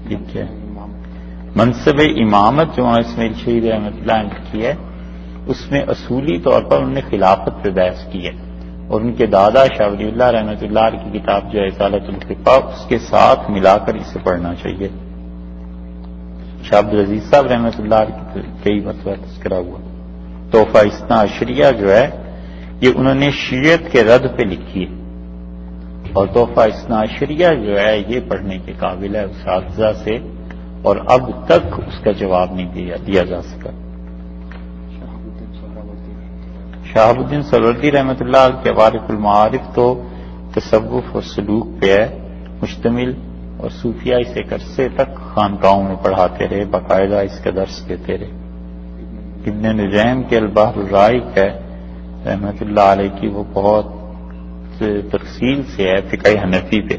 ٹھیک ہے. منصب امامت جو اسماعیل شہید رحمۃ اللہ نے کی ہے اس میں اصولی طور پر انہوں نے خلافت پہ بحث کی ہے، اور ان کے دادا شاہ ولی اللہ رحمۃ اللہ علیہ کی کتاب جو ہے اصالۃ الفقہ اس کے ساتھ ملا کر اسے پڑھنا چاہیے. شاہ عبدالعزیز صاحب رحمۃ اللہ علیہ کی کئی مرتبہ تذکرہ ہوا. تحفہ اثنا عشریہ جو ہے یہ انہوں نے شیعت کے رد پہ لکھی ہے، اور تحفہ اثنا عشریہ جو ہے یہ پڑھنے کے قابل ہے اساتذہ سے، اور اب تک اس کا جواب نہیں دیا جا سکا. شہاب الدین سہروردی رحمۃ اللہ علیہ کے وارث المعارف تو تصوف اور سلوک پہ ہے، مشتمل، اور صوفیہ اس ایک عرصے تک خانقاہوں میں پڑھاتے رہے، باقاعدہ اس کا درس دیتے رہے۔ ابن نجیم کے البحر الرائق ہے رحمۃ اللہ علیہ کی، وہ بہت تفصیل سے ہے فقہ حنفی پہ۔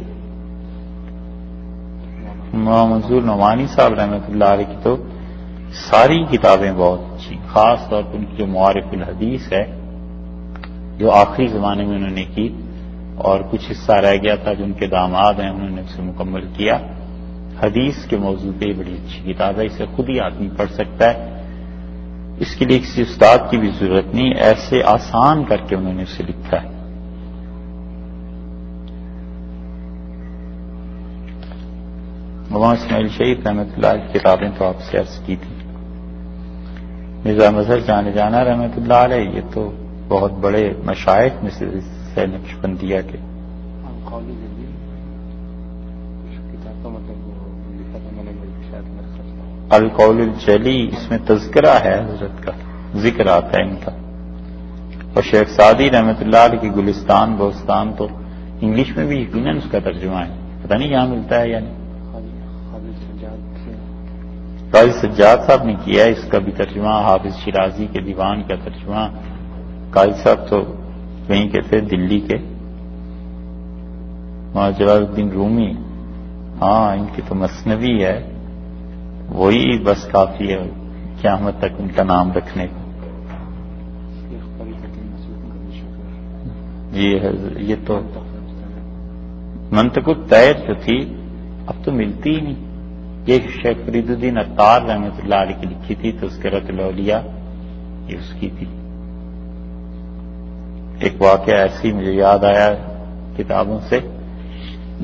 منظور نعمانی صاحب رحمۃ اللہ علیہ کی تو ساری کتابیں بہت اچھی، خاص طور پر ان کی جو معارف الحدیث ہے جو آخری زمانے میں انہوں نے کی، اور کچھ حصہ رہ گیا تھا جو ان کے داماد ہیں انہوں نے اسے مکمل کیا۔ حدیث کے موضوع پہ بڑی اچھی کتاب ہے، اسے خود ہی آدمی پڑھ سکتا ہے، اس کے لیے کسی استاد کی بھی ضرورت نہیں، ایسے آسان کر کے انہوں نے اسے لکھا ہے۔ مولانا اسماعیل شہید رحمۃ اللہ کی کتابیں تو آپ سے عرض کی تھی۔ مرزا مظہر جانے جانا رحمۃ اللہ علیہ، یہ تو بہت بڑے مشائخ میں سے نقشبندیہ کے۔ القول الجلی، اس میں تذکرہ ہے حضرت کا، ذکر آتا ہے ان کا۔ اور شیخ سعدی رحمۃ اللہ علیہ کی گلستان بوستان تو انگلش میں بھی یقیناً اس کا ترجمہ ہے، پتہ نہیں یہاں ملتا ہے یعنی قاضی سجاد صاحب نے کیا ہے اس کا بھی ترجمہ، حافظ شیرازی کے دیوان کا ترجمہ۔ قاضی صاحب تو وہیں کے تھے، دلی کے۔ مولانا جلال الدین رومی، ہاں ان کی تو مثنوی ہے، وہی بس کافی ہے قیامت تک ان کا نام رکھنے کو۔ جی یہ تو منطق الطیر جو تھی اب تو ملتی ہی نہیں، یہ شیخ فرید الدین عطار رحمۃ اللہ علیہ کی لکھی تھی تذکرۃ الاولیاء، یہ اس کی تھی۔ ایک واقعہ ایسی مجھے یاد آیا کتابوں سے،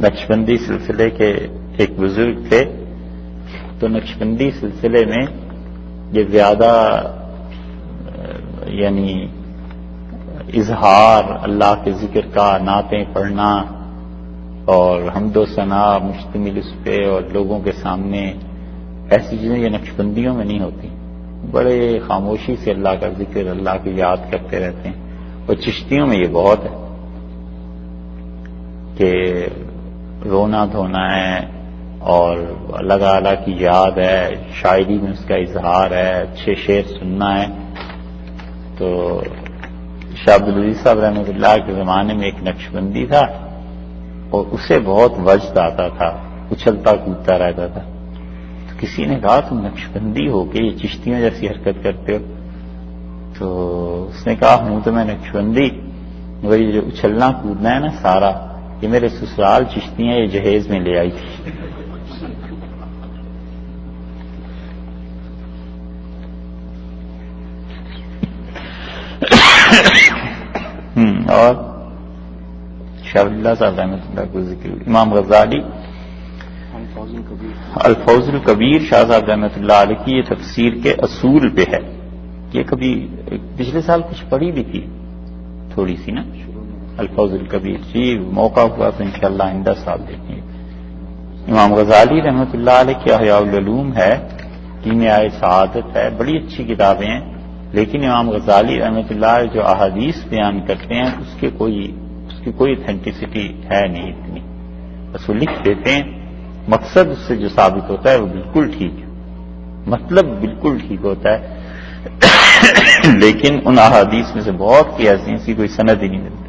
نقشبندی سلسلے کے ایک بزرگ تھے، تو نقشبندی سلسلے میں یہ زیادہ یعنی اظہار اللہ کے ذکر کا، نعتیں پڑھنا اور حمد و ثنا مشتمل اس پہ، اور لوگوں کے سامنے ایسی چیزیں یہ نقشبندیوں میں نہیں ہوتی، بڑے خاموشی سے اللہ کا ذکر، اللہ کی یاد کرتے رہتے ہیں۔ اور چشتیوں میں یہ بہت ہے کہ رونا دھونا ہے اور اللہ تعالیٰ کی یاد ہے، شاعری میں اس کا اظہار ہے، اچھے شعر سننا ہے۔ تو شاہ عبدالعزیز صاحب رحمۃ اللہ کے زمانے میں ایک نقشبندی تھا، اور اسے بہت وجد آتا تھا، اچھلتا کودتا رہتا تھا۔ تو کسی نے کہا تم نقشبندی ہو کے یہ چشتیوں جیسی حرکت کرتے ہو؟ تو اس نے کہا ہوں تو میں نقشبندی، مگر یہ جو اچھلنا کودنا ہے نا سارا، یہ میرے سسرال چشتیاں یہ جہیز میں لے آئی تھی۔ اور شاہ اللہ صاحب رحمۃ اللہ کو ذکر، امام غزالی الفوز الکبیر شاہ صاحب رحمۃ اللہ علیہ کی یہ تفسیر کے اصول پہ ہے، یہ کبھی پچھلے سال کچھ پڑھی بھی تھی تھوڑی سی نا الفوز الکبیر، جی موقع ہوا تو انشاءاللہ آئندہ سال دیکھیں گے۔ امام غزالی رحمۃ اللہ علیہ کی احیاء العلوم ہے، کیمیاء سعادت ہے، بڑی اچھی کتابیں ہیں، لیکن امام غزالی رحمۃ اللہ علیہ جو احادیث بیان کرتے ہیں اس کی کوئی اتھینٹسٹی ہے نہیں اتنی، بس وہ لکھ دیتے ہیں، مقصد اس سے جو ثابت ہوتا ہے وہ بالکل ٹھیک ہے، مطلب بالکل ٹھیک ہوتا ہے، لیکن ان احادیث میں سے بہت کی ایسی کوئی سند ہی نہیں ملتی۔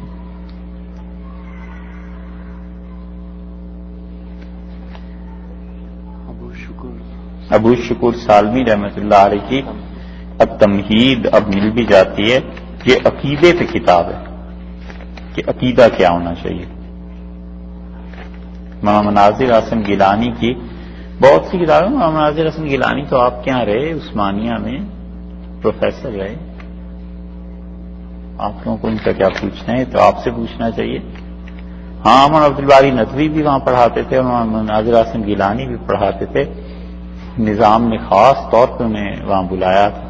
ابو شکور سالمی رحمۃ اللہ علیہ کی التمہید اب مل بھی جاتی ہے، یہ عقیدے پہ کتاب ہے کہ عقیدہ کیا ہونا چاہیے۔ مولانا مناظر حسن گیلانی کی بہت سی کتابیں، مولانا مناظر حسن گیلانی تو آپ کے یہاں رہے، عثمانیہ میں پروفیسر رہے، آپ لوگوں کو ان کا کیا پوچھنا ہے، تو آپ سے پوچھنا چاہیے۔ ہاں مولانا عبد الباری ندوی بھی وہاں پڑھاتے تھے، مولانا مناظر حسن گیلانی بھی پڑھاتے تھے، نظام نے خاص طور پر انہیں وہاں بلایا تھا،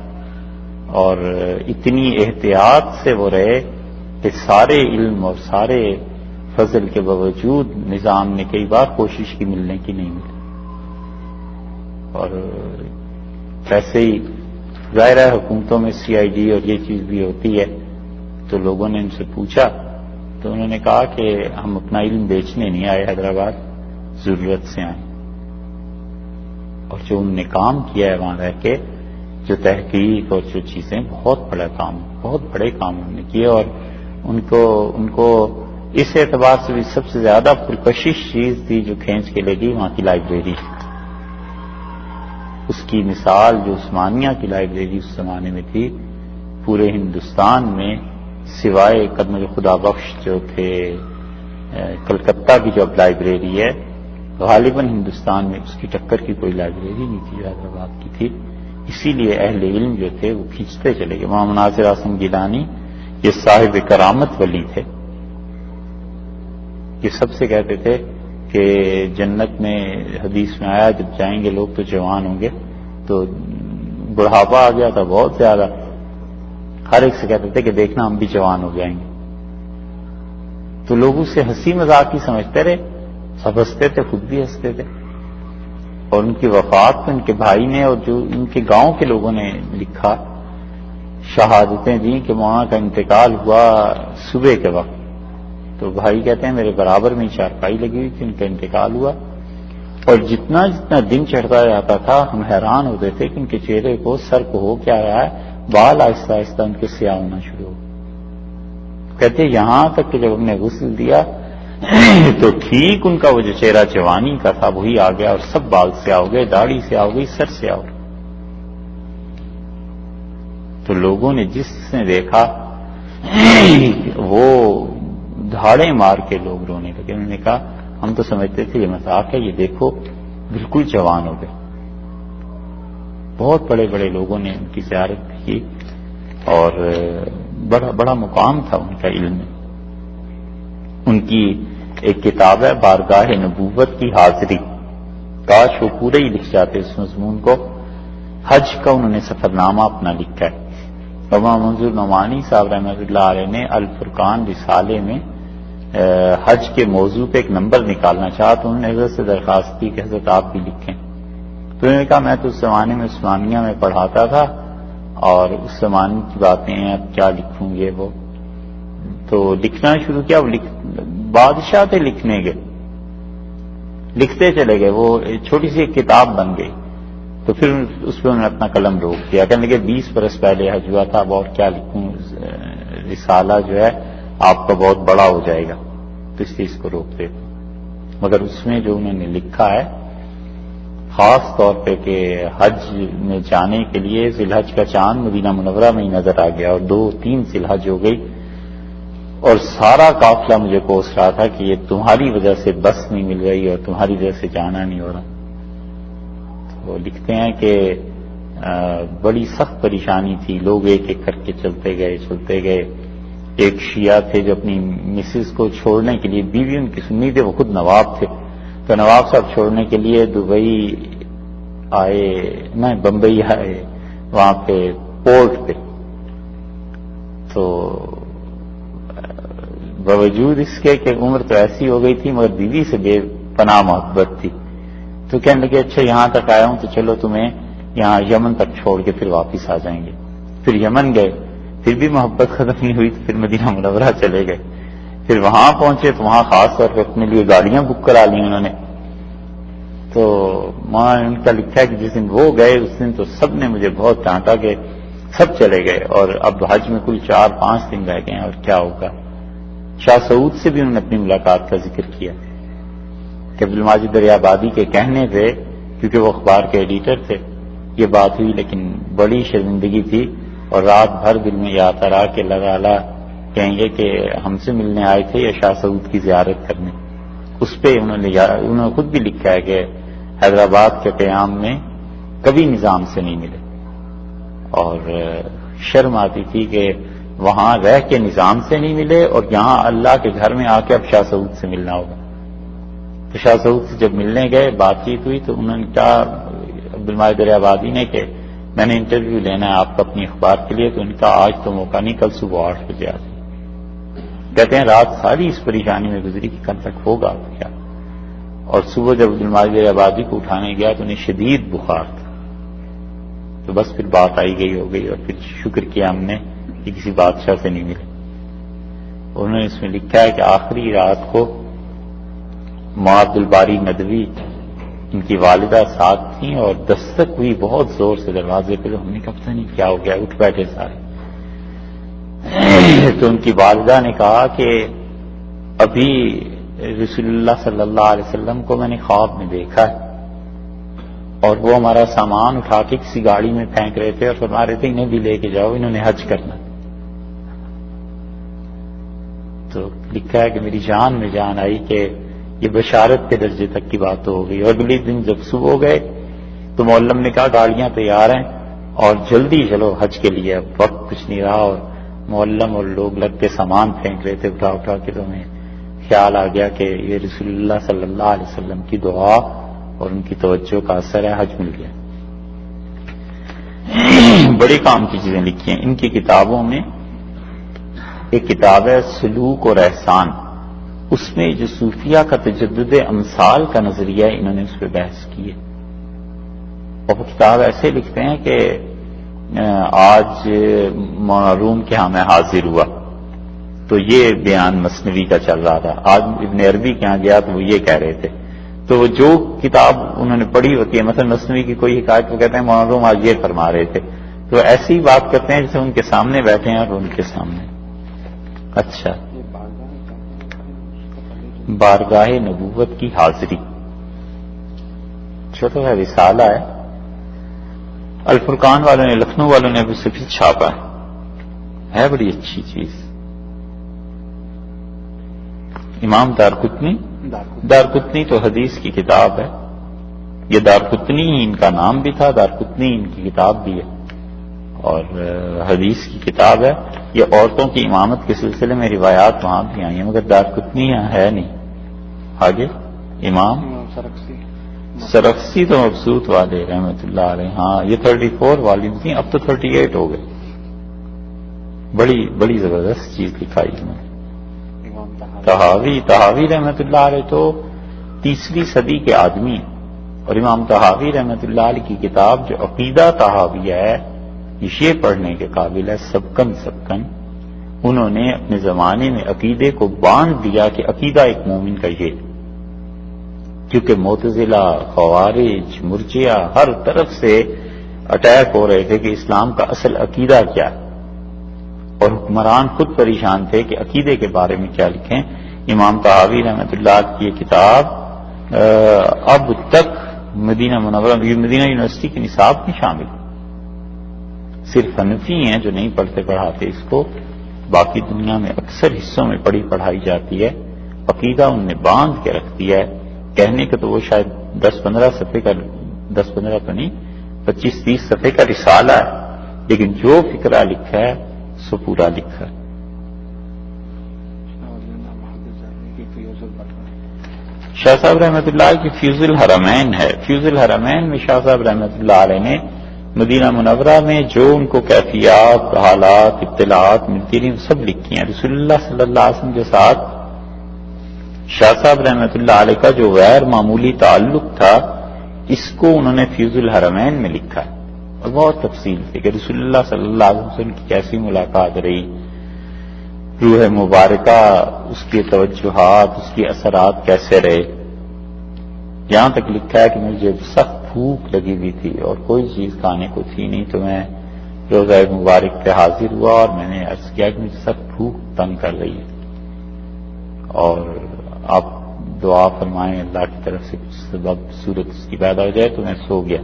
اور اتنی احتیاط سے وہ رہے کہ سارے علم اور سارے فضل کے باوجود نظام نے کئی بار کوشش کی ملنے کی، نہیں ملی۔ اور ویسے ہی ظاہر ہے حکومتوں میں CID اور یہ چیز بھی ہوتی ہے، تو لوگوں نے ان سے پوچھا تو انہوں نے کہا کہ ہم اپنا علم بیچنے نہیں آئے حیدرآباد، ضرورت سے آئیں، اور جو انہوں نے کام کیا ہے وہاں رہ کے، جو تحقیق اور جو چیزیں، بہت بڑا کام، بہت بڑے کام انہوں نے کیے. اور ان کو اس اعتبار سے بھی سب سے زیادہ پرکشش چیز تھی جو کھینچ کے لے گئی وہاں کی لائبریری. اس کی مثال جو عثمانیہ کی لائبریری اس زمانے میں تھی، پورے ہندوستان میں سوائے قدم خدا بخش جو تھے کلکتہ کی جو اب لائبریری ہے، غالباً ہندوستان میں اس کی ٹکر کی کوئی لائبریری نہیں تھی، حیدرآباد کی تھی. اسی لیے اہل علم جو تھے وہ کھینچتے چلے گئے. وہاں مناظر اعظم گیلانی یہ صاحب کرامت ولی تھے، یہ سب سے کہتے تھے کہ جنت میں حدیث میں آیا جب جائیں گے لوگ تو جوان ہوں گے، تو بڑھاپا آ گیا تھا بہت زیادہ، ہر ایک سے کہتے تھے کہ دیکھنا ہم بھی جوان ہو جائیں گے. تو لوگ اسے ہنسی مذاق ہی سمجھتے رہے، سب ہنستے تھے، خود بھی ہنستے تھے. اور ان کی وفات پہ ان کے بھائی نے اور جو ان کے گاؤں کے لوگوں نے لکھا، شہادتیں دی کہ مولانا کا انتقال ہوا صبح کے وقت. تو بھائی کہتے ہیں میرے برابر میں چارپائی لگی ہوئی تھی، ان کا انتقال ہوا، اور جتنا جتنا دن چڑھتا جاتا تھا ہم حیران ہوتے تھے کہ ان کے چہرے کو، سر کو ہو کیا رہا ہے، بال آہستہ آہستہ ان کے سیاہ ہونا شروع ہو. کہتے یہاں تک کہ جب ہم نے غسل دیا تو ٹھیک ان کا وہ جو چہرہ جوانی کا تھا وہی آ گیا، اور سب بال سیاہ ہو گئے، داڑھی سیاہ ہو گئی، سر سیاہ ہو گئی. تو لوگوں نے جس نے دیکھا وہ دھاڑے مار کے لوگ رونے لگے. انہوں نے کہا ہم تو سمجھتے تھے یہ مذاق ہے، یہ دیکھو بالکل جوان ہو گئے. بہت بڑے بڑے لوگوں نے ان کی زیارت کی، اور بڑا بڑا مقام تھا ان کا علم میں. ان کی ایک کتاب ہے بارگاہ نبوت کی حاضری، کاش وہ پورے ہی لکھ جاتے اس مضمون کو. حج کا انہوں نے سفر نامہ اپنا لکھا ہے. مولانا منظور نعمانی صاحب رحمۃ اللہ علیہ نے الفرقان رسالے میں حج کے موضوع پہ ایک نمبر نکالنا چاہا، تو انہوں نے حضرت سے درخواست کی کہ حضرت آپ بھی لکھیں. تو انہوں نے کہا میں تو اس زمانے میں عثمانیہ میں پڑھاتا تھا اور اس زمانے کی باتیں ہیں، اب کیا لکھوں گے. وہ تو لکھنا شروع کیا، وہ بادشاہ تھے لکھنے کے، لکھتے چلے گئے، وہ چھوٹی سی ایک کتاب بن گئی. تو پھر اس پہ انہوں نے اپنا قلم روک دیا، کہنے لگے 20 برس پہلے حج ہوا تھا، اب اور کیا لکھوں، رسالہ جو ہے آپ کا بہت بڑا ہو جائے گا، تو اس چیز کو روک دے. مگر اس میں جو انہوں نے لکھا ہے خاص طور پہ کہ حج میں جانے کے لیے ذی الحج کا چاند مدینہ منورہ میں ہی نظر آ گیا، اور 2-3 ذی الحج ہو گئی، اور سارا قافلہ مجھے کوس رہا تھا کہ یہ تمہاری وجہ سے بس نہیں مل رہی اور تمہاری وجہ سے جانا نہیں ہو رہا. تو لکھتے ہیں کہ بڑی سخت پریشانی تھی، لوگ ایک ایک کر کے چلتے گئے. ایک شیعہ تھے جو اپنی مسز کو چھوڑنے کے لیے، بیوی ان کی سنی تھے، وہ خود نواب تھے، تو نواب صاحب چھوڑنے کے لیے دبئی آئے، نہیں بمبئی آئے، وہاں پہ پورٹ پہ. تو باوجود اس کے کہ عمر تو ایسی ہو گئی تھی مگر بیوی سے بے پناہ محبت تھی. تو کہنے لگے اچھا یہاں تک آیا ہوں تو چلو تمہیں یہاں یمن تک چھوڑ کے پھر واپس آ جائیں گے. پھر یمن گئے، پھر بھی محبت ختم نہیں ہوئی، تو پھر مدینہ منورہ چلے گئے. پھر وہاں پہنچے تو وہاں خاص طور پہ اپنے لیے گاڑیاں بک کرا لی انہوں نے. تو وہاں ان کا لکھا ہے کہ جس دن وہ گئے اس دن تو سب نے مجھے بہت ڈانٹا کہ سب چلے گئے اور اب حج میں کل 4-5 دن رہ گئے ہیں اور کیا ہوگا. شاہ سعود سے بھی انہوں نے اپنی ملاقات کا ذکر کیا کہ عبدالماجد دریابادی کے کہنے پہ، کیونکہ وہ اخبار کے ایڈیٹر تھے، یہ بات ہوئی، لیکن بڑی شرمندگی تھی اور رات بھر دل میں یہ آتا رہا کہ اللہ تعالیٰ کہیں گے کہ ہم سے ملنے آئے تھے یا شاہ سعود کی زیارت کرنے. اس پہ انہوں نے خود بھی لکھا ہے کہ حیدرآباد کے قیام میں کبھی نظام سے نہیں ملے، اور شرم آتی تھی کہ وہاں رہ کے نظام سے نہیں ملے اور یہاں اللہ کے گھر میں آ کے اب شاہ سعود سے ملنا ہوگا. تو شاہ سعود سے جب ملنے گئے، بات چیت ہوئی، تو انہوں نے کہا عبدالماجد دریابادی نے کہ میں نے انٹرویو لینا ہے آپ کا اپنی اخبار کے لیے. تو ان کا آج تو موقع نہیں، کل صبح 8 بجے آ جائے. کہتے ہیں رات ساری اس پریشانی میں گزری کہ کل تک ہوگا کیا. اور صبح جب عبدالماجد دریابادی کو اٹھانے گیا تو انہیں شدید بخار تھا. تو بس پھر بات آئی گئی ہو گئی، اور پھر شکر کیا ہم نے کہ کسی بادشاہ سے نہیں ملے. انہوں نے اس میں لکھا ہے کہ آخری رات کو مولانا عبد الباری ندوی ان کی والدہ ساتھ تھیں اور دستک ہوئی بہت زور سے دروازے پہ. ہم نے کہا پتہ نہیں کیا ہو گیا, اٹھ بیٹھے سارے. تو ان کی والدہ نے کہا کہ ابھی رسول اللہ صلی اللہ علیہ وسلم کو میں نے خواب میں دیکھا ہے اور وہ ہمارا سامان اٹھا کے کسی گاڑی میں پھینک رہے تھے اور فرما رہے تھے انہیں بھی لے کے جاؤ, انہوں نے حج کرنا. تو لکھا ہے کہ میری جان میں جان آئی کہ یہ بشارت کے درجے تک کی بات ہو گئی. اور اگلے دن جب صبح گئے تو معلم نے کہا گاڑیاں تیار ہیں اور جلدی چلو حج کے لیے, اب وقت کچھ نہیں رہا. اور معلم اور لوگ لگ کے سامان پھینک رہے تھے اٹھا اٹھا کے. تو ہمیں خیال آ گیا کہ یہ رسول اللہ صلی اللہ علیہ وسلم کی دعا اور ان کی توجہ کا اثر ہے, حج مل گیا. بڑے کام کی چیزیں لکھی ہیں ان کی کتابوں میں. ایک کتاب ہے سلوک اور احسان, اس میں جو صوفیہ کا تجدد امثال کا نظریہ ہے انہوں نے اس پہ بحث کی ہے. اور وہ کتاب ایسے لکھتے ہیں کہ آج مولانا روم کے ہاں میں حاضر ہوا تو یہ بیان مثنوی کا چل رہا تھا. آج ابن عربی کے ہاں گیا تو وہ یہ کہہ رہے تھے. تو وہ جو کتاب انہوں نے پڑھی ہوتی ہے, مثلا مثنوی کی کوئی حکایت, وہ کہتے ہیں مولانا روم آج یہ فرما رہے تھے. تو ایسی ہی بات کرتے ہیں جیسے ان کے سامنے بیٹھے ہیں اور ان کے سامنے. اچھا, بارگاہ نبوت کی حاضری چھوٹا سا رسالہ ہے, الفرقان والوں نے, لکھنؤ والوں نے ابھی سفید چھاپا ہے بڑی اچھی چیز. امام دارقطنی تو حدیث کی کتاب ہے. یہ دارقطنی ہی ان کا نام بھی تھا, دارقطنی ان کی کتاب بھی ہے اور حدیث کی کتاب ہے. یہ عورتوں کی امامت کے سلسلے میں روایات وہاں بھی آئی ہیں مگر دارقطنی یہاں ہے نہیں. آگے امام سرخسی تو مبسوط والے رحمۃ اللہ علیہ, ہاں یہ 34 والیوم تھیں, اب تو 38 ہو گئے. بڑی بڑی زبردست چیز دکھائی انہوں نے. طحاوی رحمۃ اللہ علیہ تو 3 صدی کے آدمی ہیں اور امام طحاوی رحمۃ اللہ علیہ کی کتاب جو عقیدہ طحاویہ ہے یہ پڑھنے کے قابل ہے. سبکن انہوں نے اپنے زمانے میں عقیدے کو باندھ دیا کہ عقیدہ ایک مومن کا یہ, کیونکہ معتزلہ, خوارج, مرجئہ ہر طرف سے اٹیک ہو رہے تھے کہ اسلام کا اصل عقیدہ کیا ہے اور حکمران خود پریشان تھے کہ عقیدے کے بارے میں کیا لکھیں. امام طحاوی رحمۃ اللہ کی یہ کتاب اب تک مدینہ منورہ مدینہ یونیورسٹی کے نصاب میں شامل, صرف حنفی ہیں جو نہیں پڑھتے پڑھاتے اس کو, باقی دنیا میں اکثر حصوں میں پڑھائی جاتی ہے. عقیدہ ان نے باندھ کے رکھ دیا ہے. کہنے کا تو وہ شاید 10-15 صفحے کا, 10-15 تو نہیں 25-30 صفحے کا رسالہ ہے, لیکن جو فکرہ لکھا ہے سو پورا لکھا ہے. شاہ صاحب رحمۃ اللہ کی فیوز الحرمین ہے. فیوز الحرمین میں شاہ صاحب رحمۃ اللہ علیہ نے مدینہ منورہ میں جو ان کو کیفیات, حالات, اطلاعات ملتی رہی سب لکھی ہیں. رسول اللہ صلی اللہ علیہ وسلم کے ساتھ شاہ صاحب رحمۃ اللہ علیہ کا جو غیر معمولی تعلق تھا اس کو انہوں نے فیوز الحرمین میں لکھا ہے اور بہت تفصیل سے کہ رسول اللہ صلی اللہ علیہ وسلم کی کیسی ملاقات رہی, روح مبارکہ, اس کے توجہات, اس کے اثرات کیسے رہے. یہاں تک لکھا ہے کہ مجھے سخت بھوک لگی ہوئی تھی اور کوئی چیز کھانے کو تھی نہیں تو میں روزہ مبارک پہ حاضر ہوا اور میں نے عرض کیا کہ مجھے سخت بھوک تنگ کر رہی ہے اور آپ دعا فرمائیں اللہ کی طرف سے کچھ سبب صورت اس کی پیدا ہو جائے. تو میں سو گیا.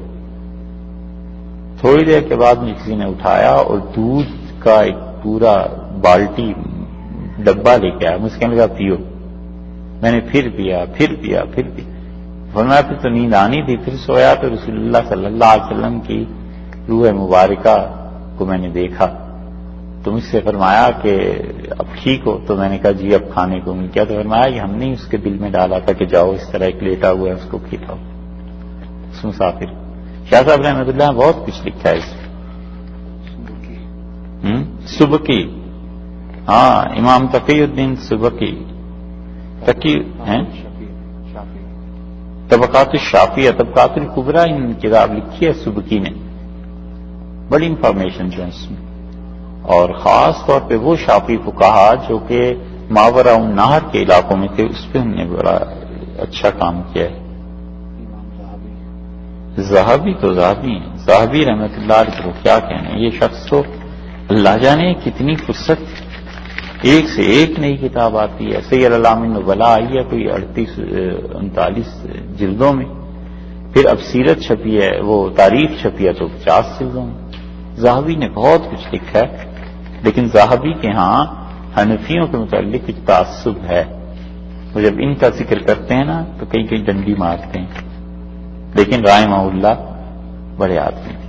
تھوڑی دیر کے بعد مجھے کسی نے اٹھایا اور دودھ کا ایک پورا بالٹی ڈبہ لے کے آیا. مجھ سے کہنے لگا پیو. میں نے پھر پیا. فرمایا پھر تو نیند آنی تھی, پھر سویا تو رسول اللہ صلی اللہ علیہ وسلم کی روح مبارکہ کو میں نے دیکھا. تو مجھ سے فرمایا کہ اب ٹھیک ہو. تو میں نے کہا جی اب کھانے کو مل کیا. تو فرمایا کہ ہم نے اس کے دل میں ڈالا تھا کہ جاؤ اس طرح ایک لیٹا ہوا ہے اس کو کھلاؤ. اس مسافر شاہ صاحب رحمۃ اللہ بہت کچھ لکھا ہے اس سبکی. ہاں امام تقی الدین سبکی طبقات الشافعیہ, طبقات الکبریٰ ان کتاب لکھی ہے سبکی نے. بڑی انفارمیشن ہے اس میں اور خاص طور پہ وہ شافعی فقہا جو کہ ماورا النہر کے علاقوں میں تھے اس پہ ہم نے بڑا اچھا کام کیا ہے. ذہبی تو ذہبی ہیں، ذہبی رحمۃ اللہ علیہ کو کیا کہنا. یہ شخص تو اللہ جانے کتنی فرصت، ایک سے ایک نئی کتاب آتی ہے. سیر اعلام النبلاء آئی ہے کوئی 38-39 جلدوں میں، پھر اب سیرت چھپی ہے، وہ تاریخ چھپی ہے تو 50 جلدوں میں. ذہبی نے بہت کچھ لکھا ہے، لیکن ذہبی کے ہاں حنفیوں کے متعلق کچھ تعصب ہے. وہ جب ان کا ذکر کرتے ہیں نا تو کئی کئی ڈنڈی مارتے ہیں، لیکن رحمہ اللہ بڑے آدمی ہیں.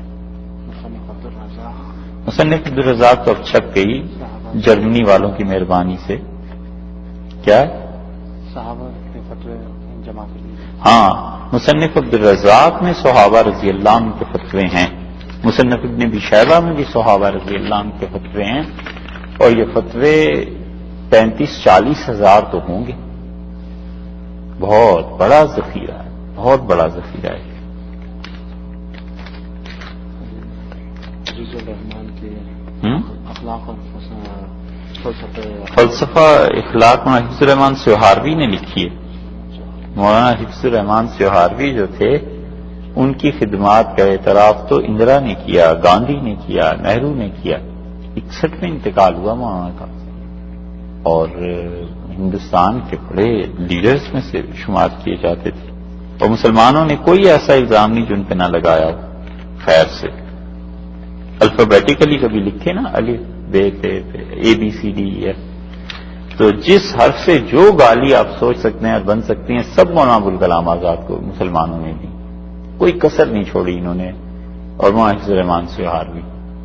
مصنف عبدالرزاق تو اب چھپ گئی جرمنی والوں کی مہربانی سے. کیا صحابہ کے فتوے جمع کر لیے. ہاں، مصنف عبدالرزاق میں صحابہ رضی اللہ عنہ کے فتوے ہیں، مصنف ابن ابی شیبہ میں بھی صحابہ رضی اللہ عنہ کے فتوے ہیں، اور یہ فتوے 35-40 ہزار تو ہوں گے. بہت بڑا ذخیرہ ہے، بہت بڑا ذخیرہ ہے. عزیز الرحمان کے اخلاق اور فلسفہ اخلاق میں حفظ الرحمان سیوہاروی نے لکھی ہے. مولانا حفظ الرحمان سیوہاروی جو تھے ان کی خدمات کا اعتراف تو اندرا نے کیا، گاندھی نے کیا، نہرو نے کیا. 61 میں انتقال ہوا مولانا کا، اور ہندوستان کے بڑے لیڈرز میں سے شمار کیے جاتے تھے، اور مسلمانوں نے کوئی ایسا الزام نہیں جن پہ نہ لگایا ہو. خیر سے الفابیٹیکلی کبھی لکھے نا، الف بے ABCD F، تو جس حرف سے جو گالی آپ سوچ سکتے ہیں اور بن سکتی ہیں سب مولانا ابوالکلام آزاد کو مسلمانوں نے دی، کوئی کسر نہیں چھوڑی انہوں نے. اور مولانا حفظ الرحمان سیوہاروی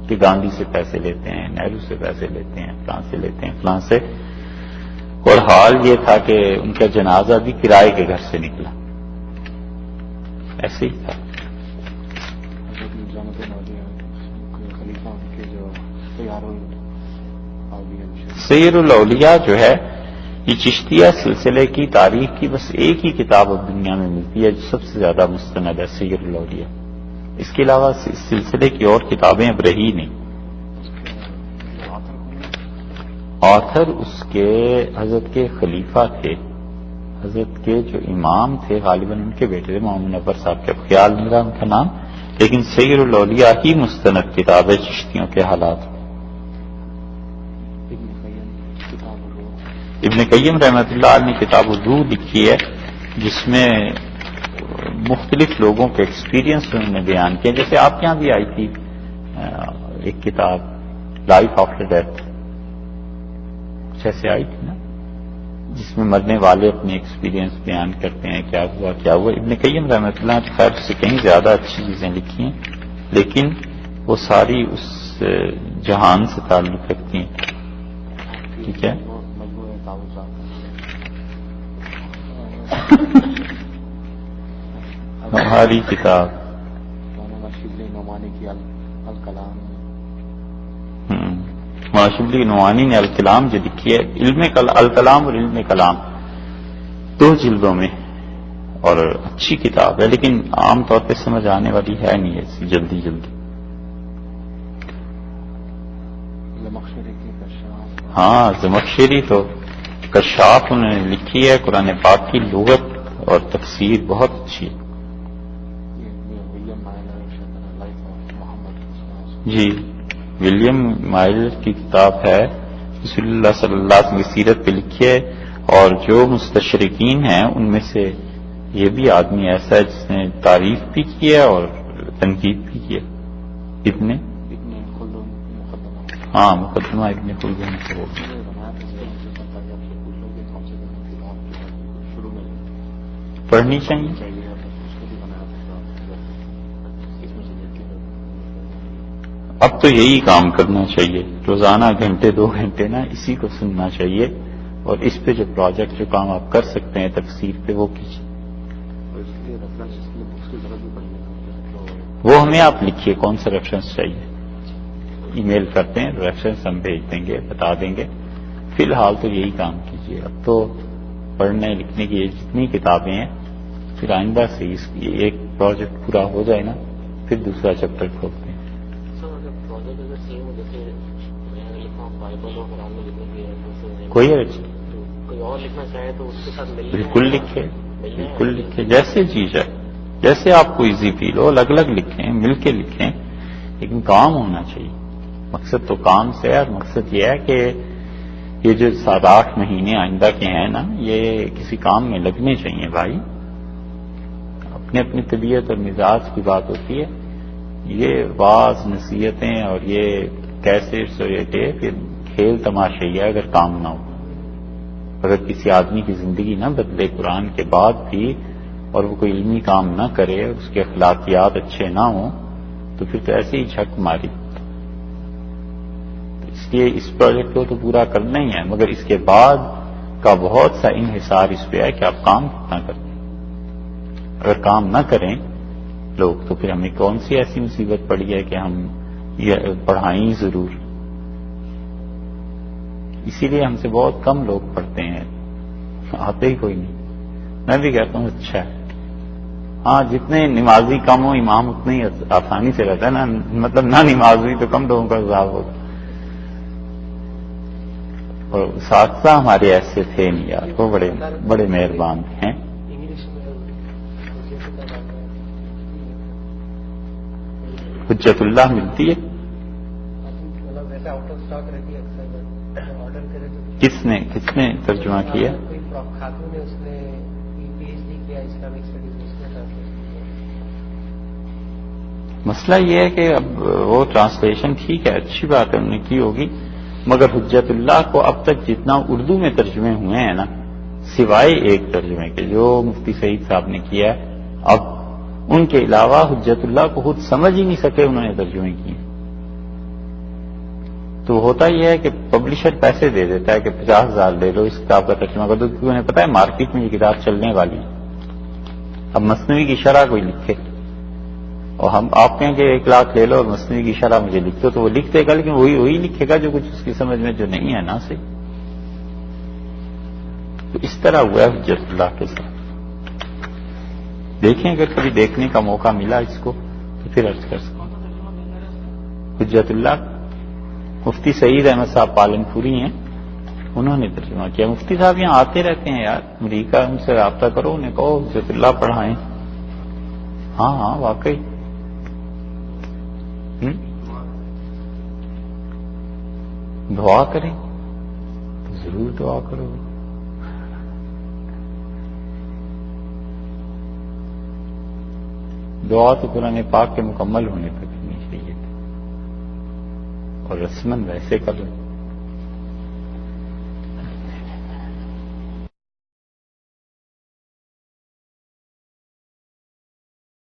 کہ گاندھی سے پیسے لیتے ہیں، نہرو سے پیسے لیتے ہیں، فلاں سے لیتے ہیں، فلاں سے. اور حال یہ تھا کہ ان کا جنازہ بھی کرائے کے گھر سے نکلا، ایسے ہی تھا. سیر الاولیاء جو ہے یہ چشتیہ سلسلے کی تاریخ کی بس ایک ہی کتاب اب دنیا میں ملتی ہے جو سب سے زیادہ مستند ہے، سیر الاولیاء. اس کے علاوہ اس سلسلے کی اور کتابیں اب رہی نہیں. آتھر اس کے حضرت کے خلیفہ تھے، حضرت کے جو امام تھے غالباً ان کے بیٹے تھے محمد منور صاحب کے، اب خیال نہیں رہا ان کا نام، لیکن سیر الاولیاء ہی مستند کتاب ہے چشتیوں کے حالات. ابن قیم رحمۃ اللہ علیہ نے کتاب الروح لکھی ہے جس میں مختلف لوگوں کے ایکسپیرینس انہوں نے بیان کیا. جیسے آپ کے یہاں بھی آئی تھی ایک کتاب لائف آفٹر ڈیتھ، کچھ ایسے آئی تھی نا، جس میں مرنے والے اپنے ایکسپیرینس بیان کرتے ہیں کیا ہوا کیا ہوا. ابن قیم رحمۃ اللہ نے خیر سے کہیں زیادہ اچھی چیزیں لکھی ہیں، لیکن وہ ساری اس جہان سے تعلق رکھتی ہیں. ٹھیک ہے، ہماری کتاب شبلی نعمانی نے الکلام جو لکھی ہے، علم الکلام اور علم کلام 2 جلدوں میں، اور اچھی کتاب ہے لیکن عام طور پہ سمجھ آنے والی ہے نہیں ایسی جلدی. ہاں زمخشری تو کشاف انہوں نے لکھی ہے، قرآن پاک کی لغت اور تفسیر بہت اچھی ہے. جی ولیم مائل کی کتاب ہے رسول اللہ صلی اللہ علیہ وسلم کی سیرت پہ لکھی ہے، اور جو مستشرقین ہیں ان میں سے یہ بھی آدمی ایسا ہے جس نے تعریف بھی کی ہے اور تنقید بھی کی ہے. مقدمہ ابن خلدون سے ہو. پڑھنی چاہیے. اب تو یہی کام کرنا چاہیے، روزانہ 1-2 گھنٹے نا اسی کو سننا چاہیے، اور اس پہ جو پروجیکٹ جو کام آپ کر سکتے ہیں تفسیر پہ وہ کیجیے. وہ ہمیں آپ لکھیے کون سا ریفرنس چاہیے، ای میل کرتے ہیں، ریفرنس ہم بھیج دیں گے، بتا دیں گے. فی الحال تو یہی کام کیجیے. اب تو پڑھنے لکھنے کی جتنی کتابیں ہیں، پھر آئندہ سے اس کی ایک پروجیکٹ پورا ہو جائے نا پھر دوسرا چیپٹر کھولتے ہیں. کوئی اور لکھنا چاہے تو اس کے ساتھ بالکل لکھے. بالکل لکھیں جیسے جی جائے، جیسے آپ کو ایزی فیل ہو، الگ الگ لکھیں، مل کے لکھیں، لیکن کام ہونا چاہیے۔ مقصد تو کام سے ہے، اور مقصد یہ ہے کہ یہ جو 7-8 مہینے آئندہ کے ہیں نا، یہ کسی کام میں لگنے چاہیے بھائی۔ اپنی اپنی طبیعت اور مزاج کی بات ہوتی ہے، یہ واعظ نصیحتیں اور یہ کیسٹس اور یہ ٹیپ، یہ کھیل تماشا ہی ہے اگر کام نہ ہو۔ اگر کسی آدمی کی زندگی نہ بدلے قرآن کے بعد بھی، اور وہ کوئی علمی کام نہ کرے، اس کے اخلاقیات اچھے نہ ہوں، تو پھر تو ایسے ہی جھک ماری۔ اس لیے اس پروجیکٹ کو تو پورا کرنا ہی ہے، مگر اس کے بعد کا بہت سا انحصار اس پہ ہے کہ آپ کام کتنا کرتے ہیں۔ اگر کام نہ کریں لوگ تو پھر ہمیں کون سی ایسی مصیبت پڑی ہے کہ ہم یہ پڑھائیں ضرور۔ اسی لیے ہم سے بہت کم لوگ پڑھتے ہیں، آتے ہی کوئی نہیں۔ میں بھی کہتا ہوں اچھا ہے، ہاں جتنے نمازی کم ہو امام اتنے ہی آسانی سے رہتا ہے نا، مطلب نہ نمازی تو کم لوگوں کا عذاب ہوگا۔ اور اساتذہ ہمارے ایسے تھے نہیں یار، وہ بڑے بڑے مہربان ہیں۔ حجت اللہ ملتی ہے، کس نے ترجمہ کیا؟ مسئلہ یہ ہے کہ اب وہ ٹرانسلیشن ٹھیک ہے، اچھی بات ہے انہوں نے کی ہوگی، مگر حجت اللہ کو اب تک جتنا اردو میں ترجمے ہوئے ہیں نا، سوائے ایک ترجمے کے جو مفتی سعید صاحب نے کیا ہے، اب ان کے علاوہ حجت اللہ کو خود سمجھ ہی نہیں سکے انہوں نے ترجمے کیے۔ تو ہوتا یہ ہے کہ پبلشر پیسے دے دیتا ہے کہ 50,000 لے لو اس کتاب کا ترجمہ کر دو، کیونکہ انہیں پتا ہے مارکیٹ میں یہ کتاب چلنے والی ہے۔ اب مثنوی کی شرح کوئی لکھے اور آپ کہیں کہ 1 لاکھ لے لو اور مثنوی کی شرح مجھے لکھ دو، تو وہ لکھ دے گا، لیکن وہی لکھے گا جو کچھ اس کی سمجھ میں جو نہیں ہے نا صحیح۔ تو اس طرح ہوا ہے حجت اللہ کے ساتھ۔ دیکھیں اگر کبھی دیکھنے کا موقع ملا اس کو تو پھر عرض کر سکیں۔ حجت اللہ مفتی سعید احمد صاحب پالن پوری ہیں، انہوں نے ترجمہ کیا۔ مفتی صاحب یہاں آتے رہتے ہیں یار امریکہ، ان سے رابطہ کرو، انہیں کہو حجت اللہ پڑھائیں۔ ہاں واقعی دعا کریں، ضرور دعا کرو۔ دعا تو قرآن پاک کے مکمل ہونے تک کرنی چاہیے، اور رسمن ویسے کر لیں۔